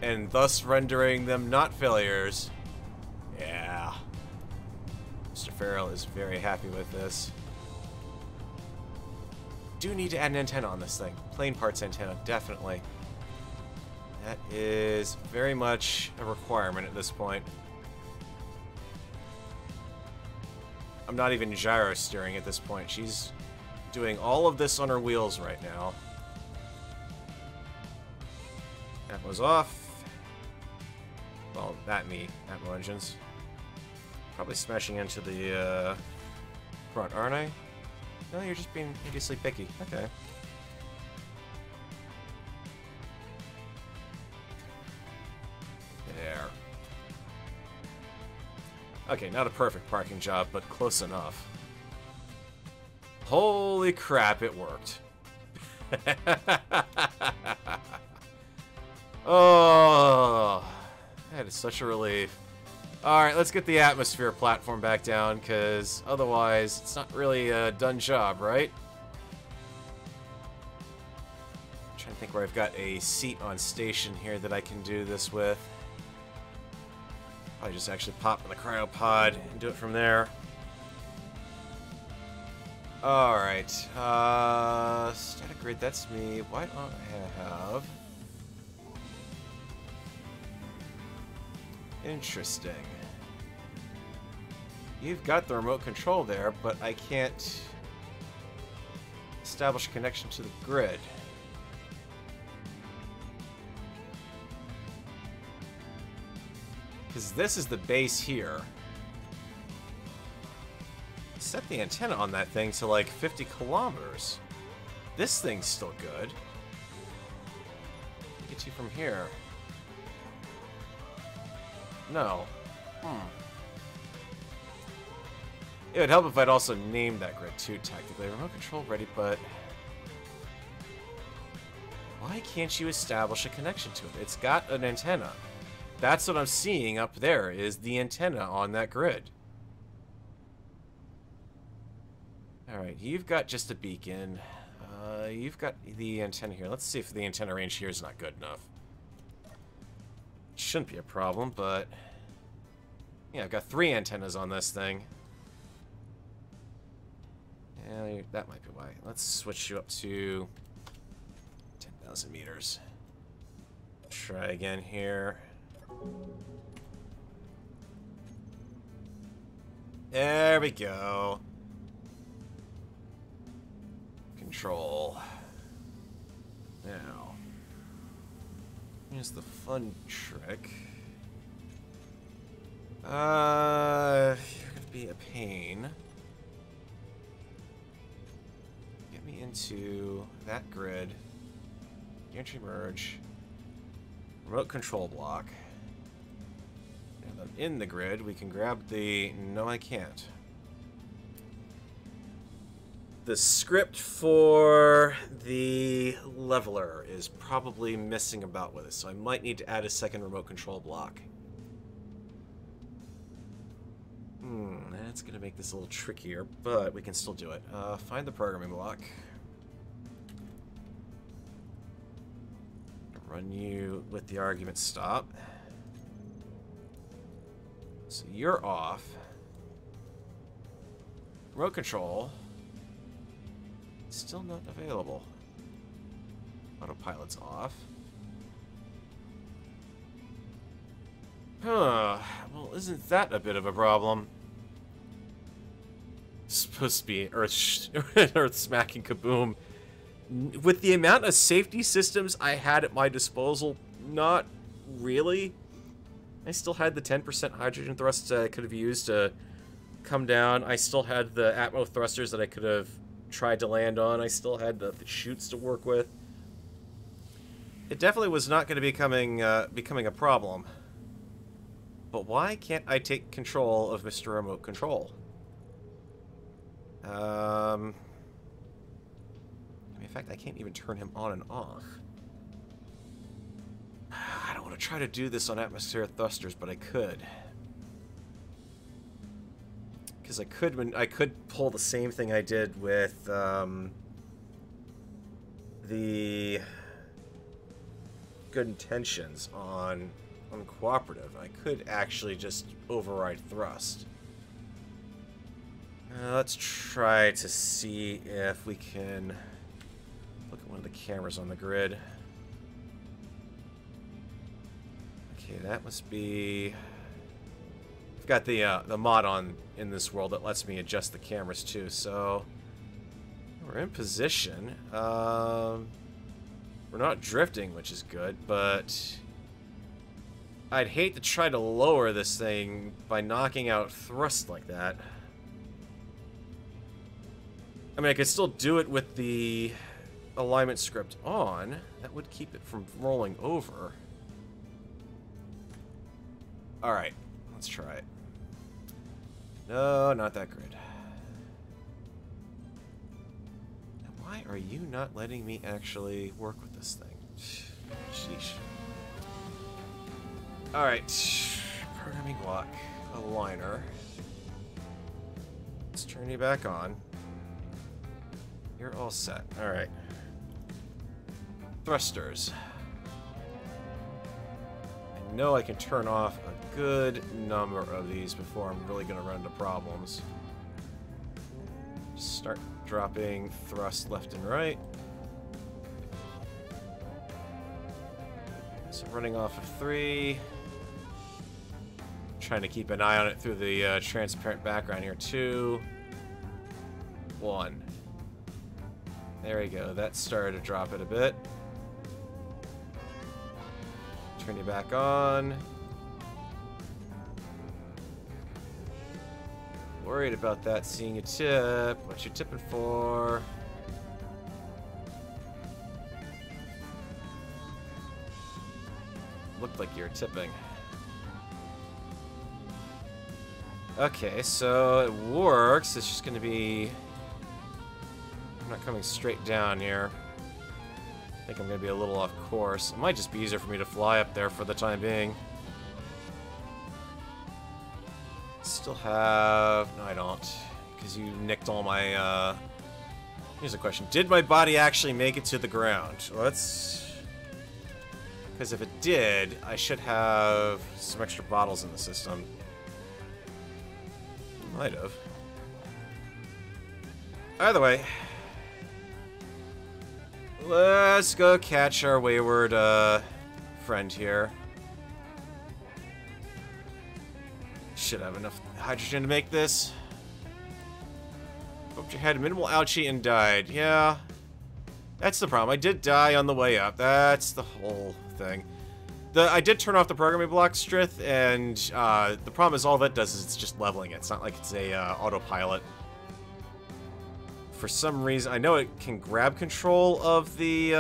and thus rendering them not failures, yeah. Mr. Farrell is very happy with this. Do need to add an antenna on this thing. Plane parts antenna, definitely. That is very much a requirement at this point. I'm not even gyro steering at this point. She's doing all of this on her wheels right now. That was off. Well, that and the Atmo engines. Probably smashing into the front, aren't I? No, you're just being hideously picky. Okay. There. Okay, not a perfect parking job, but close enough. Holy crap, it worked. Oh, that is such a relief. Alright, let's get the atmosphere platform back down, because otherwise it's not really a done job, right? I'm trying to think where I've got a seat on station here that I can do this with. Probably just actually pop in the cryopod and do it from there. Alright, static grid, that's me. Why don't I have... Interesting. You've got the remote control there, but I can't establish a connection to the grid. Because this is the base here. Set the antenna on that thing to like 50 kilometers. This thing's still good. Get you from here. No. It would help if I'd also named that grid too, tactically. Remote control ready, but... why can't you establish a connection to it? It's got an antenna. That's what I'm seeing up there, is the antenna on that grid. Alright, you've got just a beacon. You've got the antenna here. Let's see if the antenna range here is not good enough. Shouldn't be a problem, but... yeah, I've got 3 antennas on this thing. Yeah, that might be why. Let's switch you up to 10,000 meters. Try again here. There we go. Control. Now, here's the fun trick. You're gonna be a pain. Get me into that grid. Entry merge. Remote control block. And then in the grid, we can grab the... no, I can't. The script for the leveler is probably messing about with it, so I might need to add a second remote control block. That's going to make this a little trickier, but we can still do it. Find the programming block. Run you with the argument stop. So you're off. Remote control. Still not available. Autopilot's off. Huh. Well, isn't that a bit of a problem? supposed to be Earth smacking kaboom. With the amount of safety systems I had at my disposal, not really. I still had the 10% hydrogen thrust I could have used to come down. I still had the atmo thrusters that I could have tried to land on. I still had the chutes to work with. It definitely was not going to be becoming a problem. But why can't I take control of Mr. Remote Control? In fact, I can't even turn him on and off. I don't want to try to do this on atmospheric thrusters, but I could. Because I could pull the same thing I did with the good intentions on cooperative. I could actually just override thrust. Let's try to see if we can look at one of the cameras on the grid. Okay, that must be... I've got the mod on in this world that lets me adjust the cameras too, so we're in position. We're not drifting, which is good, but I'd hate to try to lower this thing by knocking out thrust like that. I mean, I could still do it with the alignment script on. That would keep it from rolling over. Alright, let's try it. No, not that grid. Now, why are you not letting me actually work with this thing? Sheesh. Alright, programming block, aligner. Let's turn you back on. You're all set. Alright. Thrusters. I know I can turn off a good number of these before I'm really going to run into problems. Just start dropping thrust left and right. So running off of 3. Trying to keep an eye on it through the transparent background here. 2. 1. There we go. That started to drop it a bit. Turn you back on. Worried about that seeing you tip. What you tipping for? Looked like you were tipping. Okay, so it works. It's just going to be... I'm not coming straight down here. I think I'm going to be a little off course. It might just be easier for me to fly up there for the time being. Still have... No, I don't. Because you nicked all my... Here's a question. Did my body actually make it to the ground? Let's... Because if it did, I should have some extra bottles in the system. Might have. Either way... Let's go catch our wayward friend here. Should have enough hydrogen to make this. Hope you had minimal ouchie and died. Yeah. That's the problem. I did die on the way up. That's the whole thing. I did turn off the programming block strith, and the problem is all that does is it's just leveling it. It's not like it's a autopilot. For some reason, I know it can grab control of the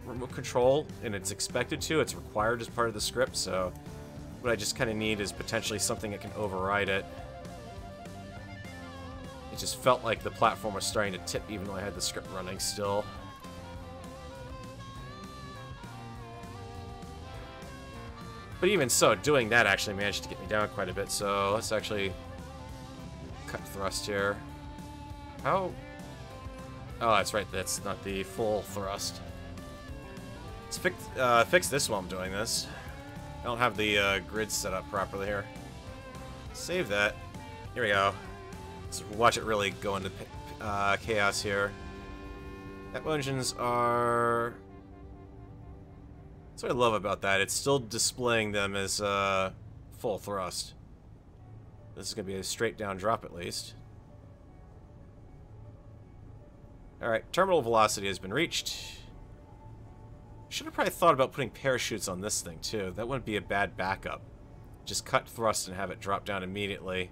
remote control, and it's expected to. It's required as part of the script, so what I just kind of need is potentially something that can override it. It just felt like the platform was starting to tip even though I had the script running still. But even so, doing that actually managed to get me down quite a bit, so let's actually cut thrust here. How? Oh, that's right, that's not the full thrust. Let's fix this while I'm doing this. I don't have the grid set up properly here. Save that. Here we go. Let's watch it really go into chaos here. Atmo engines are... That's what I love about that. It's still displaying them as full thrust. This is going to be a straight down drop at least. Alright, terminal velocity has been reached. Should have probably thought about putting parachutes on this thing too. That wouldn't be a bad backup. Just cut thrust and have it drop down immediately.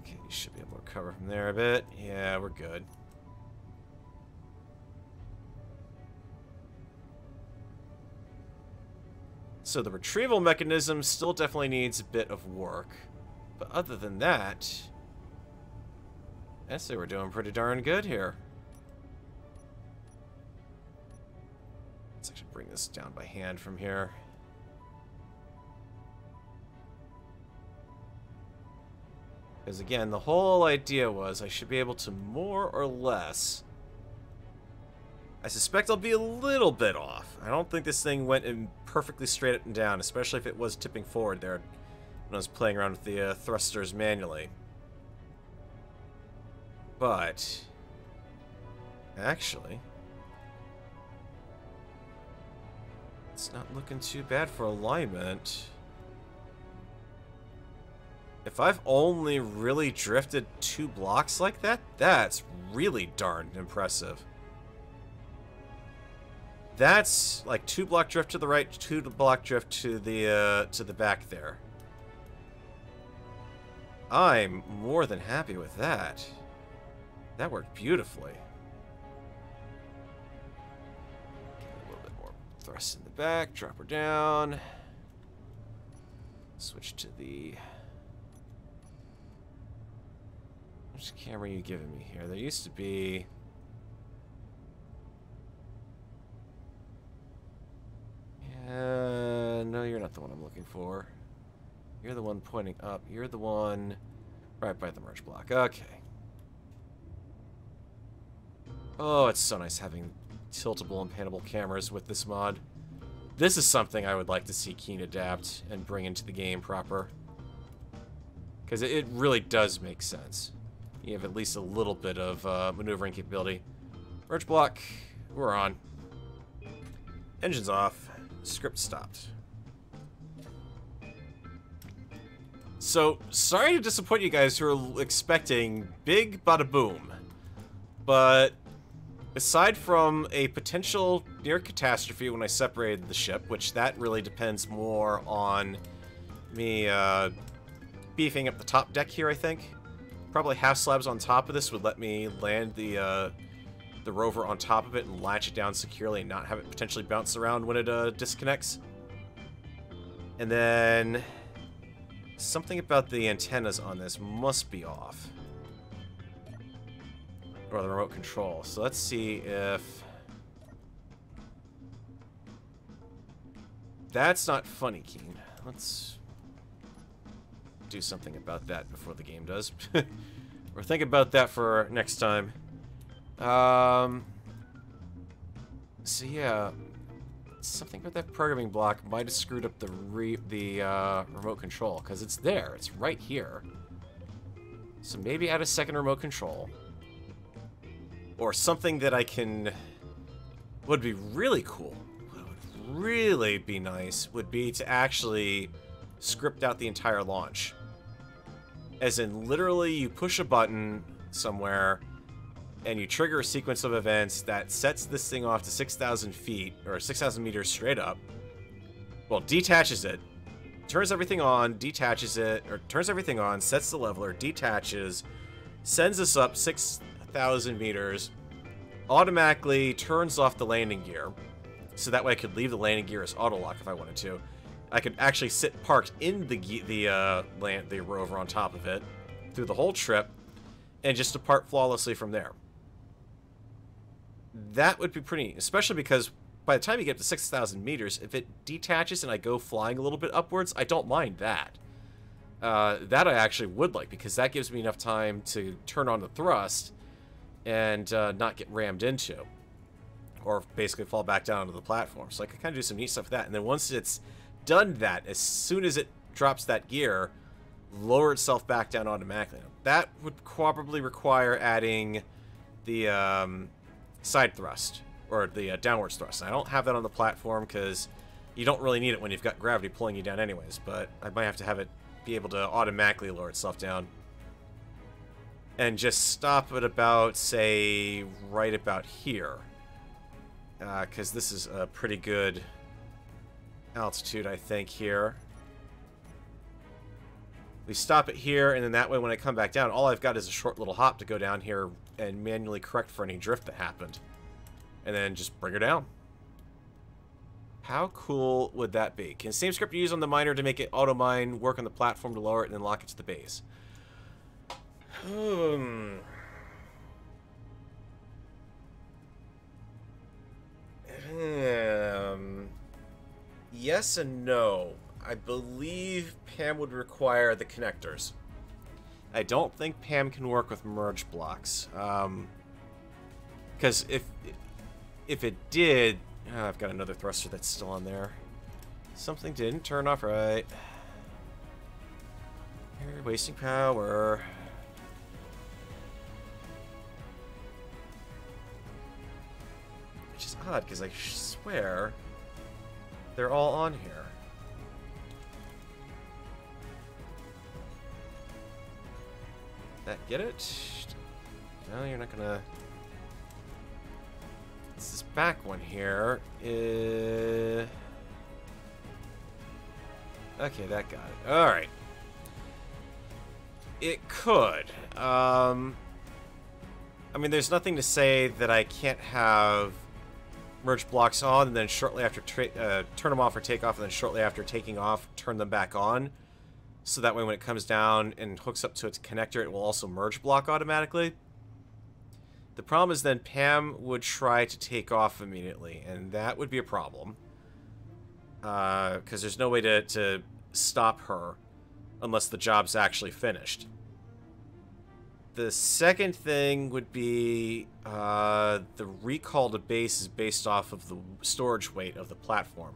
Okay, you should be able to recover from there a bit. Yeah, we're good. So the retrieval mechanism still definitely needs a bit of work. But other than that, I'd say we're doing pretty darn good here. Let's actually bring this down by hand from here. Because again, the whole idea was I should be able to more or less... I suspect I'll be a little bit off. I don't think this thing went in perfectly straight up and down, especially if it was tipping forward there when I was playing around with the thrusters manually. But... actually... it's not looking too bad for alignment. If I've only really drifted 2 blocks like that, that's really darn impressive. That's like 2 block drift to the right, 2 block drift to the back there. I'm more than happy with that. That worked beautifully. A little bit more thrust in the back, drop her down. Switch to the... which camera are you giving me here? There used to be... no, you're not the one I'm looking for. You're the one pointing up. You're the one right by the merge block. Okay. Oh, it's so nice having tiltable and panable cameras with this mod. This is something I would like to see Keen adapt and bring into the game proper. Because it really does make sense. You have at least a little bit of maneuvering capability. Merge block. We're on. Engines off. Script stopped. So, sorry to disappoint you guys who are expecting big bada boom. But, aside from a potential near catastrophe when I separated the ship, which that really depends more on me beefing up the top deck here, I think. Probably half slabs on top of this would let me land the rover on top of it and latch it down securely and not have it potentially bounce around when it disconnects. And then something about the antennas on this must be off. Or the remote control. So let's see if... that's not funny, Keen. Let's do something about that before the game does. Or think about that for next time. So yeah, something about that programming block might have screwed up the remote control, because it's there, it's right here. So maybe add a second remote control, or something that I can. Would be really cool. What would really be nice would be to actually script out the entire launch, as in literally you push a button somewhere. And you trigger a sequence of events that sets this thing off to 6,000 feet, or 6,000 meters straight up. Well, detaches it, turns everything on, detaches it, or turns everything on, sets the leveler, detaches, sends us up 6,000 meters, automatically turns off the landing gear, so that way I could leave the landing gear as auto-lock if I wanted to. I could actually sit parked in the rover on top of it through the whole trip, and just depart flawlessly from there. That would be pretty, especially because by the time you get to 6,000 meters, if it detaches and I go flying a little bit upwards, I don't mind that. That I actually would like, because that gives me enough time to turn on the thrust and not get rammed into. Or basically fall back down onto the platform. So I can kind of do some neat stuff with that. And then once it's done that, as soon as it drops that gear, lower itself back down automatically. That would probably require adding the side thrust, or the downwards thrust. And I don't have that on the platform because You don't really need it when you've got gravity pulling you down anyways, but I might have to have it be able to automatically lower itself down. And just stop at about, say, right about here. Because this is a pretty good altitude, I think, here. We stop it here, and then that way when I come back down, all I've got is a short little hop to go down here and manually correct for any drift that happened. And then just bring her down. How cool would that be? Can same script use on the miner to make it auto-mine, work on the platform to lower it, and then lock it to the base? Yes and no. I believe Pam would require the connectors. I don't think Pam can work with merge blocks. Because if it did... I've got another thruster that's still on there. Something didn't turn off right. You're wasting power. Which is odd, because I swear they're all on here. That get it? No, you're not gonna... This back one here is... Okay, that got it. Alright. It could. I mean, there's nothing to say that I can't have merge blocks on and then shortly after turn them off or take off, and then shortly after taking off, turn them back on. So that way when it comes down and hooks up to its connector, it will also merge block automatically. The problem is then Pam would try to take off immediately, and that would be a problem. Because there's no way to stop her unless the job's actually finished. The second thing would be the recall to base is based off of the storage weight of the platform.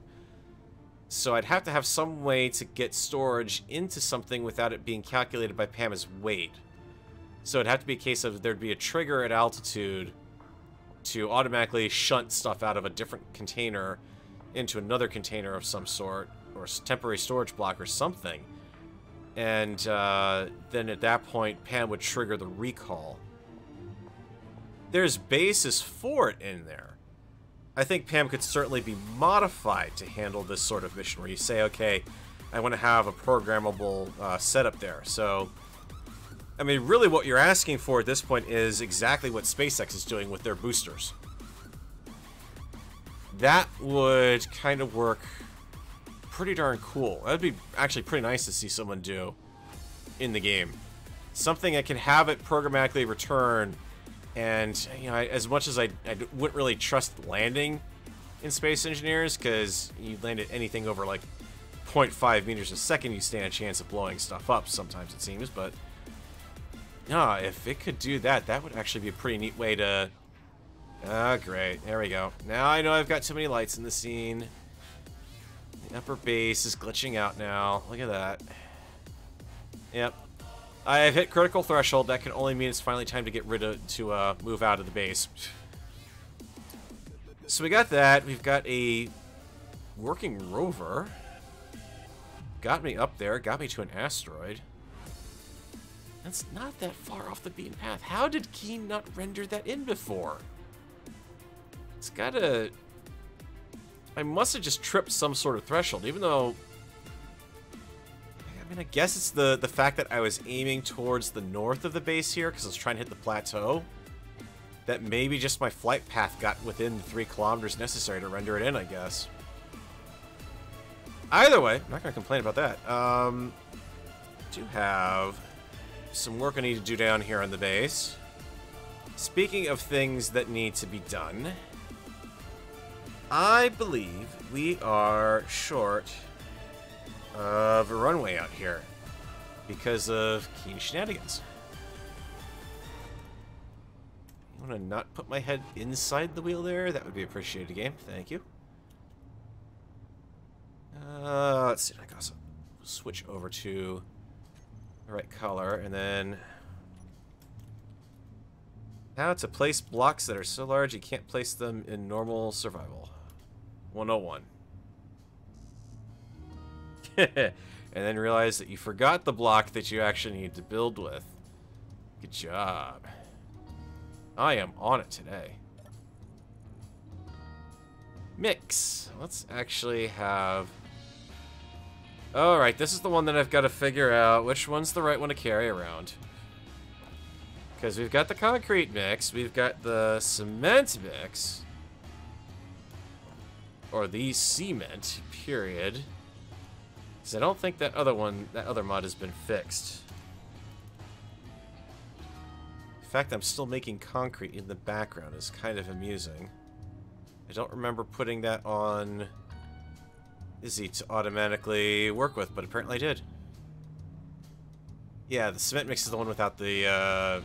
So I'd have to have some way to get storage into something without it being calculated by Pam as weight. So it'd have to be a case of there'd be a trigger at altitude to automatically shunt stuff out of a different container into another container of some sort, or temporary storage block or something. And then at that point, Pam would trigger the recall. There's basis for it in there. I think Pam could certainly be modified to handle this sort of mission where you say, okay, I want to have a programmable setup there. So, I mean, really what you're asking for at this point is exactly what SpaceX is doing with their boosters. That would kind of work pretty darn cool. That'd be actually pretty nice to see someone do in the game. Something that can have it programmatically return. And, you know, as much as I wouldn't really trust landing in Space Engineers, because you land at anything over, like, 0.5 meters a second, you stand a chance of blowing stuff up, sometimes it seems, but... No, if it could do that, that would actually be a pretty neat way to... Ah, great. There we go. Now I know I've got too many lights in the scene. The upper base is glitching out now. Look at that. Yep. I have hit critical threshold. That can only mean it's finally time to get rid of, move out of the base. So we got that. We've got a working rover. Got me up there. Got me to an asteroid. That's not that far off the beaten path. How did Keen not render that in before? It's gotta... I must have just tripped some sort of threshold, even though... I mean, I guess it's the fact that I was aiming towards the north of the base here, because I was trying to hit the plateau. That maybe just my flight path got within the 3 kilometers necessary to render it in, I guess. Either way, I'm not going to complain about that. Do have some work I need to do down here on the base. Speaking of things that need to be done, I believe we are short of a runway out here because of Keen shenanigans. You want to not put my head inside the wheel there? That would be appreciated, game. Thank you. Let's see. I gotta switch over to the right color, and then how to place blocks that are so large you can't place them in normal survival. 101. And then realize that you forgot the block that you actually need to build with. Good job. I am on it today. Mix. Let's actually have... Alright, this is the one that I've got to figure out which one's the right one to carry around. Because we've got the concrete mix, we've got the cement mix. Or the cement, period. Because I don't think that other mod has been fixed. The fact that I'm still making concrete in the background is kind of amusing. I don't remember putting that on Izzy to automatically work with, but apparently I did. Yeah, the cement mix is the one without the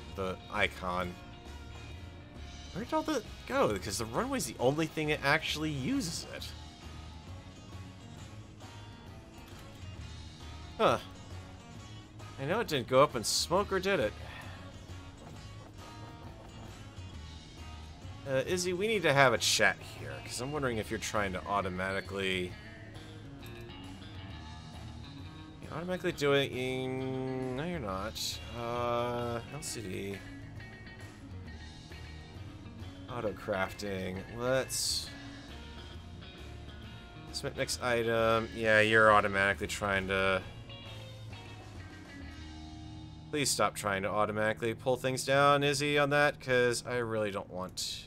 icon. Where did all that go? Because the runway's the only thing that actually uses it. Huh. I know it didn't go up in smoke, or did it? Izzy, we need to have a chat here, because I'm wondering if you're trying to automatically... You're automatically doing... No, you're not. LCD. Auto-crafting. Let's... Cement mix item. Yeah, you're automatically trying to... Please stop trying to automatically pull things down, Izzy, on that, because I really don't want...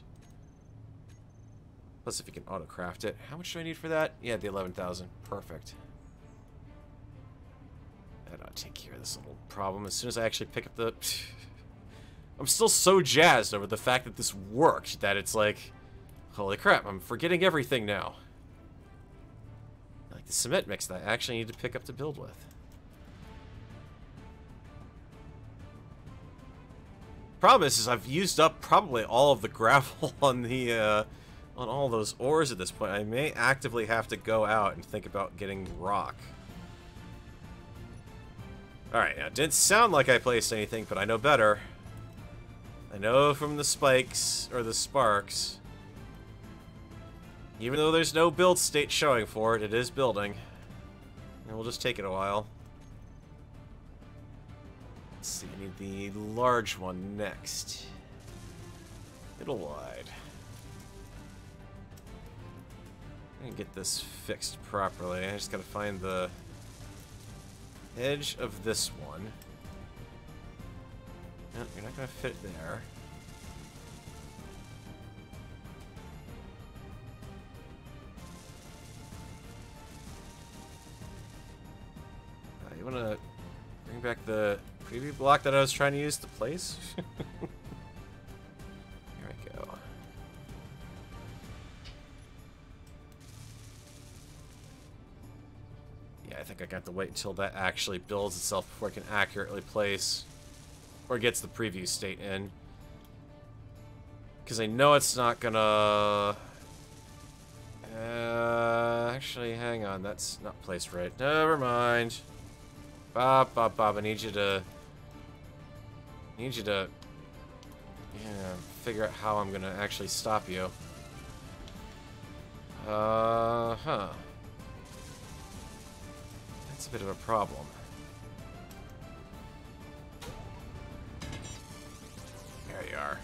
Plus, if you can auto-craft it. How much do I need for that? Yeah, the 11,000. Perfect. That ought to take care of this little problem as soon as I actually pick up the... I'm still so jazzed over the fact that this worked that it's like... Holy crap, I'm forgetting everything now. Like the cement mix that I actually need to pick up to build with. Problem is I've used up probably all of the gravel on the... on all those ores at this point. I may actively have to go out and think about getting rock. Alright, now it didn't sound like I placed anything, but I know better. I know from the spikes, or the sparks. Even though there's no build state showing for it, it is building. And we'll just take it a while. Let's see, I need the large one next. Middle wide. I can get this fixed properly. I just gotta find the edge of this one. No, you're not gonna fit there. You wanna bring back the preview block that I was trying to use to place? Here we go. I think I got to wait until that actually builds itself before I can accurately place, or gets the preview state in. Because I know it's not gonna... actually, hang on, that's not placed right. Never mind. Bob, I need you to... yeah, figure out how I'm gonna actually stop you. Huh. That's a bit of a problem. There you are.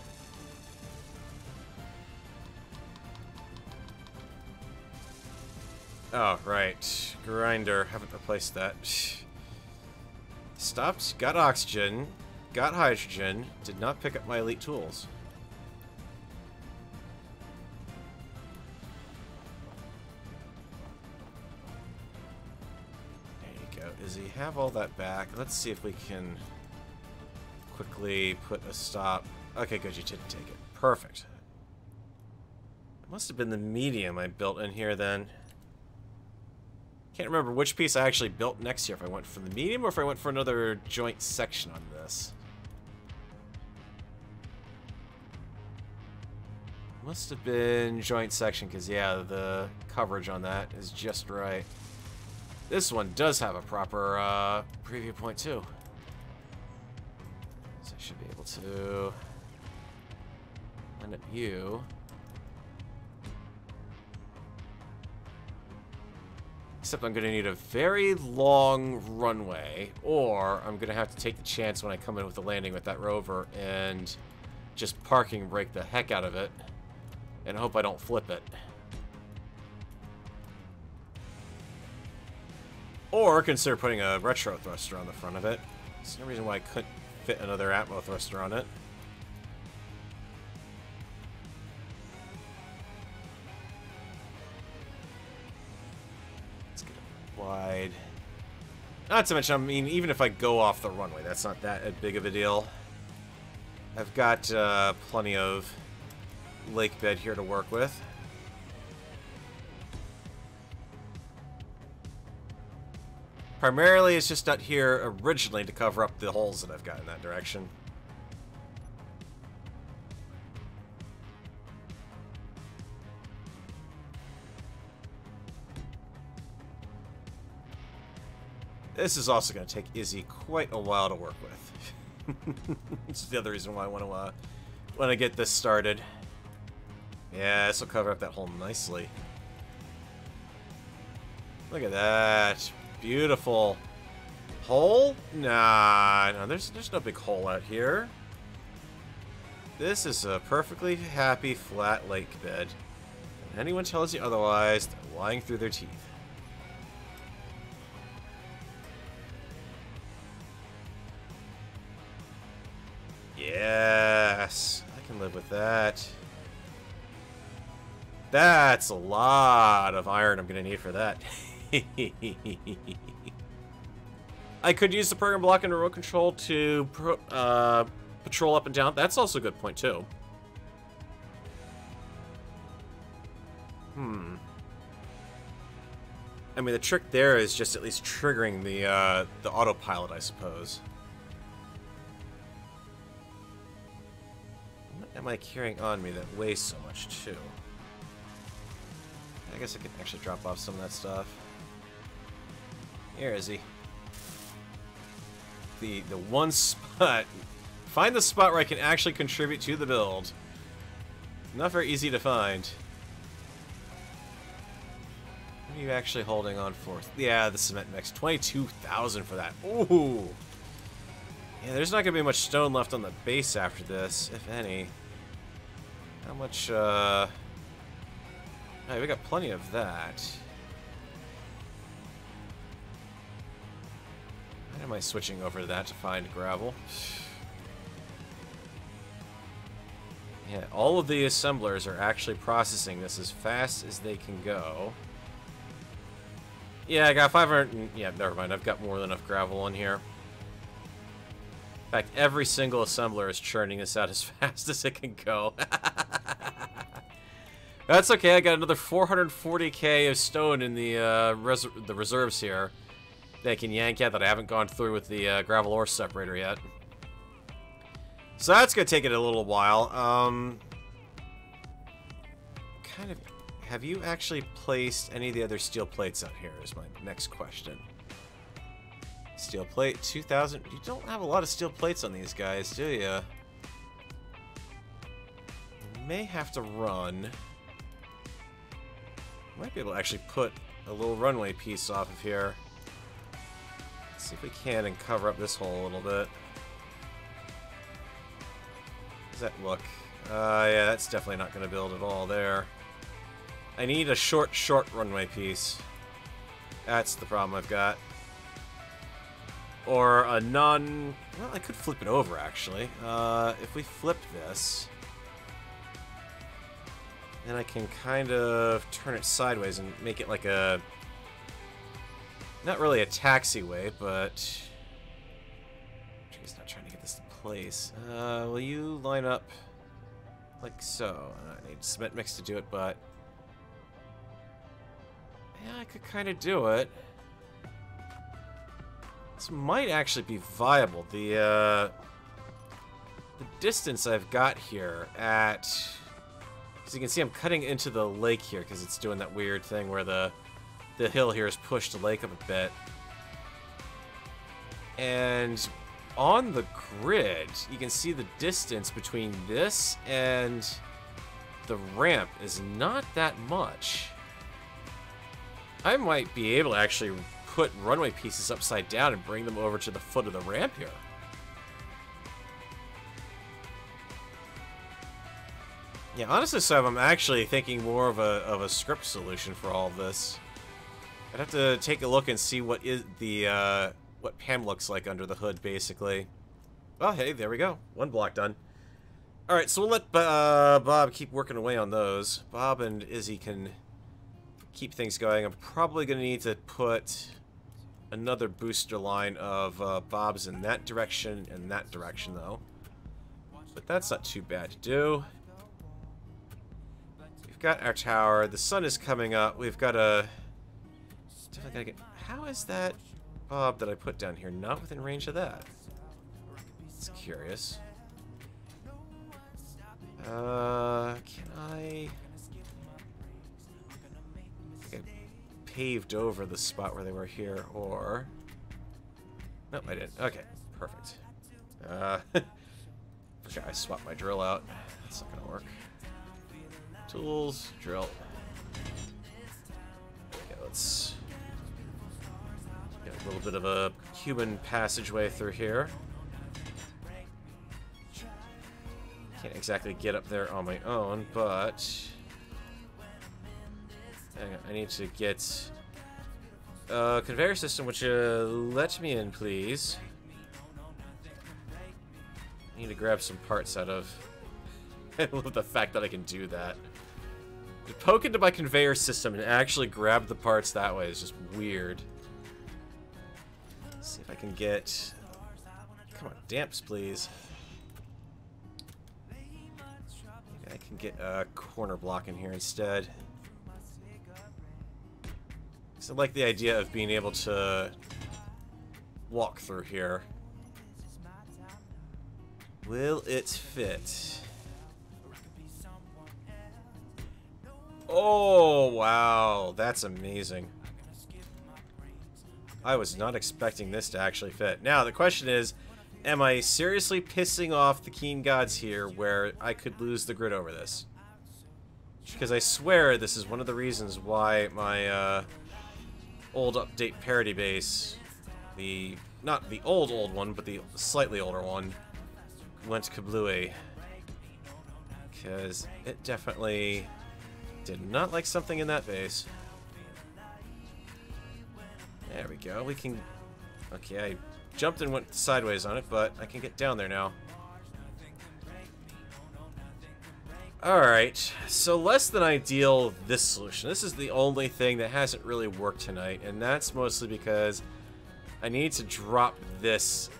Oh, right. Grinder. Haven't replaced that. Stopped, got oxygen, got hydrogen, did not pick up my elite tools. Does he have all that back? Let's see if we can quickly put a stop. Okay, good, you didn't take it. Perfect. It must have been the medium I built in here then. Can't remember which piece I actually built next here, if I went for the medium or if I went for another joint section on this. Must have been joint section, because yeah, the coverage on that is just right. This one does have a proper preview point too. So I should be able to line up you. Except I'm going to need a very long runway, or I'm going to have to take the chance when I come in with the landing with that rover and just parking brake the heck out of it and hope I don't flip it. Or consider putting a retro thruster on the front of it. There's no reason why I couldn't fit another Atmo thruster on it. Let's get it wide. Not to mention, I mean, even if I go off the runway, that's not that big of a deal. I've got plenty of lake bed here to work with. Primarily, it's just not here originally to cover up the holes that I've got in that direction. This is also going to take Izzy quite a while to work with. This is the other reason why I want to get this started. Yeah, this will cover up that hole nicely. Look at that. Beautiful. Hole? Nah, no, there's no big hole out here. This is a perfectly happy flat lake bed. If anyone tells you otherwise, they're lying through their teeth. Yes, I can live with that. That's a lot of iron I'm going to need for that. I could use the program block and remote control to patrol up and down. That's also a good point, too. I mean, the trick there is just at least triggering the autopilot, I suppose. What am I carrying on me that weighs so much, too? I guess I could actually drop off some of that stuff. Here is he. The one spot. Find the spot where I can actually contribute to the build. Not very easy to find. What are you actually holding on for? Yeah, the cement mix. 22,000 for that. Ooh. Yeah, there's not going to be much stone left on the base after this, if any. How much, Oh, we got plenty of that. Why am I switching over to that to find gravel? Yeah, all of the assemblers are actually processing this as fast as they can go. Yeah, I got 500. Yeah, never mind. I've got more than enough gravel in here. In fact, every single assembler is churning this out as fast as it can go. That's okay. I got another 440k of stone in the reserves here that I can yank out that I haven't gone through with the gravel ore separator yet. So that's gonna take it a little while. Kind of. Have you actually placed any of the other steel plates out here? Is my next question. Steel plate 2,000. You don't have a lot of steel plates on these guys, do you? You may have to run. Might be able to actually put a little runway piece off of here. Let's see if we can and cover up this hole a little bit. How does that look? Yeah, that's definitely not going to build at all there. I need a short runway piece. That's the problem I've got. Or a non... Well, I could flip it over, actually. If we flip this... then I can kind of turn it sideways and make it like a... Not really a taxiway, but... He's not trying to get this to place. Will you line up like so? I need cement mix to do it, but... Yeah, I could kind of do it. This might actually be viable. The distance I've got here at... As you can see, I'm cutting into the lake here because it's doing that weird thing where the hill here has pushed the lake up a bit. And on the grid, you can see the distance between this and the ramp is not that much. I might be able to actually put runway pieces upside down and bring them over to the foot of the ramp here. Yeah, honestly, so I'm actually thinking more of a script solution for all of this. I'd have to take a look and see what is the what Pam looks like under the hood, basically. Oh, hey, there we go. One block done. All right, so we'll let Bob keep working away on those. Bob and Izzy can keep things going. I'm probably going to need to put another booster line of Bob's in that direction and that direction, though. But that's not too bad to do. We've got our tower. The sun is coming up. We've got a... Definitely gotta get... How is that Bob that I put down here not within range of that? It's curious. Can I paved over the spot where they were here, or... Nope, I didn't. Okay, perfect. Okay, I swapped my drill out. That's not gonna work. Tools, drill. Okay, let's get a little bit of a human passageway through here. Can't exactly get up there on my own, but hang on, I need to get a conveyor system, which let me in, please. I need to grab some parts out of... I love the fact that I can do that. To poke into my conveyor system and actually grab the parts that way is just weird. Let's see if I can get... Come on, damps, please. Maybe I can get a corner block in here instead. So I like the idea of being able to walk through here. Will it fit? Oh, wow. That's amazing. I was not expecting this to actually fit. Now, the question is, am I seriously pissing off the Keen Gods here where I could lose the grid over this? Because I swear this is one of the reasons why my old update parity base, not the old one, but the slightly older one, went kablooey. Because it definitely did not like something in that base. There we go. We can... Okay, I jumped and went sideways on it, but I can get down there now. Alright, so less than ideal this solution. This is the only thing that hasn't really worked tonight, and that's mostly because I need to drop this.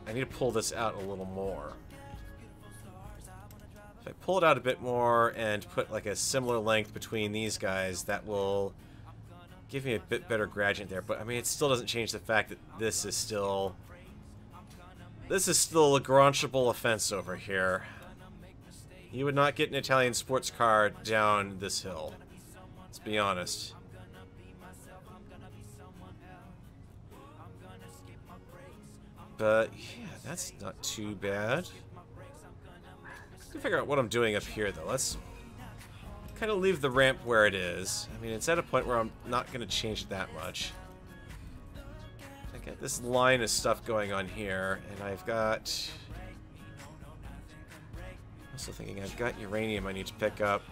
I need to pull this out a little more. If I pull it out a bit more and put like a similar length between these guys, that will give me a bit better gradient there. But I mean, it still doesn't change the fact that this is still a granchable offense over here. You would not get an Italian sports car down this hill. Let's be honest. But yeah, that's not too bad. I can figure out what I'm doing up here, though. Let's kind of leave the ramp where it is. I mean, it's at a point where I'm not going to change it that much. I got this line of stuff going on here, and I've got... Also thinking I've got uranium I need to pick up.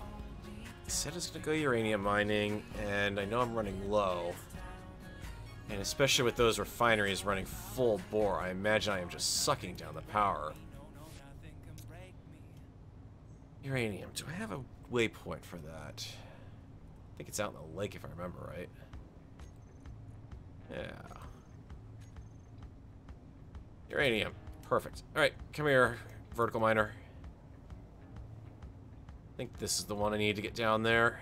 I said I was going to go uranium mining, and I know I'm running low. And especially with those refineries running full bore, I imagine I am just sucking down the power. Uranium. Do I have a waypoint for that? I think it's out in the lake if I remember right. Yeah. Uranium. Perfect. Alright, come here, vertical miner. I think this is the one I need to get down there.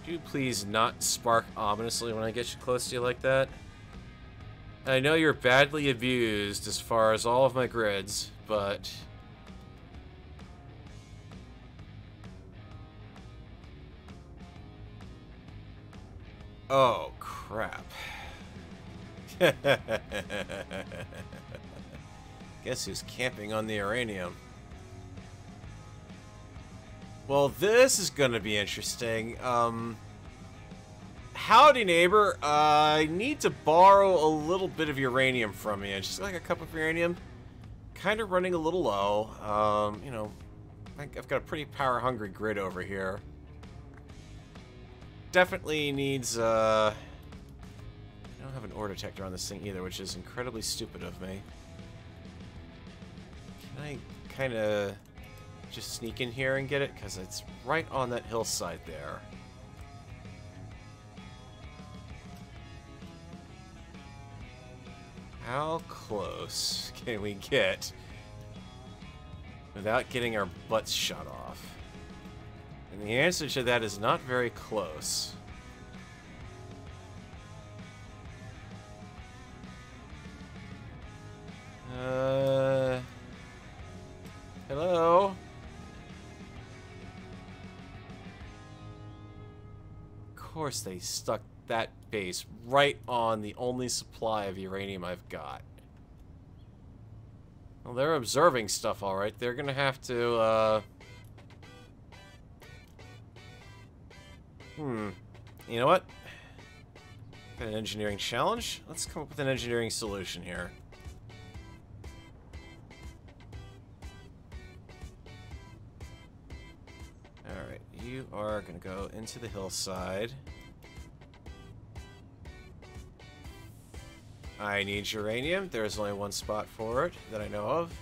Do you please not spark ominously when I get you close to you like that? I know you're badly abused as far as all of my grids, but... Oh, crap. Guess who's camping on the uranium? Well, this is gonna be interesting. Howdy, neighbor. I need to borrow a little bit of uranium from you. Just like a cup of uranium. Kind of running a little low. You know, I've got a pretty power-hungry grid over here. Definitely needs, I don't have an ore detector on this thing either, which is incredibly stupid of me. Can I kind of just sneak in here and get it? Because it's right on that hillside there. How close can we get without getting our butts shot off? And the answer to that is not very close. Hello? Of course they stuck that base right on the only supply of uranium I've got. Well, they're observing stuff, alright. They're gonna have to, You know what? Got an engineering challenge? Let's come up with an engineering solution here. Alright, you are gonna go into the hillside. I need uranium. There's only one spot for it that I know of.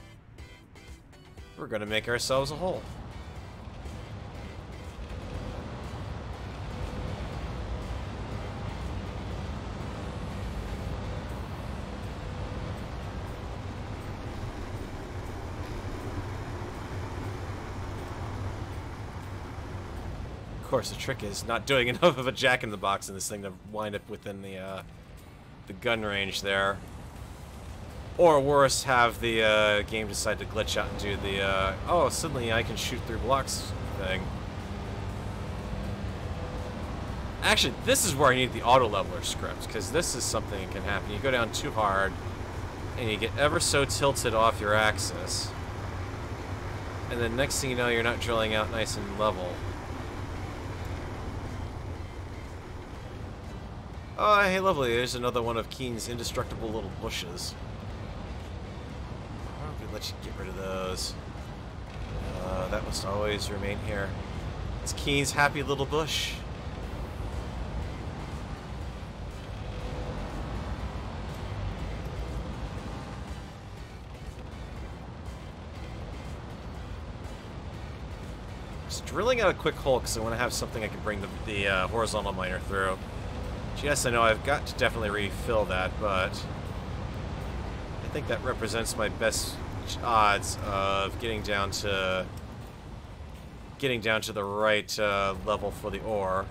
We're gonna make ourselves a hole. Of course, the trick is not doing enough of a jack-in-the-box in this thing to wind up within the gun range there. Or worse, have the game decide to glitch out and do the, oh, suddenly I can shoot through blocks thing. Actually, this is where I need the auto-leveler script, because this is something that can happen. You go down too hard, and you get ever so tilted off your axis. And then next thing you know, you're not drilling out nice and level. Oh, hey, lovely. There's another one of Keen's indestructible little bushes. Why don't we let you get rid of those? That must always remain here. It's Keen's happy little bush. Just drilling out a quick hole because I want to have something I can bring the horizontal miner through. Yes, I know I've got to definitely refill that, but I think that represents my best odds of getting down to the right level for the ore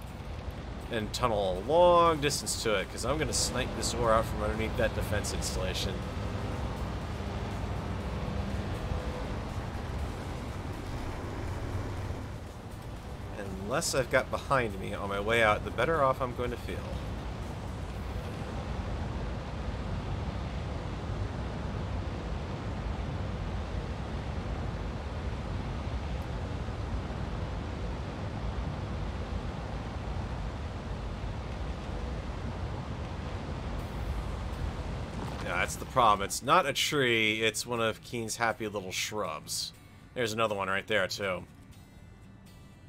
and tunnel a long distance to it, because I'm going to snipe this ore out from underneath that defense installation. And the less I've got behind me on my way out, the better off I'm going to feel. That's the problem. It's not a tree, it's one of Keen's happy little shrubs. There's another one right there, too.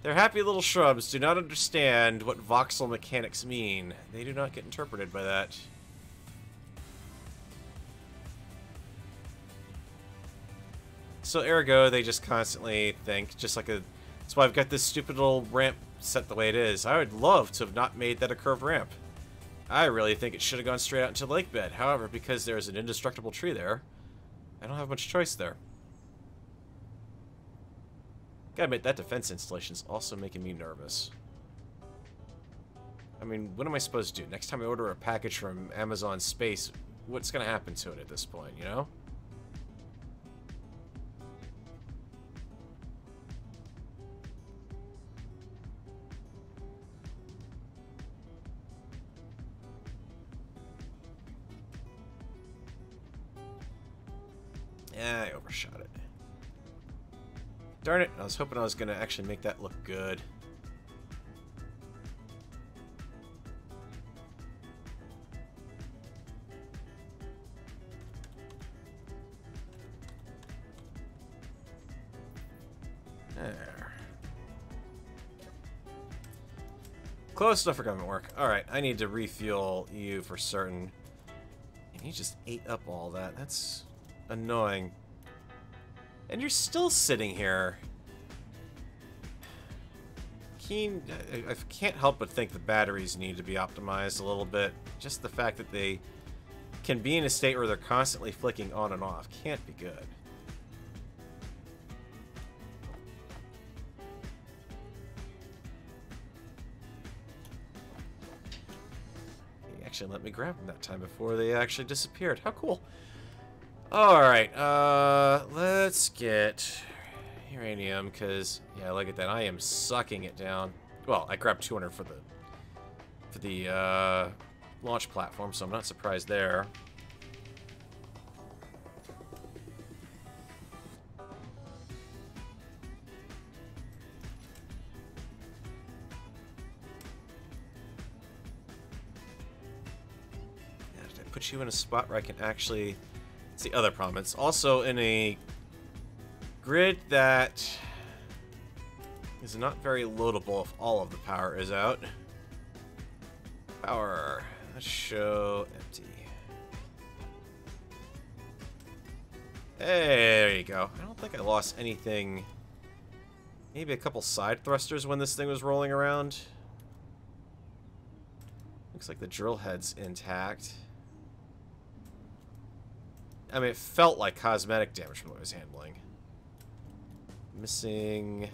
Their happy little shrubs do not understand what voxel mechanics mean. They do not get interpreted by that. So ergo, they just constantly think, just like a... That's why I've got this stupid little ramp set the way it is. I would love to have not made that a curved ramp. I really think it should have gone straight out into the lake bed. However, because there's an indestructible tree there, I don't have much choice there. Gotta admit, that defense installation's also making me nervous. I mean, what am I supposed to do? Next time I order a package from Amazon Space, what's gonna happen to it at this point, you know? Yeah, I overshot it. Darn it, I was hoping I was going to actually make that look good. There. Close enough for government work. Alright, I need to refuel you for certain. And you just ate up all that. That's annoying. And you're still sitting here. Keen, I can't help but think the batteries need to be optimized a little bit. Just the fact that they can be in a state where they're constantly flicking on and off can't be good. He actually let me grab them that time before they actually disappeared. How cool. Alright, let's get uranium, because, yeah, look at that. I am sucking it down. Well, I grabbed 200 for the launch platform, so I'm not surprised there. Yeah, did I put you in a spot where I can actually... It's the other problem. It's also in a grid that is not very loadable if all of the power is out. Power. Let's show empty. Hey, there you go. I don't think I lost anything. Maybe a couple side thrusters when this thing was rolling around. Looks like the drill head's intact. I mean, it felt like cosmetic damage from what I was handling. Missing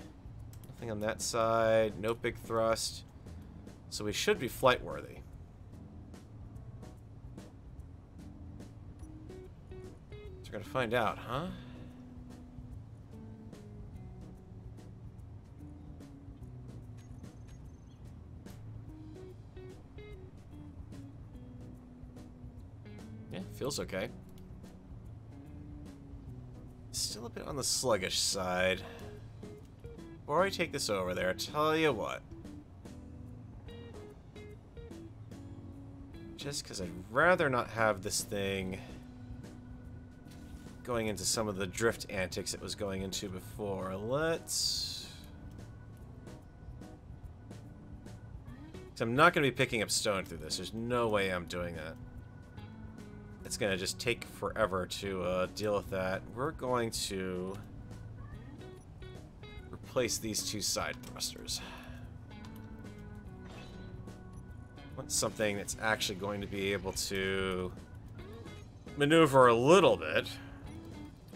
nothing on that side. No big thrust. So we should be flight worthy. So we're gonna find out, huh? Yeah, feels okay. Still a bit on the sluggish side. Before I take this over there, tell you what. Just because I'd rather not have this thing going into some of the drift antics it was going into before. Let's... So I'm not going to be picking up stone through this. There's no way I'm doing that. It's going to just take forever to deal with that. We're going to replace these two side thrusters. Want something that's actually going to be able to maneuver a little bit.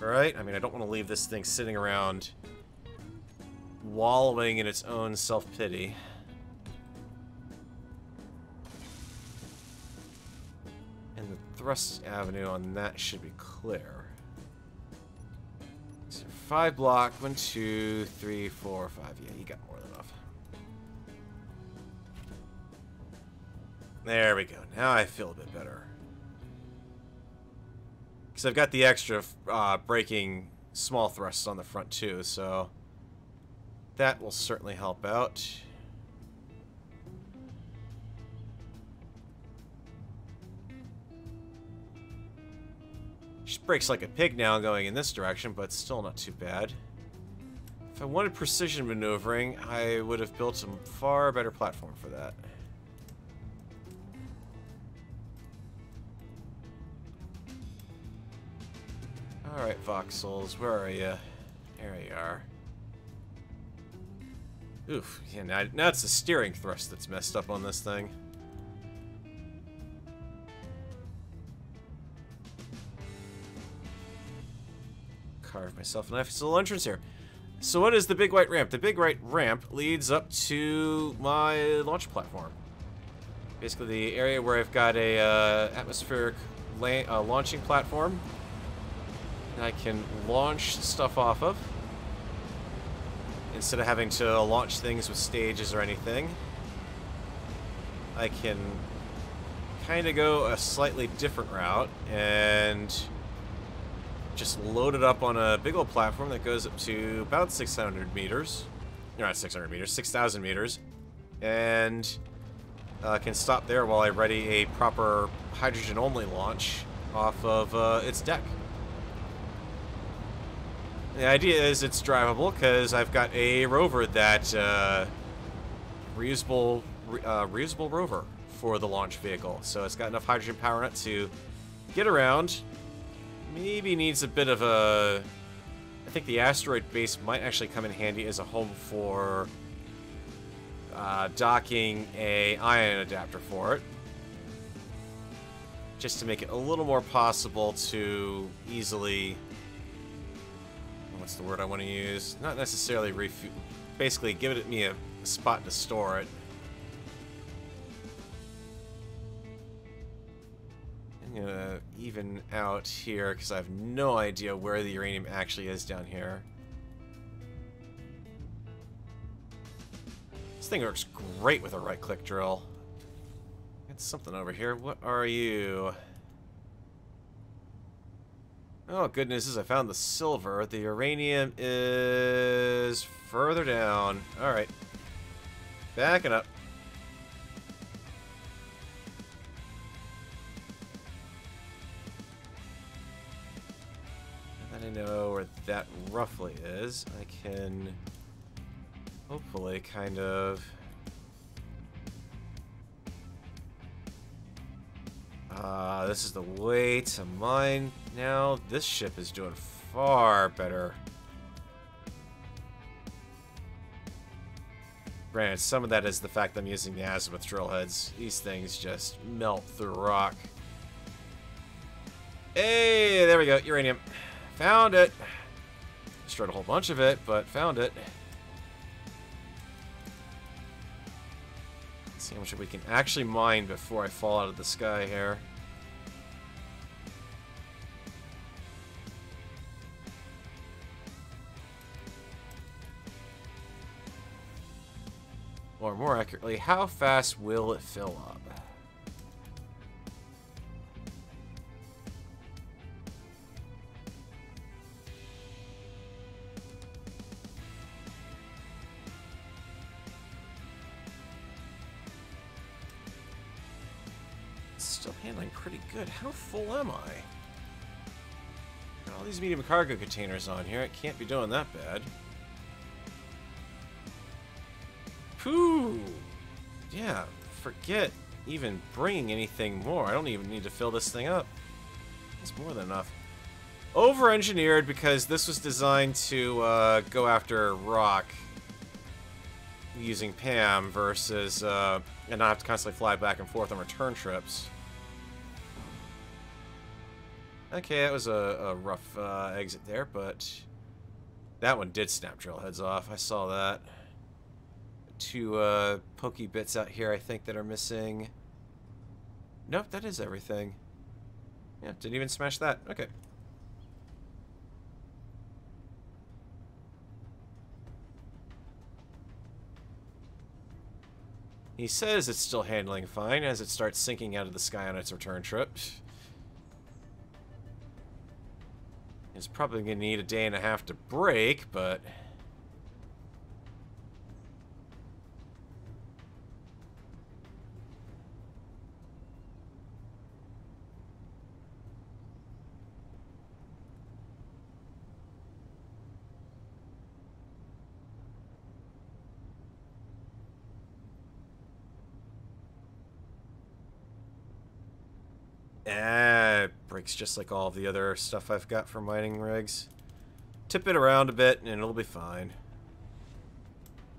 Alright? I mean, I don't want to leave this thing sitting around wallowing in its own self-pity. Thrust avenue on that should be clear. So 5 block, 1, 2, 3, 4, 5. Yeah, you got more than enough. There we go. Now I feel a bit better. Because I've got the extra braking small thrusts on the front too, so that will certainly help out. She brakes like a pig now going in this direction, but still not too bad. If I wanted precision maneuvering, I would have built a far better platform for that. Alright, voxels, where are you? There you are. Oof, yeah, now it's the steering thrust that's messed up on this thing. Carve myself a nice little entrance here. So what is the big white ramp? The big white ramp leads up to my launch platform. Basically the area where I've got a atmospheric launching platform that I can launch stuff off of instead of having to launch things with stages or anything. I can kind of go a slightly different route and just load it up on a big old platform that goes up to about 600 meters. Not 600 meters, 6,000 meters. And can stop there while I ready a proper hydrogen-only launch off of its deck. The idea is it's drivable because I've got a rover that reusable rover for the launch vehicle. So it's got enough hydrogen power in it to get around. Maybe needs a bit of a... I think the asteroid base might actually come in handy as a home for docking a ion adapter for it. Just to make it a little more possible to easily... What's the word I want to use? Not necessarily refuel. Basically, give it me a spot to store it. I'm gonna even out here because I have no idea where the uranium actually is down here. This thing works great with a right-click drill. Got something over here. What are you? Oh, good news is I found the silver. The uranium is further down. Alright. Backing up. Now that I know where that roughly is, I can hopefully kind of... this is the way to mine now. This ship is doing far better. Granted, some of that is the fact that I'm using the azimuth drill heads. These things just melt through rock. Hey, there we go, uranium. Found it. Destroyed a whole bunch of it, but found it. Let's see how much we can actually mine before I fall out of the sky here. Or more accurately, how fast will it fill up? It's still handling pretty good. How full am I? Got all these medium cargo containers on here. It can't be doing that bad. Whew. Yeah, forget even bringing anything more. I don't even need to fill this thing up. It's more than enough. Over-engineered because this was designed to go after rock using PAM versus and not have to constantly fly back and forth on return trips. Okay, that was a rough exit there, but that one did snap drill heads off. I saw that. Two pokey bits out here I think that are missing. Nope, that is everything. Yeah, didn't even smash that. Okay. He says it's still handling fine as it starts sinking out of the sky on its return trip. It's probably going to need a day and a half to break, but... it breaks just like all the other stuff I've got for mining rigs. Tip it around a bit and it'll be fine.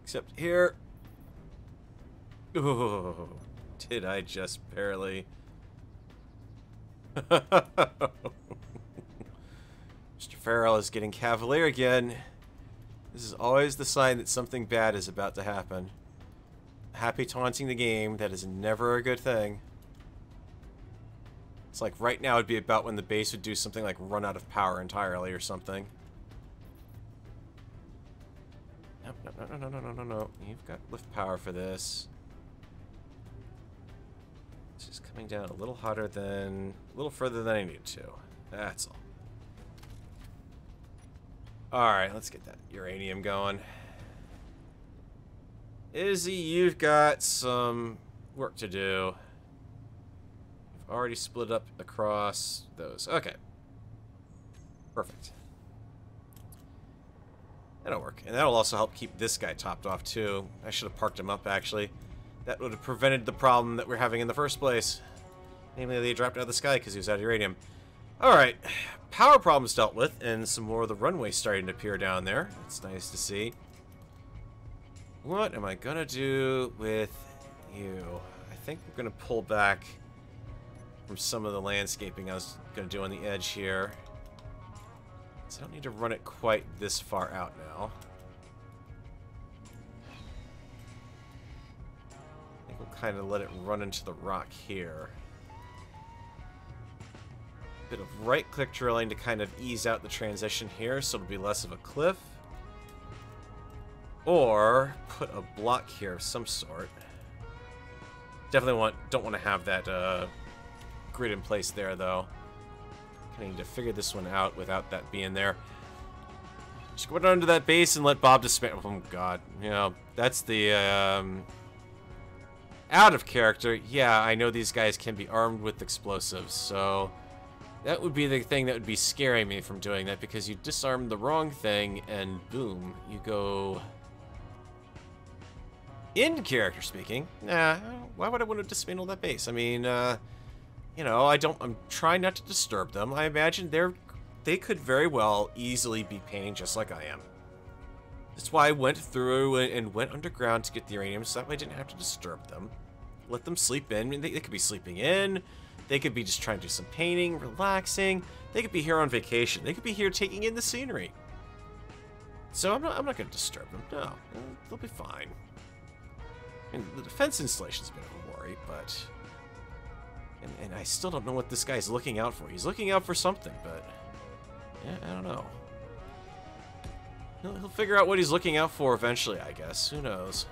Except here. Oh, did I just barely... Mr. Farrell is getting cavalier again. This is always the sign that something bad is about to happen. Happy taunting the game, that is never a good thing. It's like right now it'd be about when the base would do something like run out of power entirely or something. No. You've got lift power for this. It's just coming down a little hotter than... a little further than I need to. That's all. Alright, let's get that uranium going. Izzy, you've got some work to do. You've already split up across those. Okay. Perfect. That'll work. And that'll also help keep this guy topped off, too. I should have parked him up, actually. That would have prevented the problem that we're having in the first place. Namely, they dropped out of the sky because he was out of uranium. Alright. Power problems dealt with, and some more of the runway starting to appear down there. It's nice to see. What am I gonna do with you? I think we're gonna pull back from some of the landscaping I was gonna do on the edge here. So I don't need to run it quite this far out now. I think we'll kind of let it run into the rock here. Bit of right-click drilling to kind of ease out the transition here, so it'll be less of a cliff. Or put a block here of some sort. Definitely don't want to have that grid in place there, though. I need to figure this one out without that being there. Just go down to that base and let Bob dismantle. Oh god, you know that's the out of character. Yeah, I know these guys can be armed with explosives, so that would be the thing that would be scaring me from doing that, because you disarm the wrong thing and boom, you go. In character speaking, nah, why would I want to dismantle that base? I mean, you know, I'm trying not to disturb them. I imagine they could very well easily be painting just like I am. That's why I went through and went underground to get the uranium, so that way I didn't have to disturb them. Let them sleep in. I mean, they could be sleeping in. They could be just trying to do some painting, relaxing. They could be here on vacation. They could be here taking in the scenery. So I'm not going to disturb them. No, they'll be fine. And the defense installation's a bit of a worry, but... And I still don't know what this guy's looking out for. He's looking out for something, but... Yeah, I don't know. He'll figure out what he's looking out for eventually, I guess. Who knows?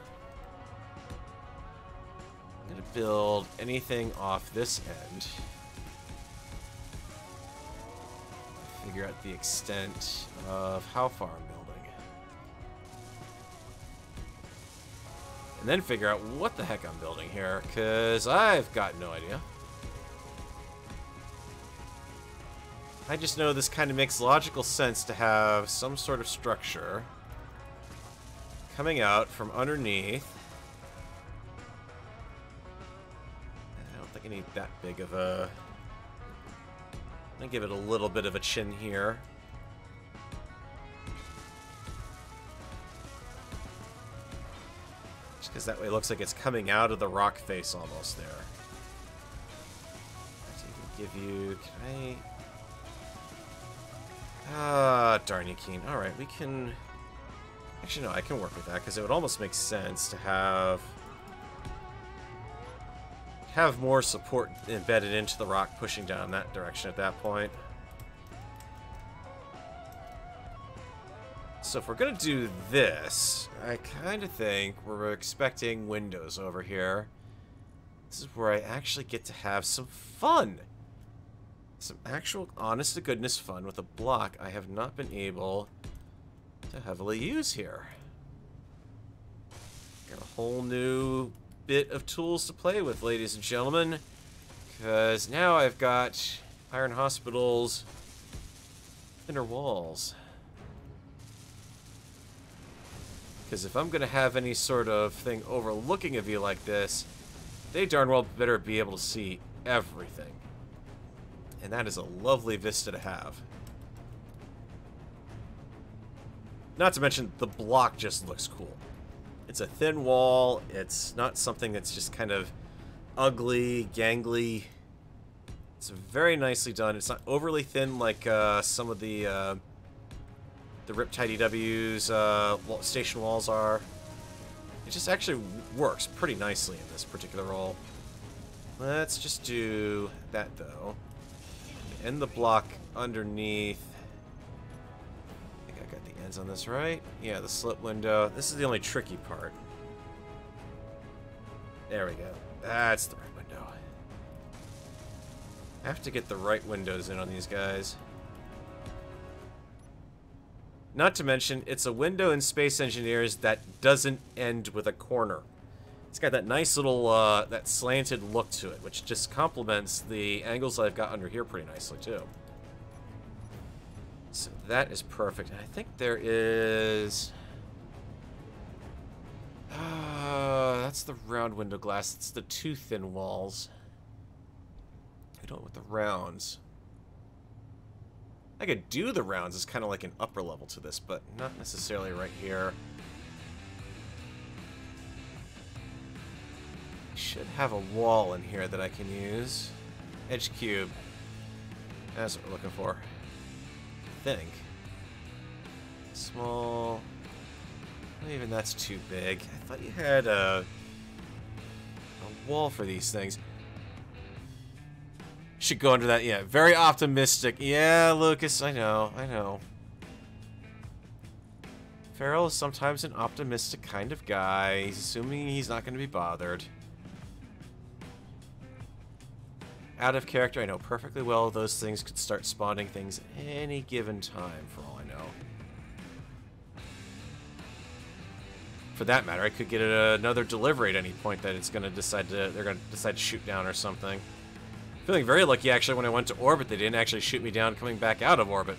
I'm gonna build anything off this end. Figure out the extent of how far I'm building. And then figure out what the heck I'm building here, because I've got no idea. I just know this kind of makes logical sense to have some sort of structure coming out from underneath. I don't think I need that big of a... I'm going to give it a little bit of a chin here. Because that way it looks like it's coming out of the rock face almost there. I can give you... Can I... Ah, darn you, Keen. Alright, we can... Actually, no, I can work with that, because it would almost make sense to have more support embedded into the rock pushing down that direction at that point. So if we're going to do this, I kind of think we're expecting windows over here. This is where I actually get to have some fun. Some actual, honest-to-goodness fun with a block I have not been able to heavily use here. Got a whole new bit of tools to play with, ladies and gentlemen. Because now I've got iron hospitals, thinner walls. Because if I'm going to have any sort of thing overlooking a view like this, they darn well better be able to see everything. And that is a lovely vista to have. Not to mention, the block just looks cool. It's a thin wall. It's not something that's just kind of ugly, gangly. It's very nicely done. It's not overly thin like some of the Riptide EW's station walls are. It just actually works pretty nicely in this particular role. Let's just do that, though. End the block underneath. I think I got the ends on this right. Yeah, the slit window. This is the only tricky part. There we go. That's the right window. I have to get the right windows in on these guys. Not to mention, it's a window in Space Engineers that doesn't end with a corner. It's got that nice little, that slanted look to it, which just complements the angles I've got under here pretty nicely, too. So that is perfect. And I think there is... that's the round window glass. It's the two thin walls. I don't know what the rounds... I could do the rounds as kind of like an upper level to this, but not necessarily right here. Should have a wall in here that I can use. Edge cube. That's what we're looking for. I think. Small. Not even that's too big. I thought you had a wall for these things. Should go under that, yeah. Very optimistic. Yeah, Lucas, I know, I know. Farrell is sometimes an optimistic kind of guy. He's assuming he's not going to be bothered. Out of character, I know perfectly well those things could start spawning things at any given time, for all I know. For that matter, I could get another delivery at any point that it's going to decide to, they're going to decide to shoot down or something. Feeling very lucky, actually, when I went to orbit, they didn't actually shoot me down coming back out of orbit.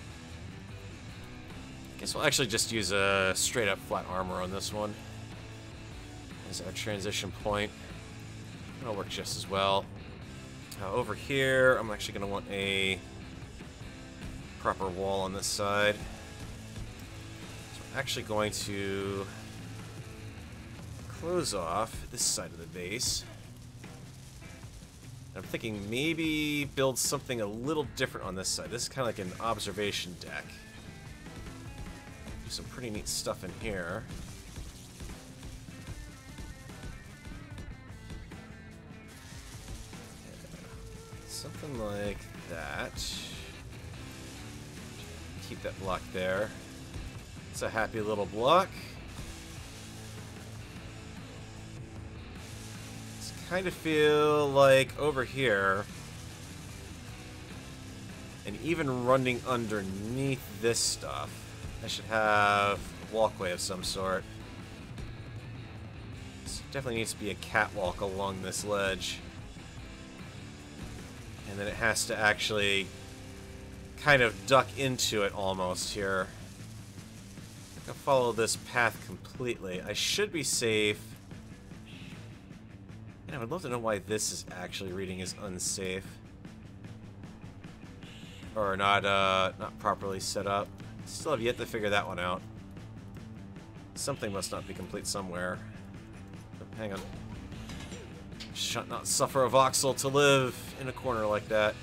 Guess we'll actually just use a straight-up flat armor on this one as our transition point. That'll work just as well. Over here, I'm actually going to want a proper wall on this side. So I'm actually going to close off this side of the base. I'm thinking maybe build something a little different on this side. This is kind of like an observation deck. Do some pretty neat stuff in here. Yeah. Something like that. Keep that block there. It's a happy little block. Kind of feel like over here, and even running underneath this stuff, I should have a walkway of some sort. This definitely needs to be a catwalk along this ledge. And then it has to actually kind of duck into it almost here. I'll follow this path completely. I should be safe. I would love to know why this is actually reading as unsafe. Or not, not properly set up. Still have yet to figure that one out. Something must not be complete somewhere. Oh, hang on. Should not suffer a voxel to live in a corner like that.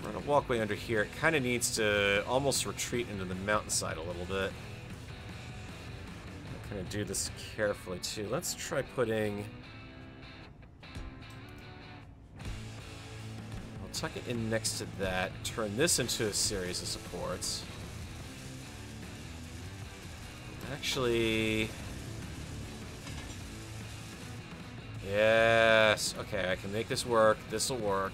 Run a walkway under here. It kind of needs to almost retreat into the mountainside a little bit. I'm gonna do this carefully too. Let's try putting... I'll tuck it in next to that. Turn this into a series of supports. Actually... Yes! Okay, I can make this work. This'll work.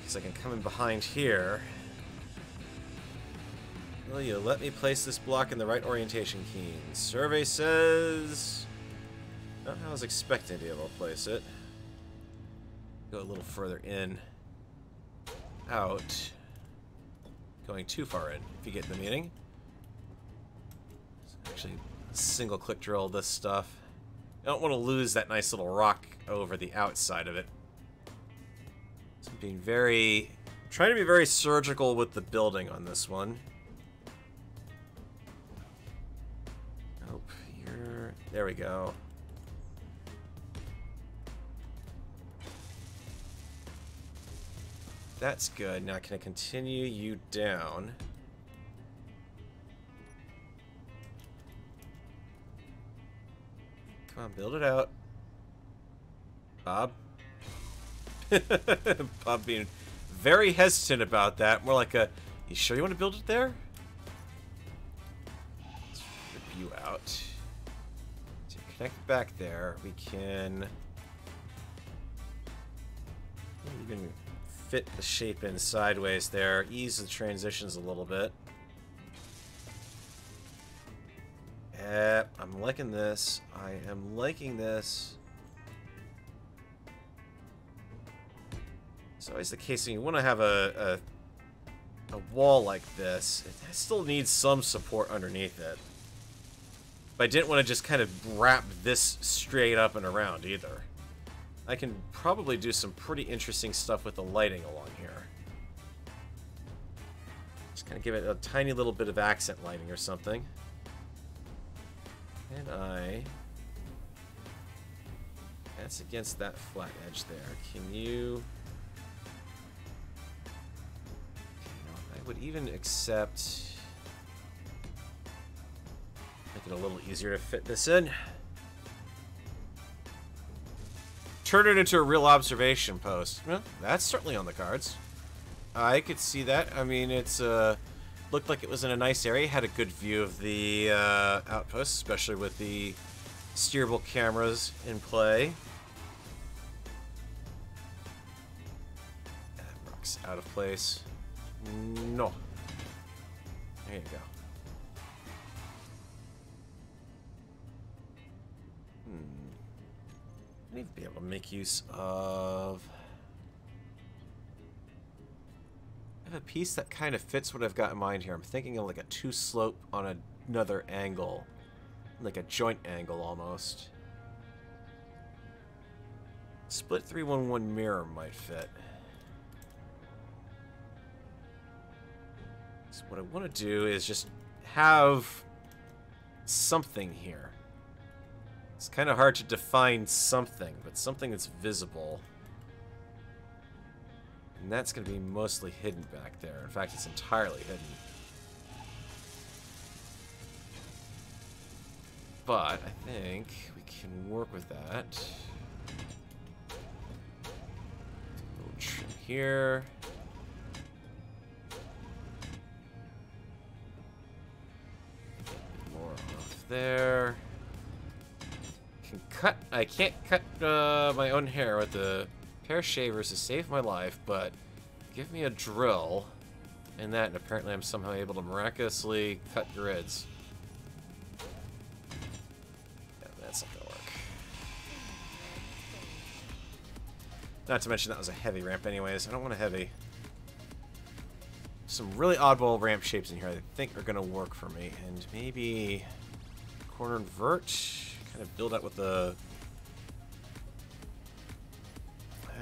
Because I can come in behind here. Will you let me place this block in the right orientation key? Survey says... Not how I was expecting to be able to place it. Go a little further in. Out. Going too far in, if you get the meaning. Actually, single click drill this stuff. I don't want to lose that nice little rock over the outside of it. So I'm being very... trying to be very surgical with the building on this one. Nope, you're... there we go. That's good. Now can I continue you down? Come on, build it out. Bob? Bob being very hesitant about that. More like a, you sure you want to build it there? Let's rip you out. To connect back there, we can... even fit the shape in sideways there. Ease the transitions a little bit. I'm liking this. I am liking this. It's always the case when you want to have a wall like this. It still needs some support underneath it. But I didn't want to just kind of wrap this straight up and around either. I can probably do some pretty interesting stuff with the lighting along here. Just kind of give it a tiny little bit of accent lighting or something. And that's against that flat edge there. Can you... I would even accept... Make it a little easier to fit this in. Turn it into a real observation post. Well, that's certainly on the cards. I could see that. I mean, it's looked like it was in a nice area. Had a good view of the outpost, especially with the steerable cameras in play. That rock's out of place. No. There you go. I need to be able to make use of... I have a piece that kind of fits what I've got in mind here. I'm thinking of like a two-slope on another angle. Like a joint angle, almost. Split 311 mirror might fit. So what I want to do is just have something here. It's kind of hard to define something, but something that's visible. And that's going to be mostly hidden back there. In fact, it's entirely hidden. But I think we can work with that. A little trim here. More off there. I can't cut my own hair with the pair of shavers to save my life, but give me a drill and that, and apparently I'm somehow able to miraculously cut grids. Yeah, that's not gonna work. Not to mention that was a heavy ramp anyways. I don't want a heavy. Some really oddball ramp shapes in here I think are gonna work for me, and maybe corner invert. Kind of build out with the...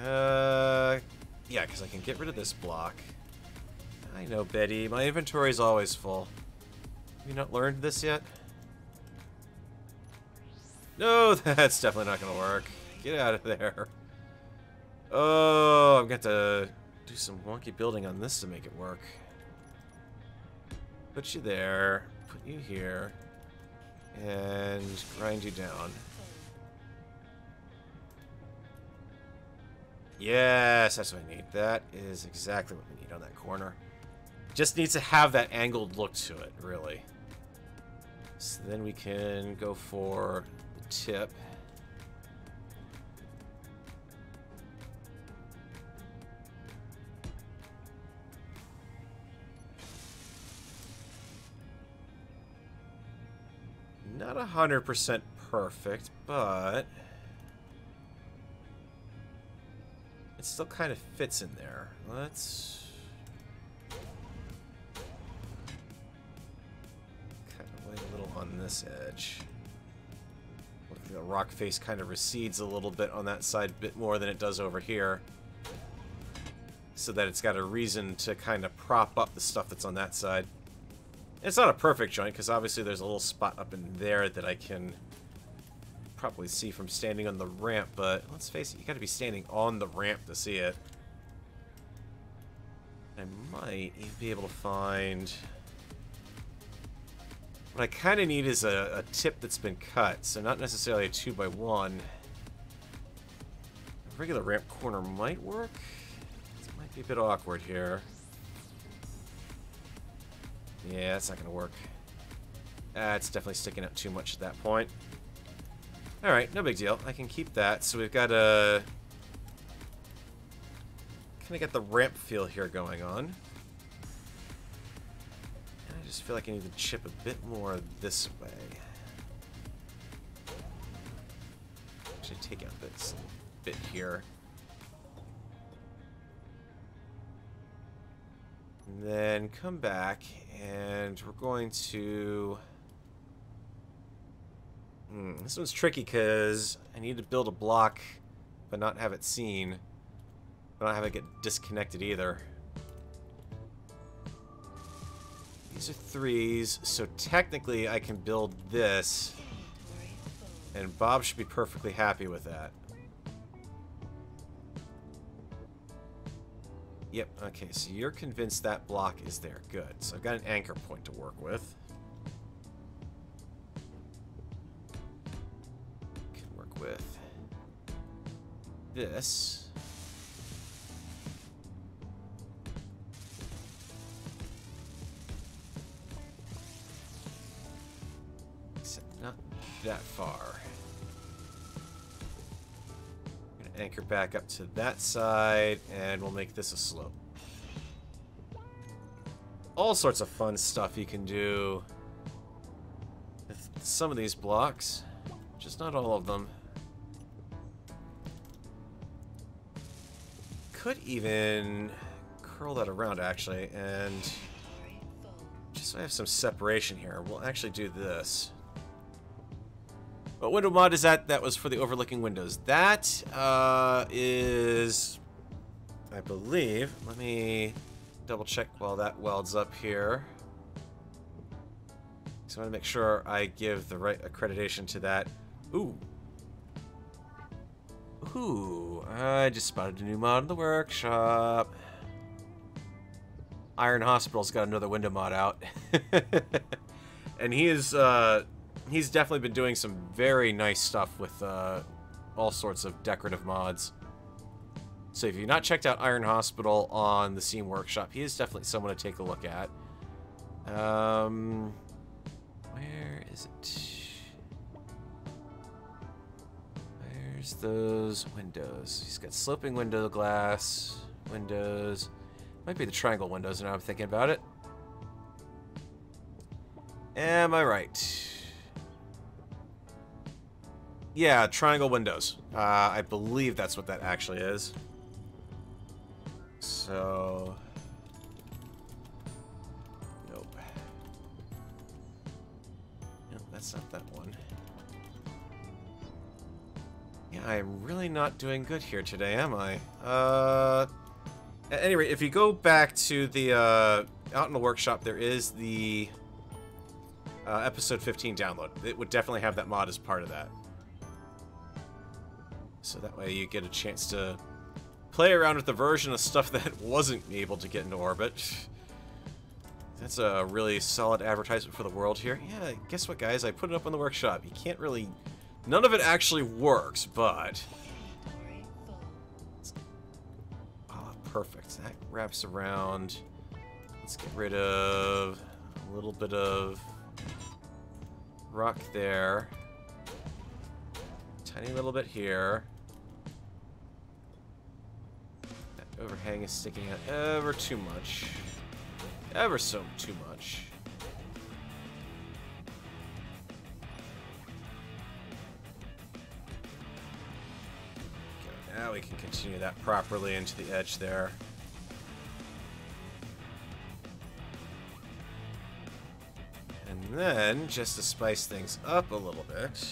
yeah, because I can get rid of this block. I know, Betty. My inventory is always full. Have you not learned this yet? No, that's definitely not going to work. Get out of there. Oh, I'm going to have to do some wonky building on this to make it work. Put you there. Put you here. And grind you down. Yes, that's what I need. That is exactly what we need on that corner. Just needs to have that angled look to it, really. So then we can go for the tip. Not 100% perfect, but it still kind of fits in there. Let's cut away a little on this edge. The rock face kind of recedes a little bit on that side, a bit more than it does over here, so that it's got a reason to kind of prop up the stuff that's on that side. It's not a perfect joint, because obviously there's a little spot up in there that I can probably see from standing on the ramp, but let's face it, you gotta be standing on the ramp to see it. I might even be able to find... What I kind of need is a tip that's been cut, so not necessarily a 2x1. A regular ramp corner might work. This might be a bit awkward here. Yeah, that's not going to work. It's definitely sticking up too much at that point. Alright, no big deal. I can keep that. So we've got a kind of get the ramp feel here going on. I just feel like I need to chip a bit more this way. Actually, take out this bit here. And then come back, and we're going to... this one's tricky because I need to build a block, but not have it seen. But not have it get disconnected either. These are 3s, so technically I can build this, and Bob should be perfectly happy with that. Yep, okay, so you're convinced that block is there. Good. So I've got an anchor point to work with. Can work with this. Except not that far. Anchor back up to that side, and we'll make this a slope. All sorts of fun stuff you can do with some of these blocks, just not all of them. Could even curl that around, actually, and just so I have some separation here, we'll actually do this. What window mod is that? That was for the overlooking windows. That is, I believe, let me double check while that welds up here. So I want to make sure I give the right accreditation to that. Ooh. Ooh, I just spotted a new mod in the workshop. Iron Hospital's got another window mod out. And he is, he's definitely been doing some very nice stuff with all sorts of decorative mods. So if you've not checked out Iron Hospital on the Steam Workshop, he is definitely someone to take a look at. Where is it? Where's those windows? He's got sloping window glass, windows. Might be the triangle windows now I'm thinking about it. Am I right? Yeah, triangle windows. I believe that's what that actually is. So... Nope. Nope, that's not that one. Yeah, I'm really not doing good here today, am I? At any rate, if you go back to the, out in the workshop, there is the episode 15 download. It would definitely have that mod as part of that. So that way you get a chance to play around with the version of stuff that wasn't able to get into orbit. That's a really solid advertisement for the world here. Yeah, guess what, guys? I put it up on the workshop. You can't really... None of it actually works, but... Oh, perfect. That wraps around. Let's get rid of a little bit of rock there. Tiny little bit here. That overhang is sticking out ever too much. Ever so too much. Okay, now we can continue that properly into the edge there. And then, just to spice things up a little bit,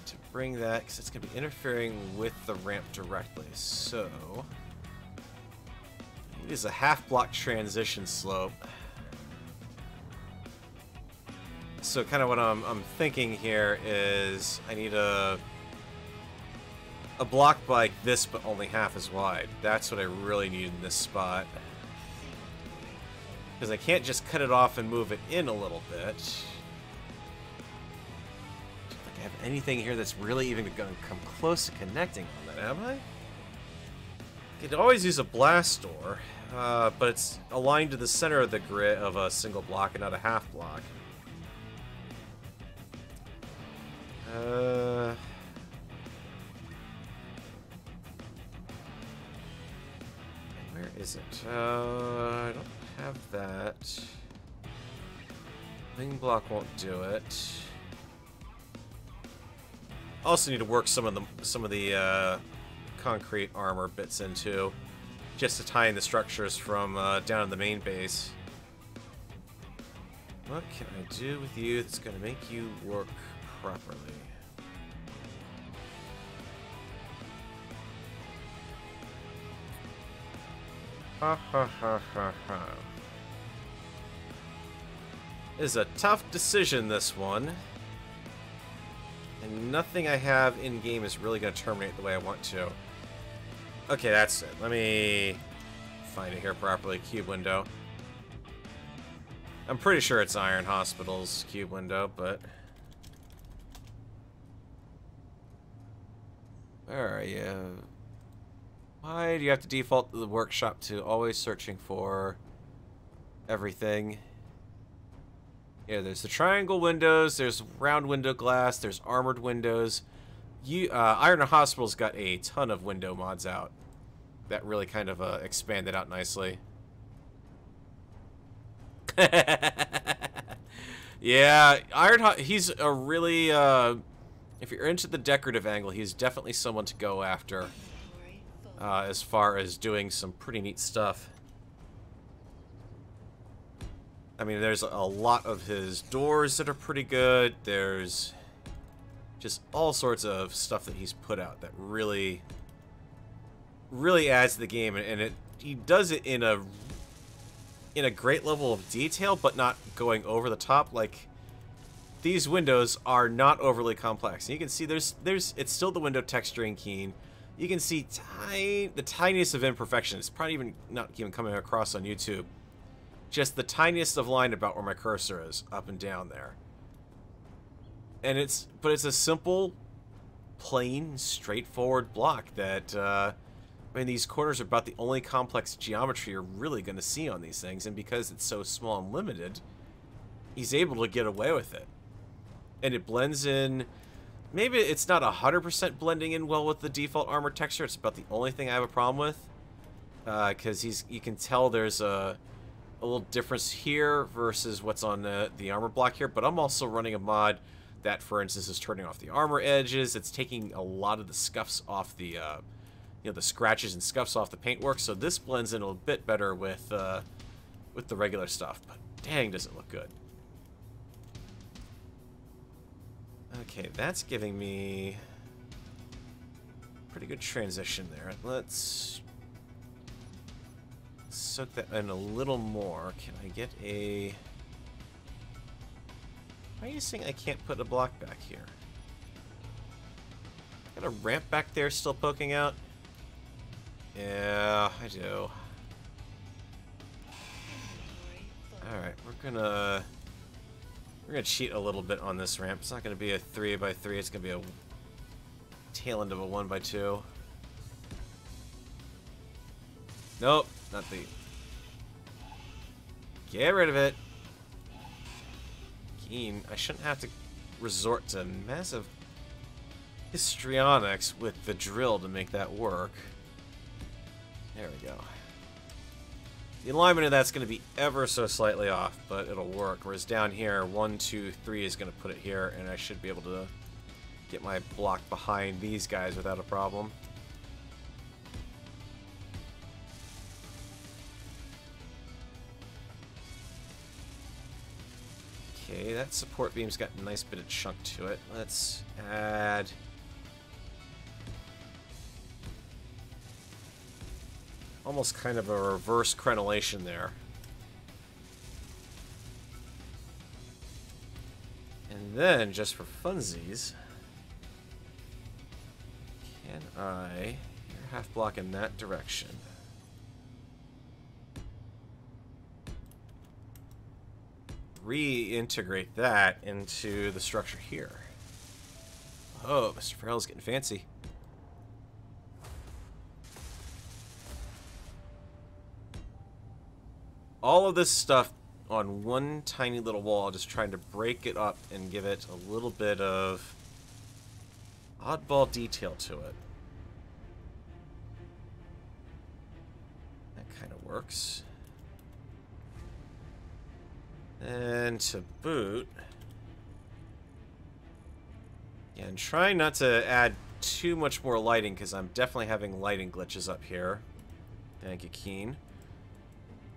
to bring that, because it's going to be interfering with the ramp directly. So, it is a half-block transition slope. So kind of what I'm thinking here is I need a block like this, but only half as wide. That's what I really need in this spot. Because I can't just cut it off and move it in a little bit. I don't think I have anything here that's really even going to come close to connecting on that, am I? I could always use a blast door, but it's aligned to the center of the grid of a single block and not a half block. Where is it? I don't have that. Wing block won't do it. Also need to work some of the concrete armor bits into, just to tie in the structures from down in the main base. What can I do with you that's going to make you work properly? Ha ha ha ha ha. This is a tough decision, this one. And nothing I have in-game is really going to terminate the way I want to. Okay, that's it. Let me find it here properly. Cube window. I'm pretty sure it's Iron Hospital's cube window, but... Where are you? Why do you have to default to the workshop to always searching for everything? Yeah, there's the triangle windows, there's round window glass, there's armored windows. Iron Hospital's got a ton of window mods out that really kind of expand it out nicely. Yeah, he's a really, if you're into the decorative angle, he's definitely someone to go after as far as doing some pretty neat stuff. I mean, there's a lot of his doors that are pretty good. There's just all sorts of stuff that he's put out that really adds to the game, and he does it in a great level of detail, but not going over the top. Like, these windows are not overly complex. And you can see it's still the window texturing keen. You can see the tiniest of imperfections. Probably not even coming across on YouTube. Just the tiniest of line about where my cursor is, up and down there. And it's a simple, plain, straightforward block that, I mean, these corners are about the only complex geometry you're really going to see on these things, and because it's so small and limited, he's able to get away with it. And it blends in. Maybe it's not 100% blending in well with the default armor texture. It's about the only thing I have a problem with, because you can tell there's a little difference here versus what's on the armor block here. But I'm also running a mod that, for instance, is turning off the armor edges. It's taking a lot of the scuffs off the the scratches and scuffs off the paintwork, so this blends in a little bit better with the regular stuff. But dang, does it look good. Okay, that's giving me pretty good transition there. Let's soak that in a little more. Can I get a... Why are you saying I can't put a block back here? Got a ramp back there still poking out? Yeah, I do. Alright, we're gonna cheat a little bit on this ramp. It's not gonna be a 3x3, it's gonna be a tail end of a 1x2. Nope, not the... Get rid of it. Keen, I shouldn't have to resort to massive histrionics with the drill to make that work. There we go. The alignment of that's going to be ever so slightly off, but it'll work. Whereas down here, 1, 2, 3 is going to put it here, and I should be able to get my block behind these guys without a problem. Okay, that support beam's got a nice bit of chunk to it. Let's add... almost kind of a reverse crenellation there. And then, just for funsies, can I... You're half block in that direction. Reintegrate that into the structure here. Oh, Mr. Farrell's getting fancy. All of this stuff on one tiny little wall, just trying to break it up and give it a little bit of oddball detail to it. That kind of works. And to boot... Yeah, and trying not to add too much more lighting, because I'm definitely having lighting glitches up here. Thank you, Keen.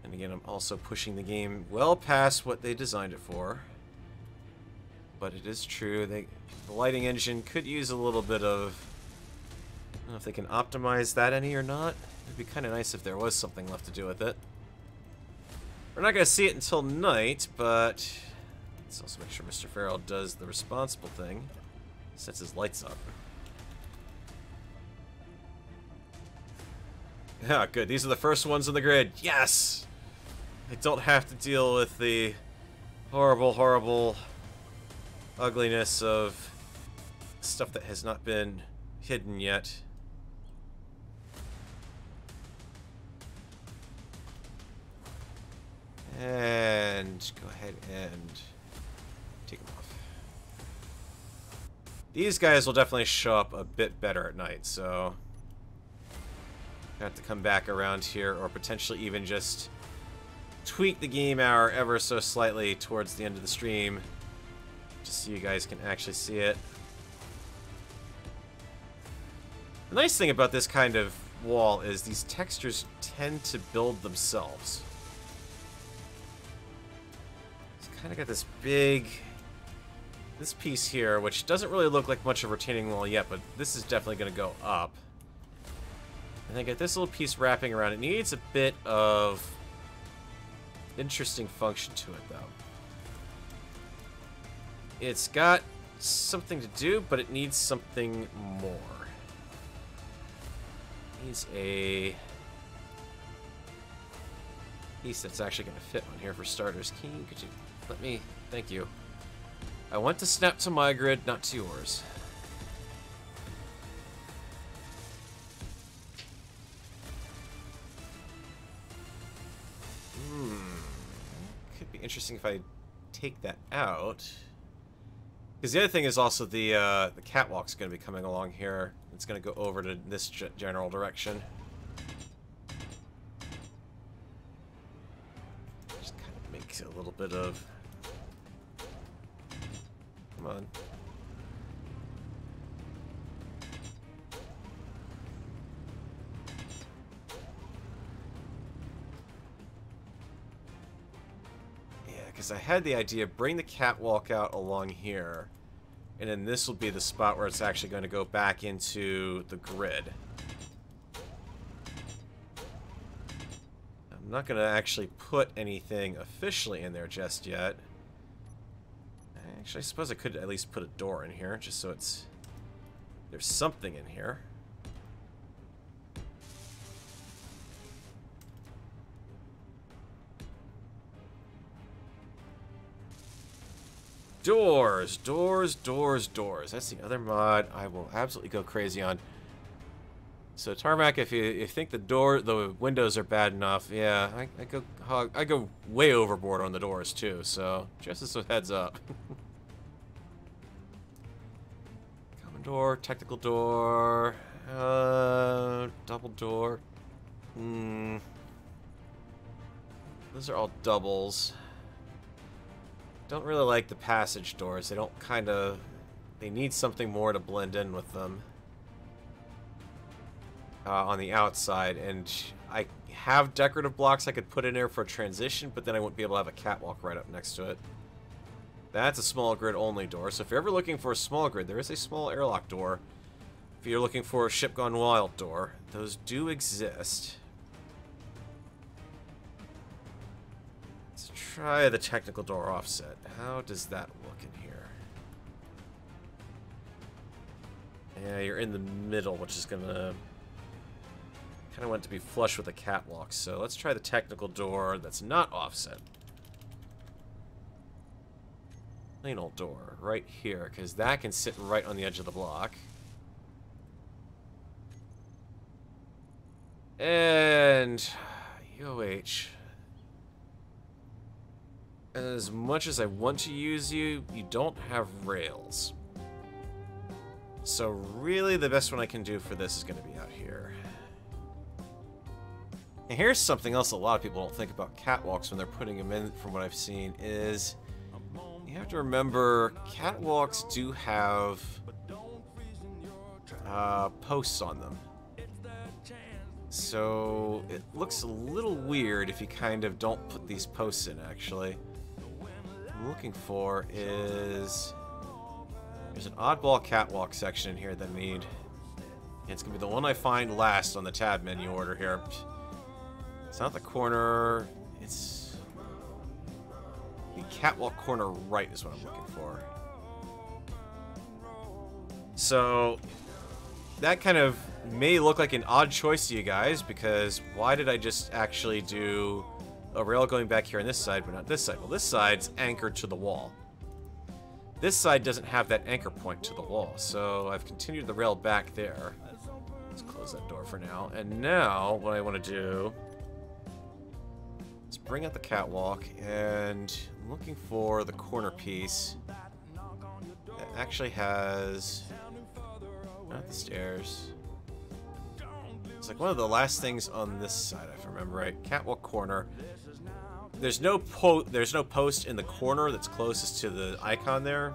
And again, I'm also pushing the game well past what they designed it for. But it is true, the lighting engine could use a little bit of... I don't know if they can optimize that any or not. It'd be kind of nice if there was something left to do with it. We're not going to see it until night, but... Let's also make sure Mr. Farrell does the responsible thing. Sets his lights up. Yeah, good. These are the first ones on the grid. Yes! I don't have to deal with the horrible, horrible ugliness of stuff that has not been hidden yet. And go ahead and take them off. These guys will definitely show up a bit better at night, so I have to come back around here, or potentially even just tweak the game hour ever so slightly towards the end of the stream, just so you guys can actually see it. The nice thing about this kind of wall is these textures tend to build themselves. It's kind of got this big... This piece here, which doesn't really look like much of a retaining wall yet, but this is definitely going to go up. And then get this little piece wrapping around. It needs a bit of interesting function to it, though. It's got something to do, but it needs something more. It needs a piece that's actually going to fit on here for starters. Could you let me... Thank you. I want to snap to my grid, not to yours. Could be interesting if I take that out. Because the other thing is also the catwalk's going to be coming along here. It's going to go over to this general direction. Just kind of makes a little bit of... Come on. Yeah, because I had the idea, bring the catwalk out along here, and then this will be the spot where it's actually going to go back into the grid. I'm not going to actually put anything officially in there just yet. Actually, I suppose I could at least put a door in here, just so it's... There's something in here. Doors, doors, doors, doors. That's the other mod I will absolutely go crazy on. So Tarmac, if you think the windows are bad enough, yeah, I go way overboard on the doors too. So just as a heads up. Door, technical door, double door. Those are all doubles. Don't really like the passage doors. They don't they need something more to blend in with them on the outside. And I have decorative blocks I could put in there for a transition, but then I wouldn't be able to have a catwalk right up next to it. That's a small grid only door. So if you're ever looking for a small grid, there is a small airlock door. If you're looking for a ship gone wild door, those do exist. Let's try the technical door offset. How does that look in here? Yeah, you're in the middle, which is gonna kind of want it to be flush with the catwalk. So let's try the technical door that's not offset. Plain old door right here, because that can sit right on the edge of the block. And UOH. As much as I want to use you, you don't have rails. So really the best one I can do for this is going to be out here. And here's something else a lot of people don't think about catwalks when they're putting them in, from what I've seen, is you have to remember catwalks do have posts on them. So it looks a little weird if you kind of don't put these posts in, actually. What I'm looking for is... there's an oddball catwalk section in here that I need. It's going to be the one I find last on the tab menu order here. It's not the corner, it's... the catwalk corner right is what I'm looking for. So... that kind of may look like an odd choice to you guys, because why did I just actually do a rail going back here on this side, but not this side? Well, this side's anchored to the wall. This side doesn't have that anchor point to the wall, so I've continued the rail back there. Let's close that door for now. And now, what I want to do is bring out the catwalk, and I'm looking for the corner piece that actually has... not the stairs. It's like one of the last things on this side, if I remember right. Catwalk corner. There's no post in the corner that's closest to the icon there.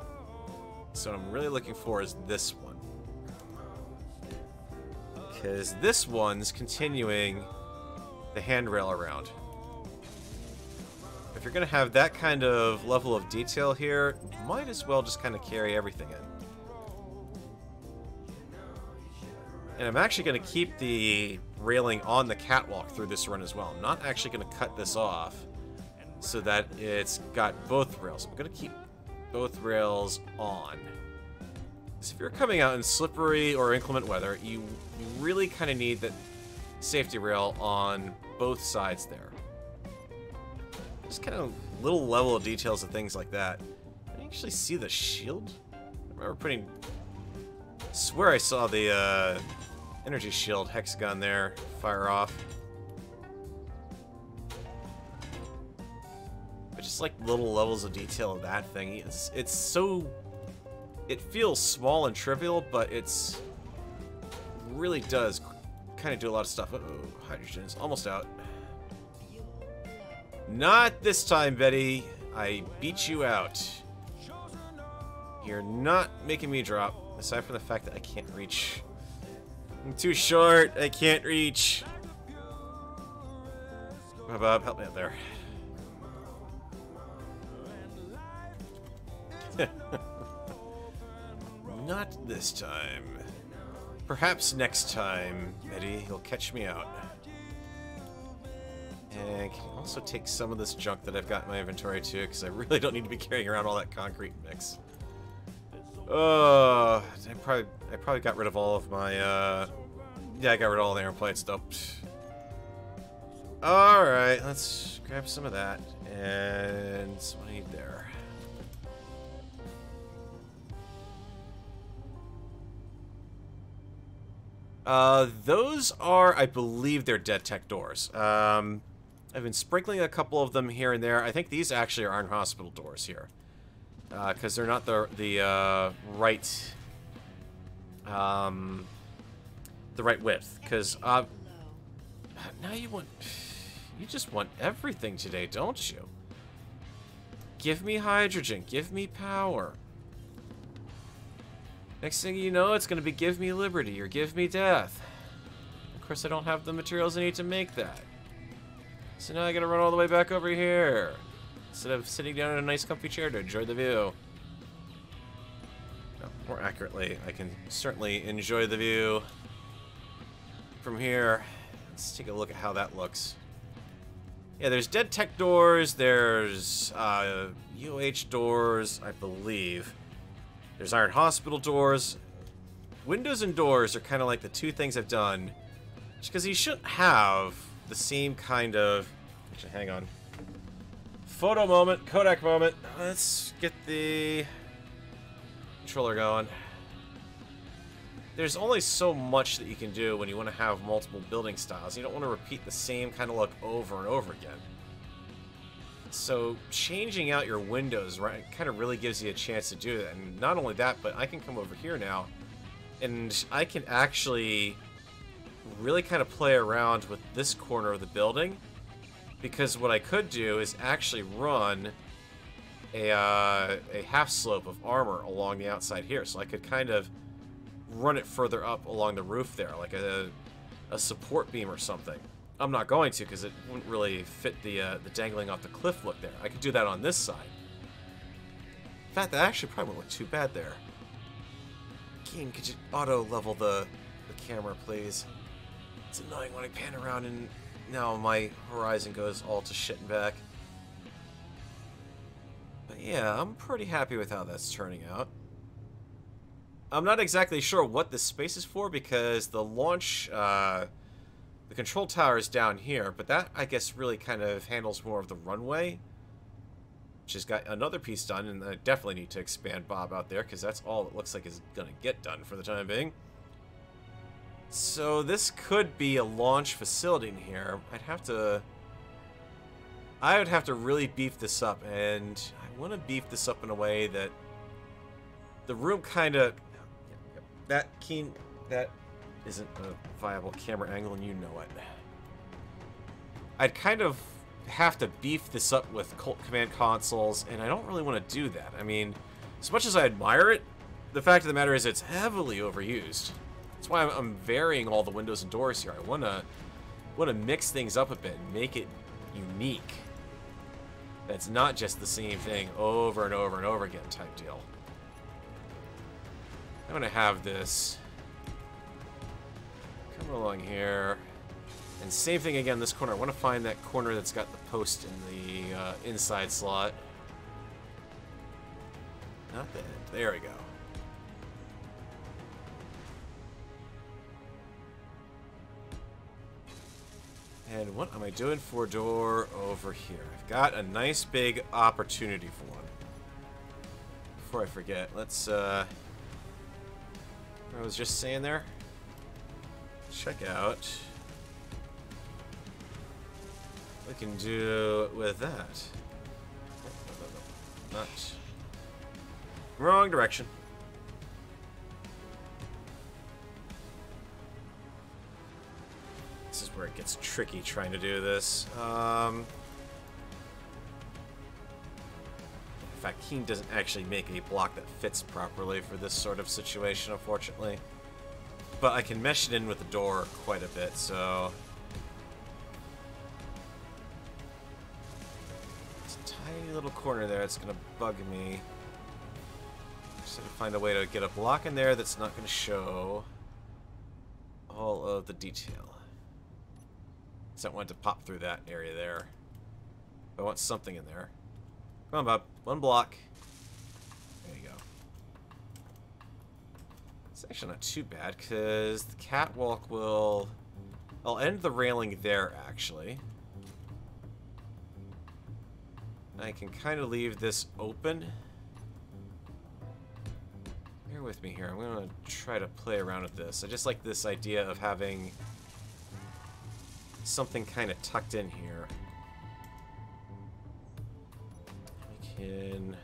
So what I'm really looking for is this one. Because this one's continuing the handrail around. If you're going to have that kind of level of detail here, you might as well just kind of carry everything in. And I'm actually going to keep the railing on the catwalk through this run as well. I'm not actually going to cut this off so that it's got both rails. I'm going to keep both rails on. So if you're coming out in slippery or inclement weather, you really kind of need that safety rail on both sides there. Just kind of little level of details of things like that. Can you actually see the shield? I remember putting... I swear I saw the energy shield hexagon there fire off. But just like little levels of detail of that thing. It's so... it feels small and trivial, but it's... really does kind of do a lot of stuff. Uh-oh, hydrogen's almost out. Not this time, Betty. I beat you out. You're not making me drop. Aside from the fact that I can't reach. I'm too short. I can't reach. Come on, Bob, help me out there. Not this time. Perhaps next time, Betty, you'll catch me out. And can you also take some of this junk that I've got in my inventory too, because I really don't need to be carrying around all that concrete mix. Oh, I probably got rid of all of my, yeah, I got rid of all the iron plates, though. Alright, let's grab some of that, and what do I need there? Those are, I believe they're dead tech doors. I've been sprinkling a couple of them here and there. I think these actually are Iron Hospital doors here. Because they're not the right width. Because now you just want everything today, don't you? Give me hydrogen, give me power. Next thing you know, it's going to be give me liberty or give me death. Of course, I don't have the materials I need to make that. So now I got to run all the way back over here. Instead of sitting down in a nice comfy chair to enjoy the view. No, more accurately, I can certainly enjoy the view from here. Let's take a look at how that looks. Yeah, there's dead tech doors, there's UH doors, I believe. There's Iron Hospital doors. Windows and doors are kind of like the two things I've done. Just because you shouldn't have the same kind of... Actually, hang on. Photo moment, Kodak moment. Let's get the controller going. There's only so much that you can do when you want to have multiple building styles. You don't want to repeat the same kind of look over and over again. So changing out your windows, right, kind of really gives you a chance to do that. And not only that, but I can come over here now And I can actually really kind of play around with this corner of the building, because what I could do is actually run a half slope of armor along the outside here. So I could kind of run it further up along the roof there, like a support beam or something. I'm not going to, because it wouldn't really fit the dangling off the cliff look there. I could do that on this side. In fact, that actually probably won't look too bad there. Keen, could you auto-level the camera, please? It's annoying when I pan around and now my horizon goes all to shit and back. But yeah, I'm pretty happy with how that's turning out. I'm not exactly sure what this space is for, because the launch, the control tower is down here, but that, I guess, really kind of handles more of the runway, which has got another piece done, and I definitely need to expand Bob out there, because that's all it looks like is going to get done for the time being. So this could be a launch facility in here. I would have to really beef this up, and I want to beef this up in a way that the room kind of... That isn't a viable camera angle, and you know it. I'd kind of have to beef this up with command consoles, and I don't really want to do that. I mean, as much as I admire it, the fact of the matter is it's heavily overused. That's why I'm varying all the windows and doors here. I want to mix things up a bit and make it unique. That's not just the same thing over and over and over again type deal. I'm going to have this come along here. And same thing again, this corner. I want to find that corner that's got the post in the inside slot. Not the end. There we go. And what am I doing for a door over here? I've got a nice big opportunity for one. Before I forget, let's, I was just saying there. Check out what we can do with that. No. Not. Wrong direction. This is where it gets tricky trying to do this. In fact, Keen doesn't actually make a block that fits properly for this sort of situation, unfortunately. But I can mesh it in with the door quite a bit, so... It's a tiny little corner there that's going to bug me. Just have to find a way to get a block in there that's not going to show all of the detail. So I wanted to pop through that area there. I want something in there. Come on, Bob. One block. There you go. It's actually not too bad, because the catwalk will... I'll end the railing there, actually. I can kind of leave this open. Bear with me here. I'm going to try to play around with this. I just like this idea of having something kind of tucked in here. We can...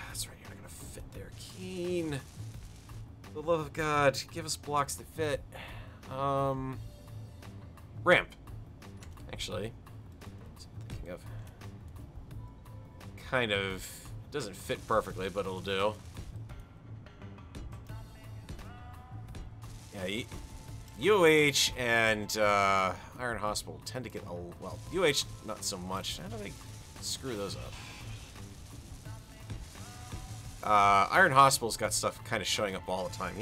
That's right, you're not going to fit there. Keen! For the love of God, give us blocks that fit. Ramp. Actually, I'm thinking of... Kind of... Doesn't fit perfectly, but it'll do. Yeah, UH and Iron Hospital tend to get a... Well, UH not so much. How do they screw those up? Iron Hospital's got stuff kind of showing up all the time.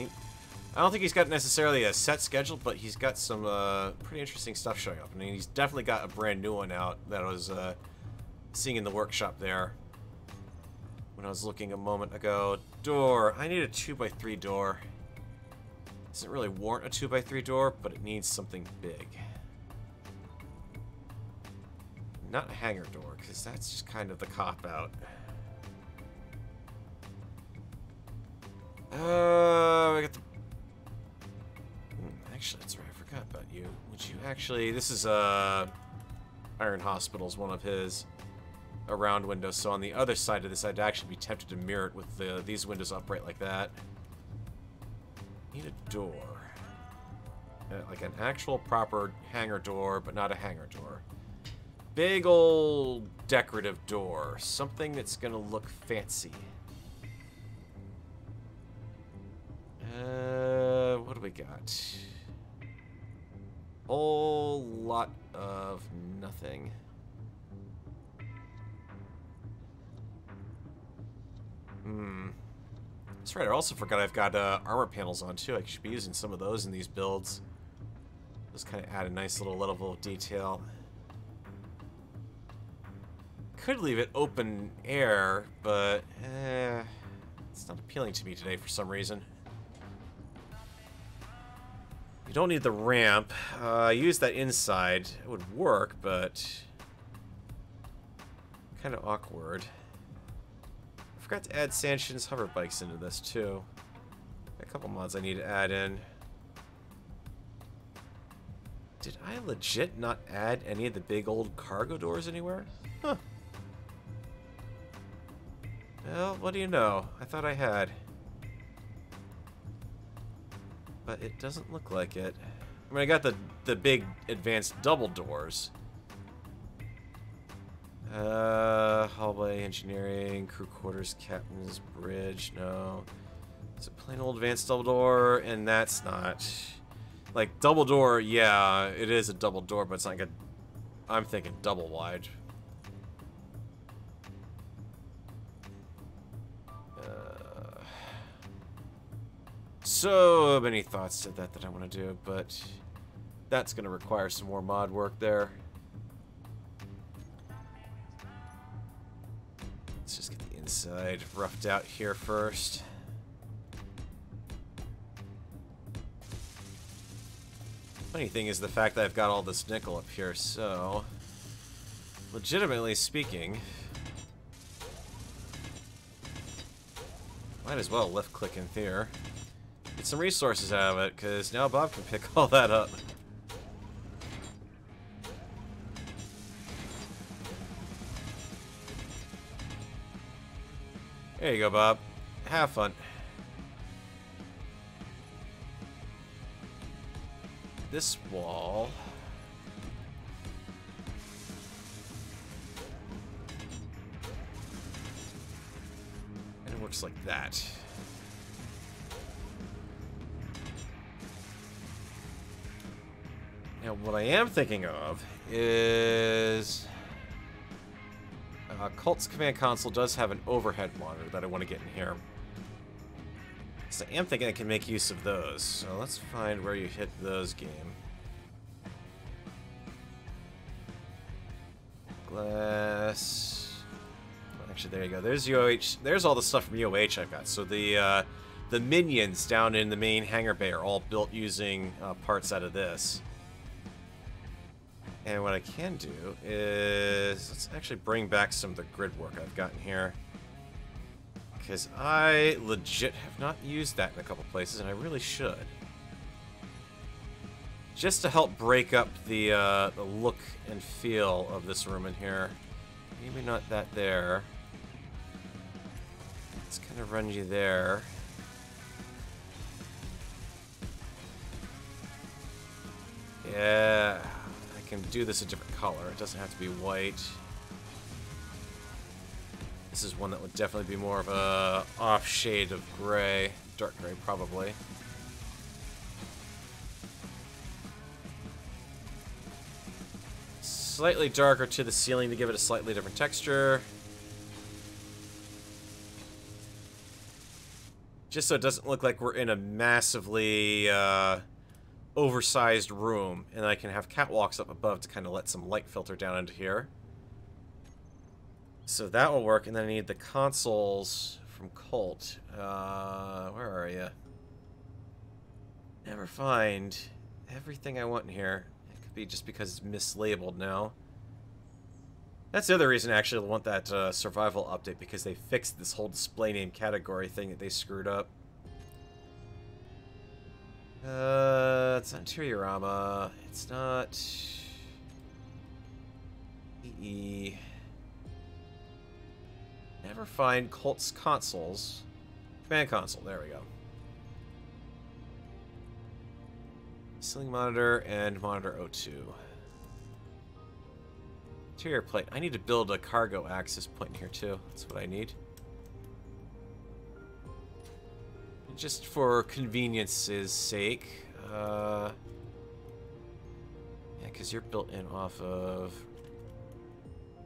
I don't think he's got necessarily a set schedule, but he's got some pretty interesting stuff showing up. I mean, he's definitely got a brand new one out that I was seeing in the workshop there when I was looking a moment ago. Door. I need a 2x3 door. Doesn't really warrant a 2x3 door, but it needs something big. Not a hangar door, because that's just kind of the cop-out. I got the... Actually, that's right, I forgot about you. Would you actually... This is, Iron Hospital's one of his around windows, so on the other side of this, I'd actually be tempted to mirror it with these windows upright like that. Need a door. Like an actual proper hangar door, but not a hangar door. Big old decorative door. Something that's gonna look fancy. What do we got? Whole lot of nothing. That's right, I also forgot I've got armor panels on too. I should be using some of those in these builds. Those kind of add a nice little level of detail. Could leave it open air, but it's not appealing to me today for some reason. You don't need the ramp. Use that inside. It would work, but kind of awkward. I forgot to add Sanshin's hover bikes into this too. Got a couple mods I need to add in. Did I legit not add any of the big old cargo doors anywhere? Huh. Well, what do you know? I thought I had. But it doesn't look like it. I mean, I got the big advanced double doors. Hallway, engineering, crew quarters, captain's bridge, no. It's a plain old advanced double door, and that's not... Like, double door, yeah, it is a double door, but it's not like a... I'm thinking double wide. So many thoughts to that I want to do, but that's going to require some more mod work there. Let's just get the inside roughed out here first. Funny thing is the fact that I've got all this nickel up here, so legitimately speaking, might as well left click in here. Get some resources out of it, because now Bob can pick all that up. There you go, Bob. Have fun. This wall... and it works like that. Now, what I am thinking of is... Cult's command console does have an overhead monitor that I want to get in here. So I am thinking I can make use of those. So let's find where you hit those, game. Glass... Actually, there you go. There's UOH. There's all the stuff from UOH I've got. So the minions down in the main hangar bay are all built using parts out of this. And what I can do is, let's actually bring back some of the grid work I've gotten here. Because I legit have not used that in a couple places, and I really should. Just to help break up the look and feel of this room in here. Maybe not that there. Let's kind of run you there. Yeah. Can do this a different color. It doesn't have to be white. This is one that would definitely be more of a off shade of gray. Dark gray, probably. Slightly darker to the ceiling to give it a slightly different texture. Just so it doesn't look like we're in a massively oversized room, and I can have catwalks up above to kind of let some light filter down into here. So that will work, and then I need the consoles from Cult. Where are you? Never find everything I want in here. It could be just because it's mislabeled now. That's the other reason I actually want that survival update, because they fixed this whole display name category thing that they screwed up. It's not Interiorama. It's not... EE. Never find Cult's consoles. Command console, there we go. Ceiling monitor and monitor O2. Interior plate. I need to build a cargo access point in here too. That's what I need. Just for convenience's sake. Yeah, because you're built in off of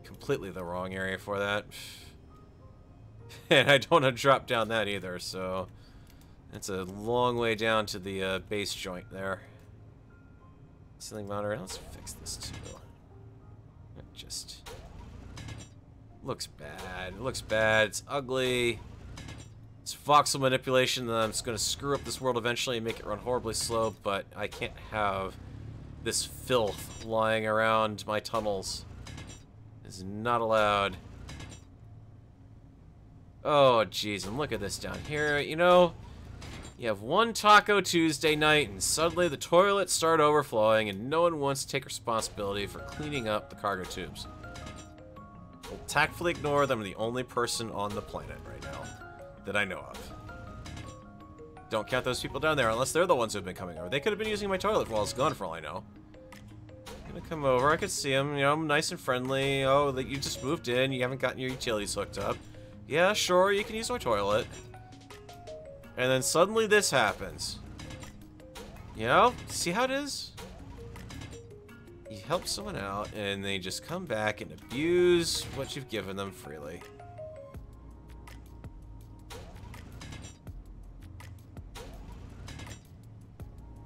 completely the wrong area for that. And I don't want to drop down that either, so that's a long way down to the base joint there. Ceiling monitor. Let's fix this too. It just looks bad. It looks bad. It's ugly. It's voxel manipulation that's going to screw up this world eventually and make it run horribly slow, but I can't have this filth lying around my tunnels. It's not allowed. Oh, jeez, and look at this down here. You know, you have one Taco Tuesday night, and suddenly the toilets start overflowing, and no one wants to take responsibility for cleaning up the cargo tubes. We'll tactfully ignore them. I'm the only person on the planet right now that I know of. Don't count those people down there unless they're the ones who've been coming over. They could have been using my toilet while it's gone for all I know. I'm gonna come over. I could see them. You know, I'm nice and friendly. Oh, that you just moved in. You haven't gotten your utilities hooked up. Yeah, sure, you can use my toilet. And then suddenly this happens. You know? See how it is? You help someone out, and they just come back and abuse what you've given them freely.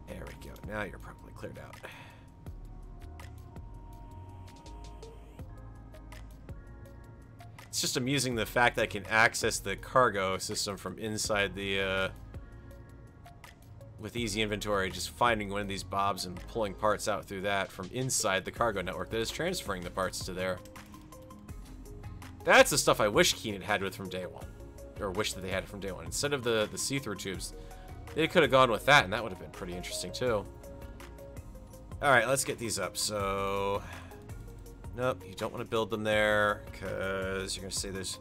There we go. Now you're probably cleared out. It's just amusing the fact that I can access the cargo system from inside the, with easy inventory, just finding one of these bobs and pulling parts out through that from inside the cargo network that is transferring the parts to there. That's the stuff I wish Keen had with from day one. Or wish that they had it from day one. Instead of the see-through tubes, they could have gone with that, and that would have been pretty interesting, too. Alright, let's get these up. So... nope, you don't want to build them there, because you're going to say there's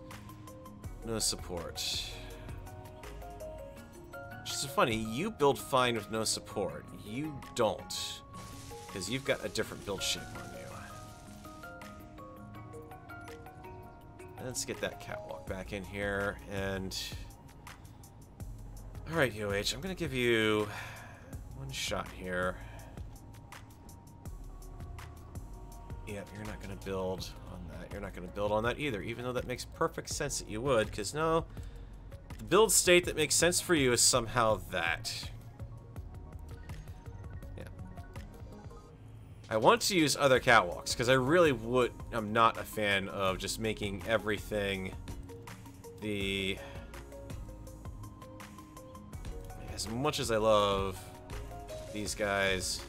no support. Which is funny, you build fine with no support. You don't, because you've got a different build shape on you. Let's get that catwalk back in here, and... alright, UH, I'm going to give you one shot here. Yep, you're not going to build on that. You're not going to build on that either, even though that makes perfect sense that you would, because no, the build state that makes sense for you is somehow that. Yeah. I want to use other catwalks, because I really would, I'm not a fan of just making everything the... as much as I love these guys...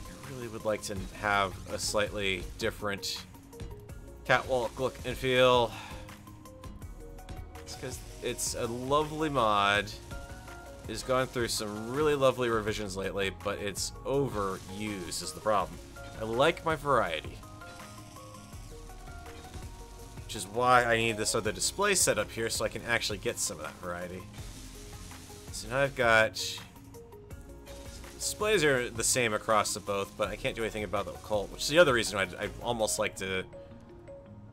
I really would like to have a slightly different catwalk look and feel. It's because it's a lovely mod. It's gone through some really lovely revisions lately, but it's overused is the problem. I like my variety. Which is why I need this other display set up here so I can actually get some of that variety. So now I've got... displays are the same across the both, but I can't do anything about the occult, which is the other reason I'd almost like to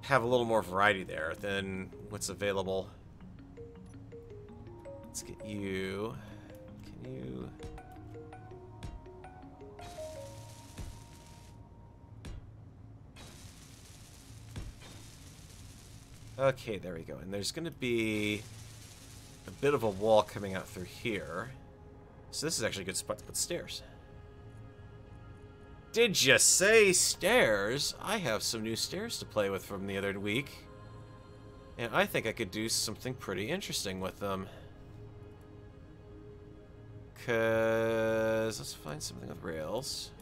have a little more variety there than what's available. Let's get you... can you... okay, there we go. And there's going to be a bit of a wall coming out through here. So this is actually a good spot to put stairs. Did you say stairs? I have some new stairs to play with from the other week. And I think I could do something pretty interesting with them. Because let's find something with rails.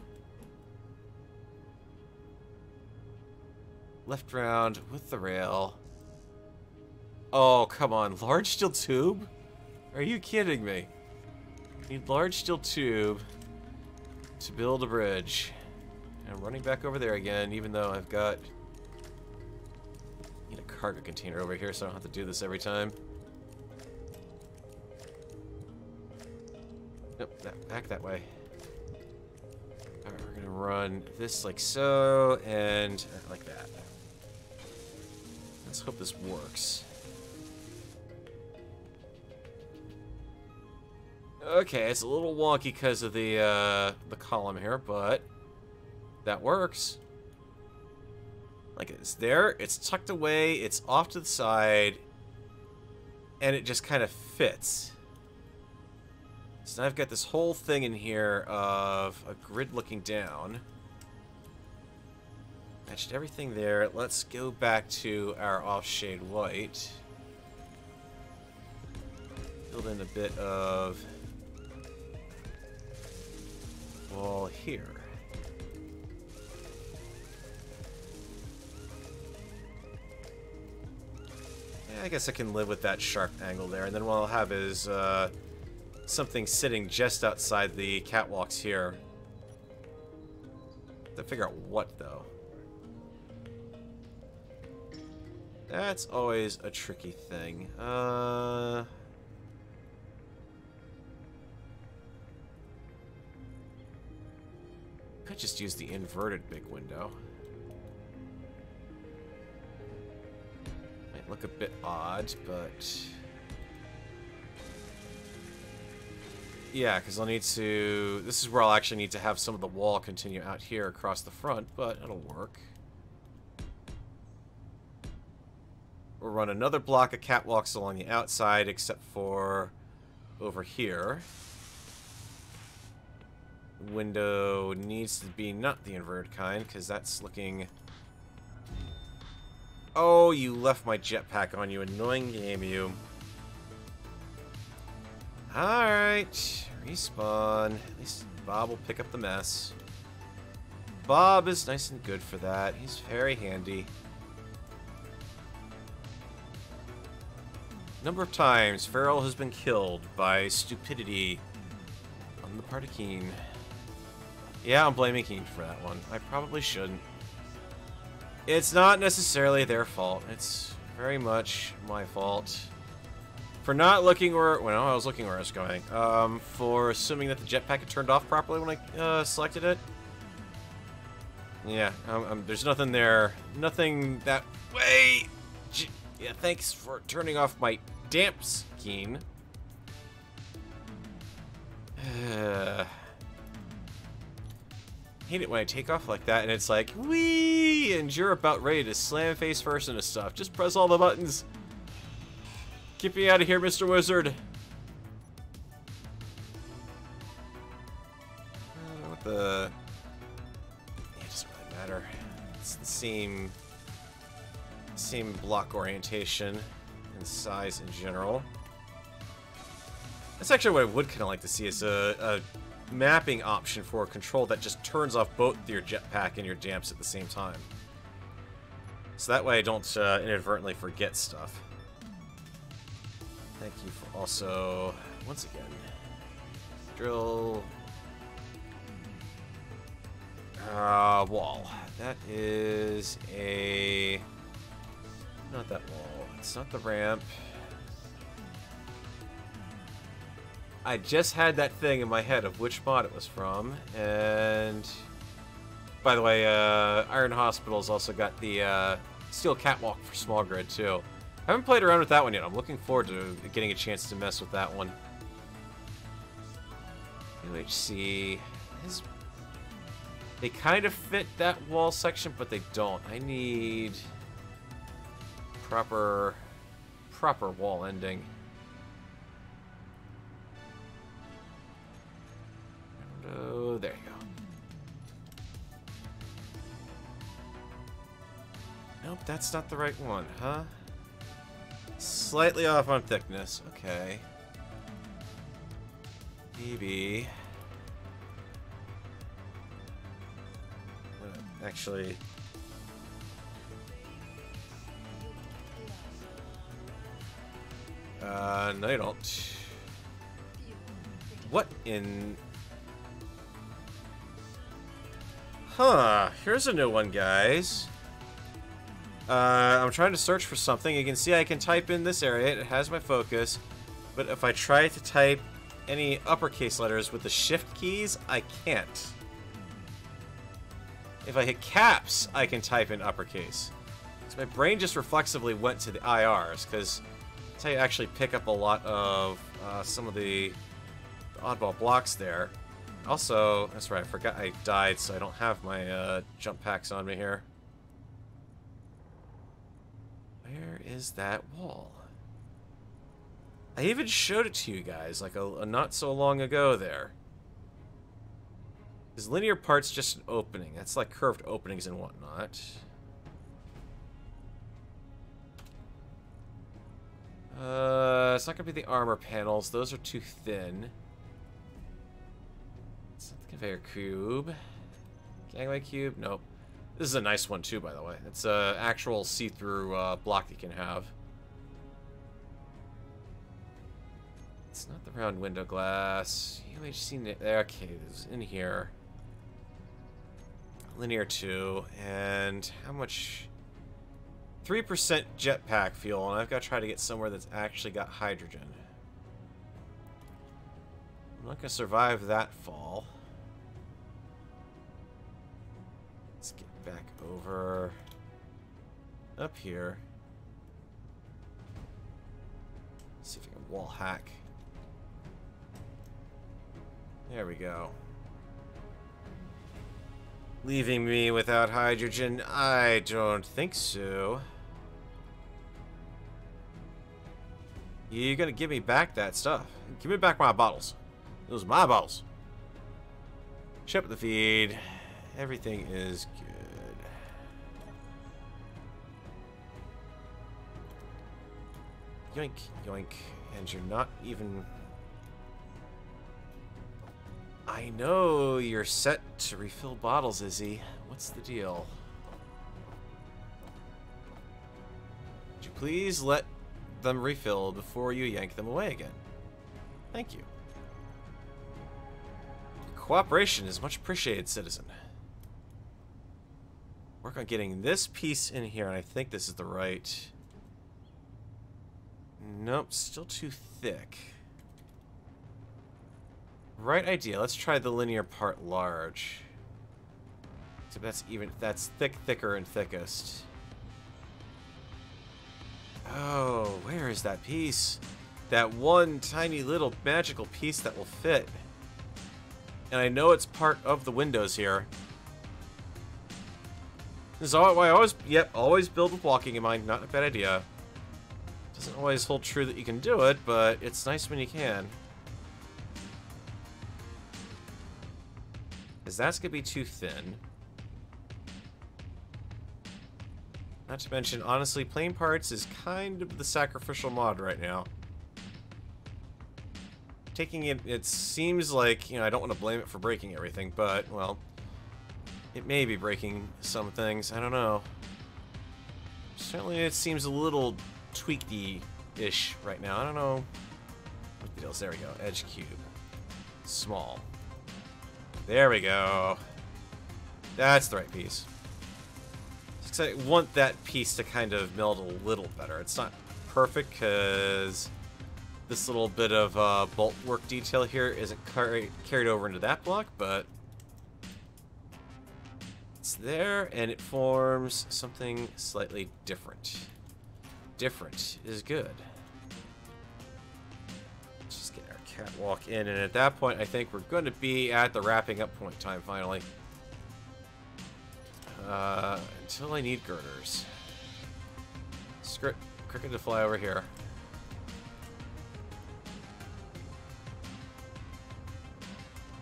Left round with the rail. Oh, come on. Large steel tube? Are you kidding me? Need large steel tube to build a bridge. And I'm running back over there again, even though I've got... need a cargo container over here so I don't have to do this every time. Nope, back that way. We're gonna run this like so, and like that. Let's hope this works. Okay, it's a little wonky because of the column here, but that works. Like, it's there, it's tucked away, it's off to the side, and it just kind of fits. So now I've got this whole thing in here of a grid looking down. Matched everything there. Let's go back to our off-shade white. Build in a bit of wall here. Yeah, I guess I can live with that sharp angle there. And then what I'll have is something sitting just outside the catwalks here. Have to figure out what, though. That's always a tricky thing. Could just use the inverted big window. Might look a bit odd, but yeah, because I'll need to. This is where I'll actually need to have some of the wall continue out here across the front, but it'll work. We'll run another block of catwalks along the outside, except for over here. Window needs to be not the inverted kind, because that's looking... Oh, you left my jetpack on, you annoying game, you. Alright, respawn. At least Bob will pick up the mess. Bob is nice and good for that. He's very handy. Number of times Farrell has been killed by stupidity on the part of Keen. Yeah, I'm blaming Keen for that one. I probably shouldn't. It's not necessarily their fault. It's very much my fault. For not looking where... Well, I was looking where I was going. For assuming that the jetpack had turned off properly when I selected it. Yeah, there's nothing there. Nothing that way. Yeah, thanks for turning off my damps, Keen. Hate it when I take off like that and it's like, whee! And you're about ready to slam face first into stuff. Just press all the buttons. Get me out of here, Mr. Wizard. I don't know what the... Yeah, it doesn't really matter. It's the same block orientation and size in general. That's actually what I would kind of like to see is a mapping option for a control that just turns off both your jetpack and your damps at the same time. So that way I don't inadvertently forget stuff. Thank you for also, once again, drill wall. That is a... Not that wall. It's not the ramp. I just had that thing in my head of which mod it was from, and by the way, Iron Hospital's also got the steel catwalk for small grid too. I haven't played around with that one yet. I'm looking forward to getting a chance to mess with that one. UHC is... They kind of fit that wall section, but they don't. I need proper wall ending. Oh, there you go. Nope, that's not the right one, huh? Slightly off on thickness. Okay. Maybe. Actually... no you don't. What in... Huh, here's a new one, guys. I'm trying to search for something. You can see I can type in this area. It has my focus. But if I try to type any uppercase letters with the shift keys, I can't. if I hit caps, I can type in uppercase. So my brain just reflexively went to the IRs, because that's how you actually pick up a lot of some of the oddball blocks there. Also, that's right, I forgot I died, so I don't have my jump packs on me here. Where is that wall? I even showed it to you guys, like a not so long ago there. Is linear parts just an opening? That's like curved openings and whatnot. It's not gonna be the armor panels. Those are too thin. It's not the conveyor cube. Gangway cube? Nope. This is a nice one too, by the way. It's a actual see-through block you can have. It's not the round window glass. UHC. Okay, it's in here. Linear 2, and how much? 3% jetpack fuel, and I've got to try to get somewhere that's actually got hydrogen. I'm not going to survive that fall. Let's get back over up here. See if I can wall hack. There we go. Leaving me without hydrogen? I don't think so. You're gonna give me back that stuff. Give me back my bottles. Those are my bottles. Ship the feed. Everything is good. Yoink, yoink. And you're not even... I know you're set to refill bottles, Izzy. What's the deal? Would you please let them refill before you yank them away again? Thank you. Your cooperation is much appreciated, citizen. Work on getting this piece in here, and I think this is the right... Nope, still too thick. Right idea. Let's try the linear part large. So that's thicker and thickest. Oh, where is that piece? That one tiny little magical piece that will fit. And I know it's part of the windows here. This is why I always build with walking in mind. Not a bad idea. Doesn't always hold true that you can do it, but it's nice when you can. Because that's going to be too thin. Not to mention, honestly, plain parts is kind of the sacrificial mod right now. Taking it seems like, you know, I don't want to blame it for breaking everything, but, well, it may be breaking some things. I don't know. Certainly it seems a little tweaky-ish right now. I don't know what the deal is. There we go. Edge cube. Small. There we go. That's the right piece. Because I want that piece to kind of meld a little better. It's not perfect because this little bit of bolt work detail here isn't carried over into that block, but it's there and it forms something slightly different. Different is good. Let's just get our catwalk in, and at that point I think we're going to be at the wrapping up point time finally. Until I need girders. Cricket to fly over here.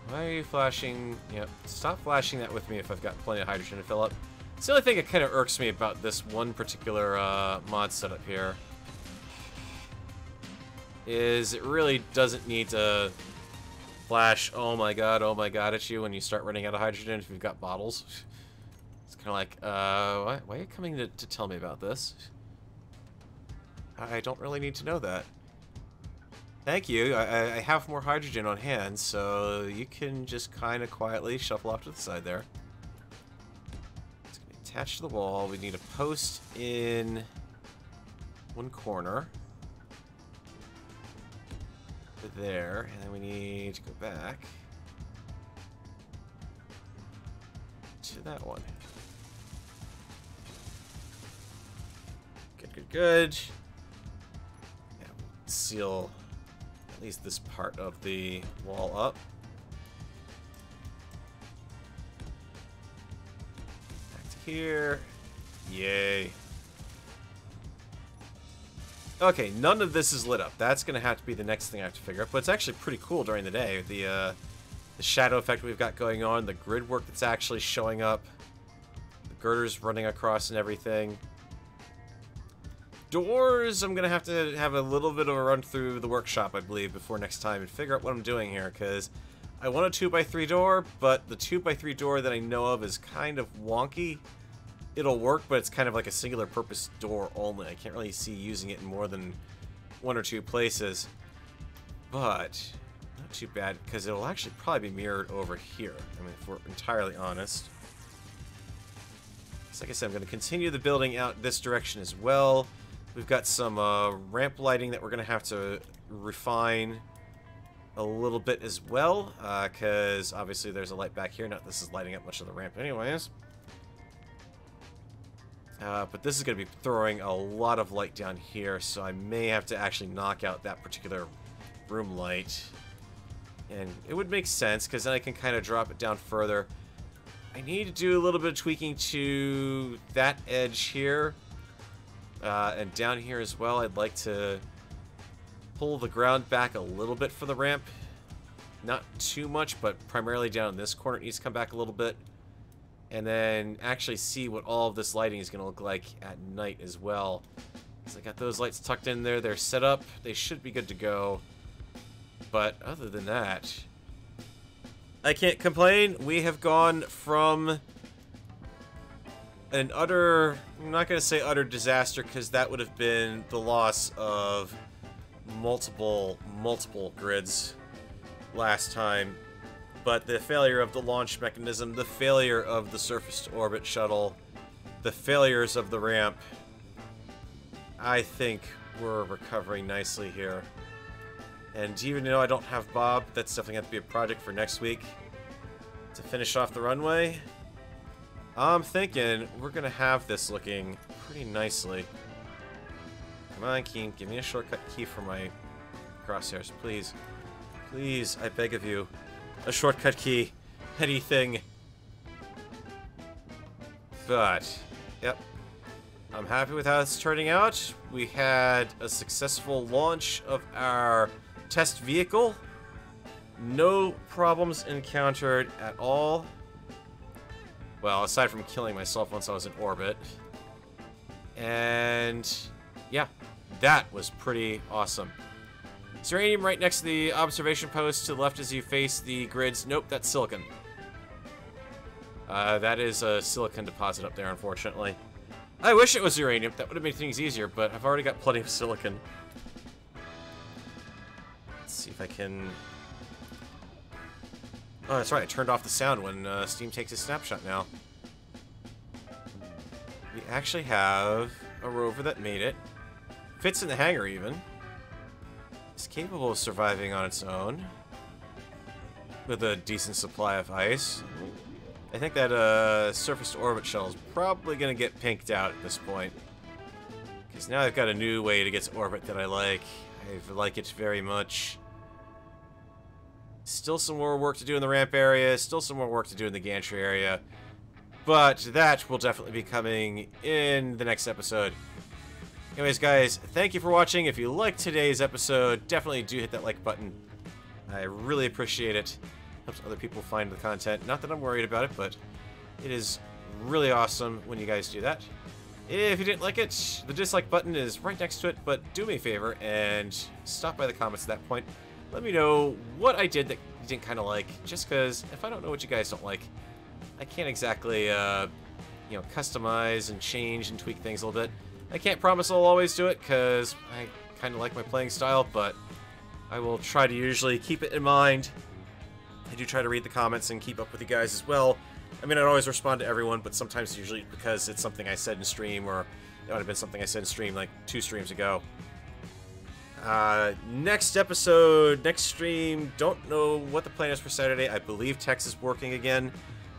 Why are you flashing? Yep, stop flashing that with me if I've got plenty of hydrogen to fill up. It's the only thing that kind of irks me about this one particular mod setup here. Is it really doesn't need to flash oh my god at you when you start running out of hydrogen if you've got bottles. It's kind of like, why are you coming to tell me about this? I don't really need to know that. Thank you. I have more hydrogen on hand, so you can just kind of quietly shuffle off to the side there. It's going to be attached to the wall. We need a post in one corner. There, and then we need to go back to that one. Good, good, good. Yeah, seal at least this part of the wall up. Back to here. Yay. Okay, none of this is lit up. That's going to have to be the next thing I have to figure out. But it's actually pretty cool during the day. The shadow effect we've got going on, the grid work that's actually showing up, the girders running across and everything. Doors, I'm going to have a little bit of a run through the workshop, I believe, before next time and figure out what I'm doing here, because I want a 2x3 door, but the 2x3 door that I know of is kind of wonky. It'll work, but it's kind of like a singular purpose door only. I can't really see using it in more than one or two places. But not too bad, because it'll actually probably be mirrored over here. I mean, if we're entirely honest. So like I said, I'm going to continue the building out this direction as well. We've got some ramp lighting that we're going to have to refine a little bit as well, because obviously there's a light back here. Not this is lighting up much of the ramp anyways. But this is going to be throwing a lot of light down here, so I may have to actually knock out that particular room light. And it would make sense, because then I can kind of drop it down further. I need to do a little bit of tweaking to that edge here. And down here as well, I'd like to pull the ground back a little bit for the ramp. Not too much, but primarily down in this corner it needs to come back a little bit. And then actually see what all of this lighting is going to look like at night as well. So I got those lights tucked in there. They're set up. They should be good to go. But other than that, I can't complain. We have gone from an utter, I'm not going to say utter disaster, because that would have been the loss of multiple grids last time. But the failure of the launch mechanism, the failure of the surface-to-orbit shuttle, the failures of the ramp, I think we're recovering nicely here. And even though I don't have Bob, that's definitely going to be a project for next week to finish off the runway. I'm thinking we're going to have this looking pretty nicely. Come on, Keen, give me a shortcut key for my crosshairs, please. Please, I beg of you. A shortcut key. Anything. But, yep. I'm happy with how it's turning out. We had a successful launch of our test vehicle. No problems encountered at all. Well, aside from killing myself once I was in orbit. And, yeah, that was pretty awesome. Is uranium right next to the observation post to the left as you face the grids? Nope, that's silicon. That is a silicon deposit up there, unfortunately. I wish it was uranium. That would have made things easier, but I've already got plenty of silicon. Let's see if I can... Oh, that's right. I turned off the sound when Steam takes a snapshot now. We actually have a rover that made it. Fits in the hangar, even. It's capable of surviving on its own. With a decent supply of ice. I think that surface-to-orbit shuttle is probably going to get pinked out at this point. Because now I've got a new way to get to orbit that I like. I like it very much. Still some more work to do in the ramp area. Still some more work to do in the gantry area. But that will definitely be coming in the next episode. Anyways, guys, thank you for watching. If you liked today's episode, definitely do hit that like button. I really appreciate it. Helps other people find the content. Not that I'm worried about it, but it is really awesome when you guys do that. If you didn't like it, the dislike button is right next to it, but do me a favor and stop by the comments at that point. Let me know what I did that you didn't kind of like, just because if I don't know what you guys don't like, I can't exactly, you know, customize and change and tweak things a little bit. I can't promise I'll always do it, because I kind of like my playing style, but I will try to usually keep it in mind. I do try to read the comments and keep up with you guys as well. I mean, I don't always respond to everyone, but sometimes usually because it's something I said in stream, or it would have been something I said in stream like 2 streams ago. Next episode, next stream, don't know what the plan is for Saturday. I believe Tex is working again,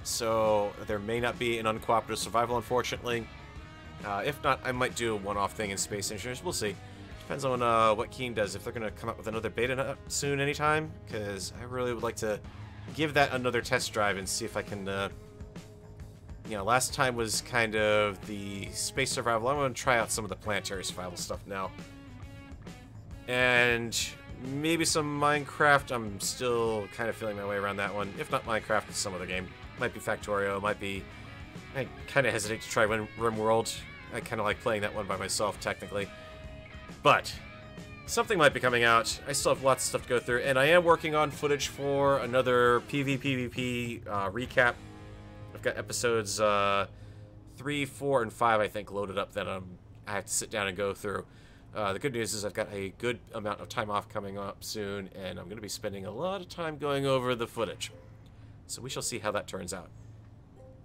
so there may not be an uncooperative survival, unfortunately. If not, I might do a one-off thing in Space Engineers. We'll see. Depends on what Keen does, if they're going to come up with another beta soon anytime, because I really would like to give that another test drive and see if I can, you know, last time was kind of the space survival. I want to try out some of the planetary survival stuff now. And maybe some Minecraft. I'm still kind of feeling my way around that one. If not Minecraft, it's some other game. Might be Factorio, might be... I kind of hesitate to try RimWorld. I kind of like playing that one by myself, technically. But something might be coming out. I still have lots of stuff to go through, and I am working on footage for another PvP recap. I've got episodes 3, 4, and 5, I think, loaded up that I have to sit down and go through. The good news is I've got a good amount of time off coming up soon, and I'm going to be spending a lot of time going over the footage. So we shall see how that turns out.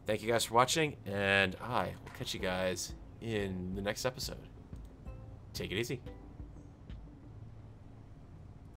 Thank you guys for watching, and I will catch you guys in the next episode. Take it easy.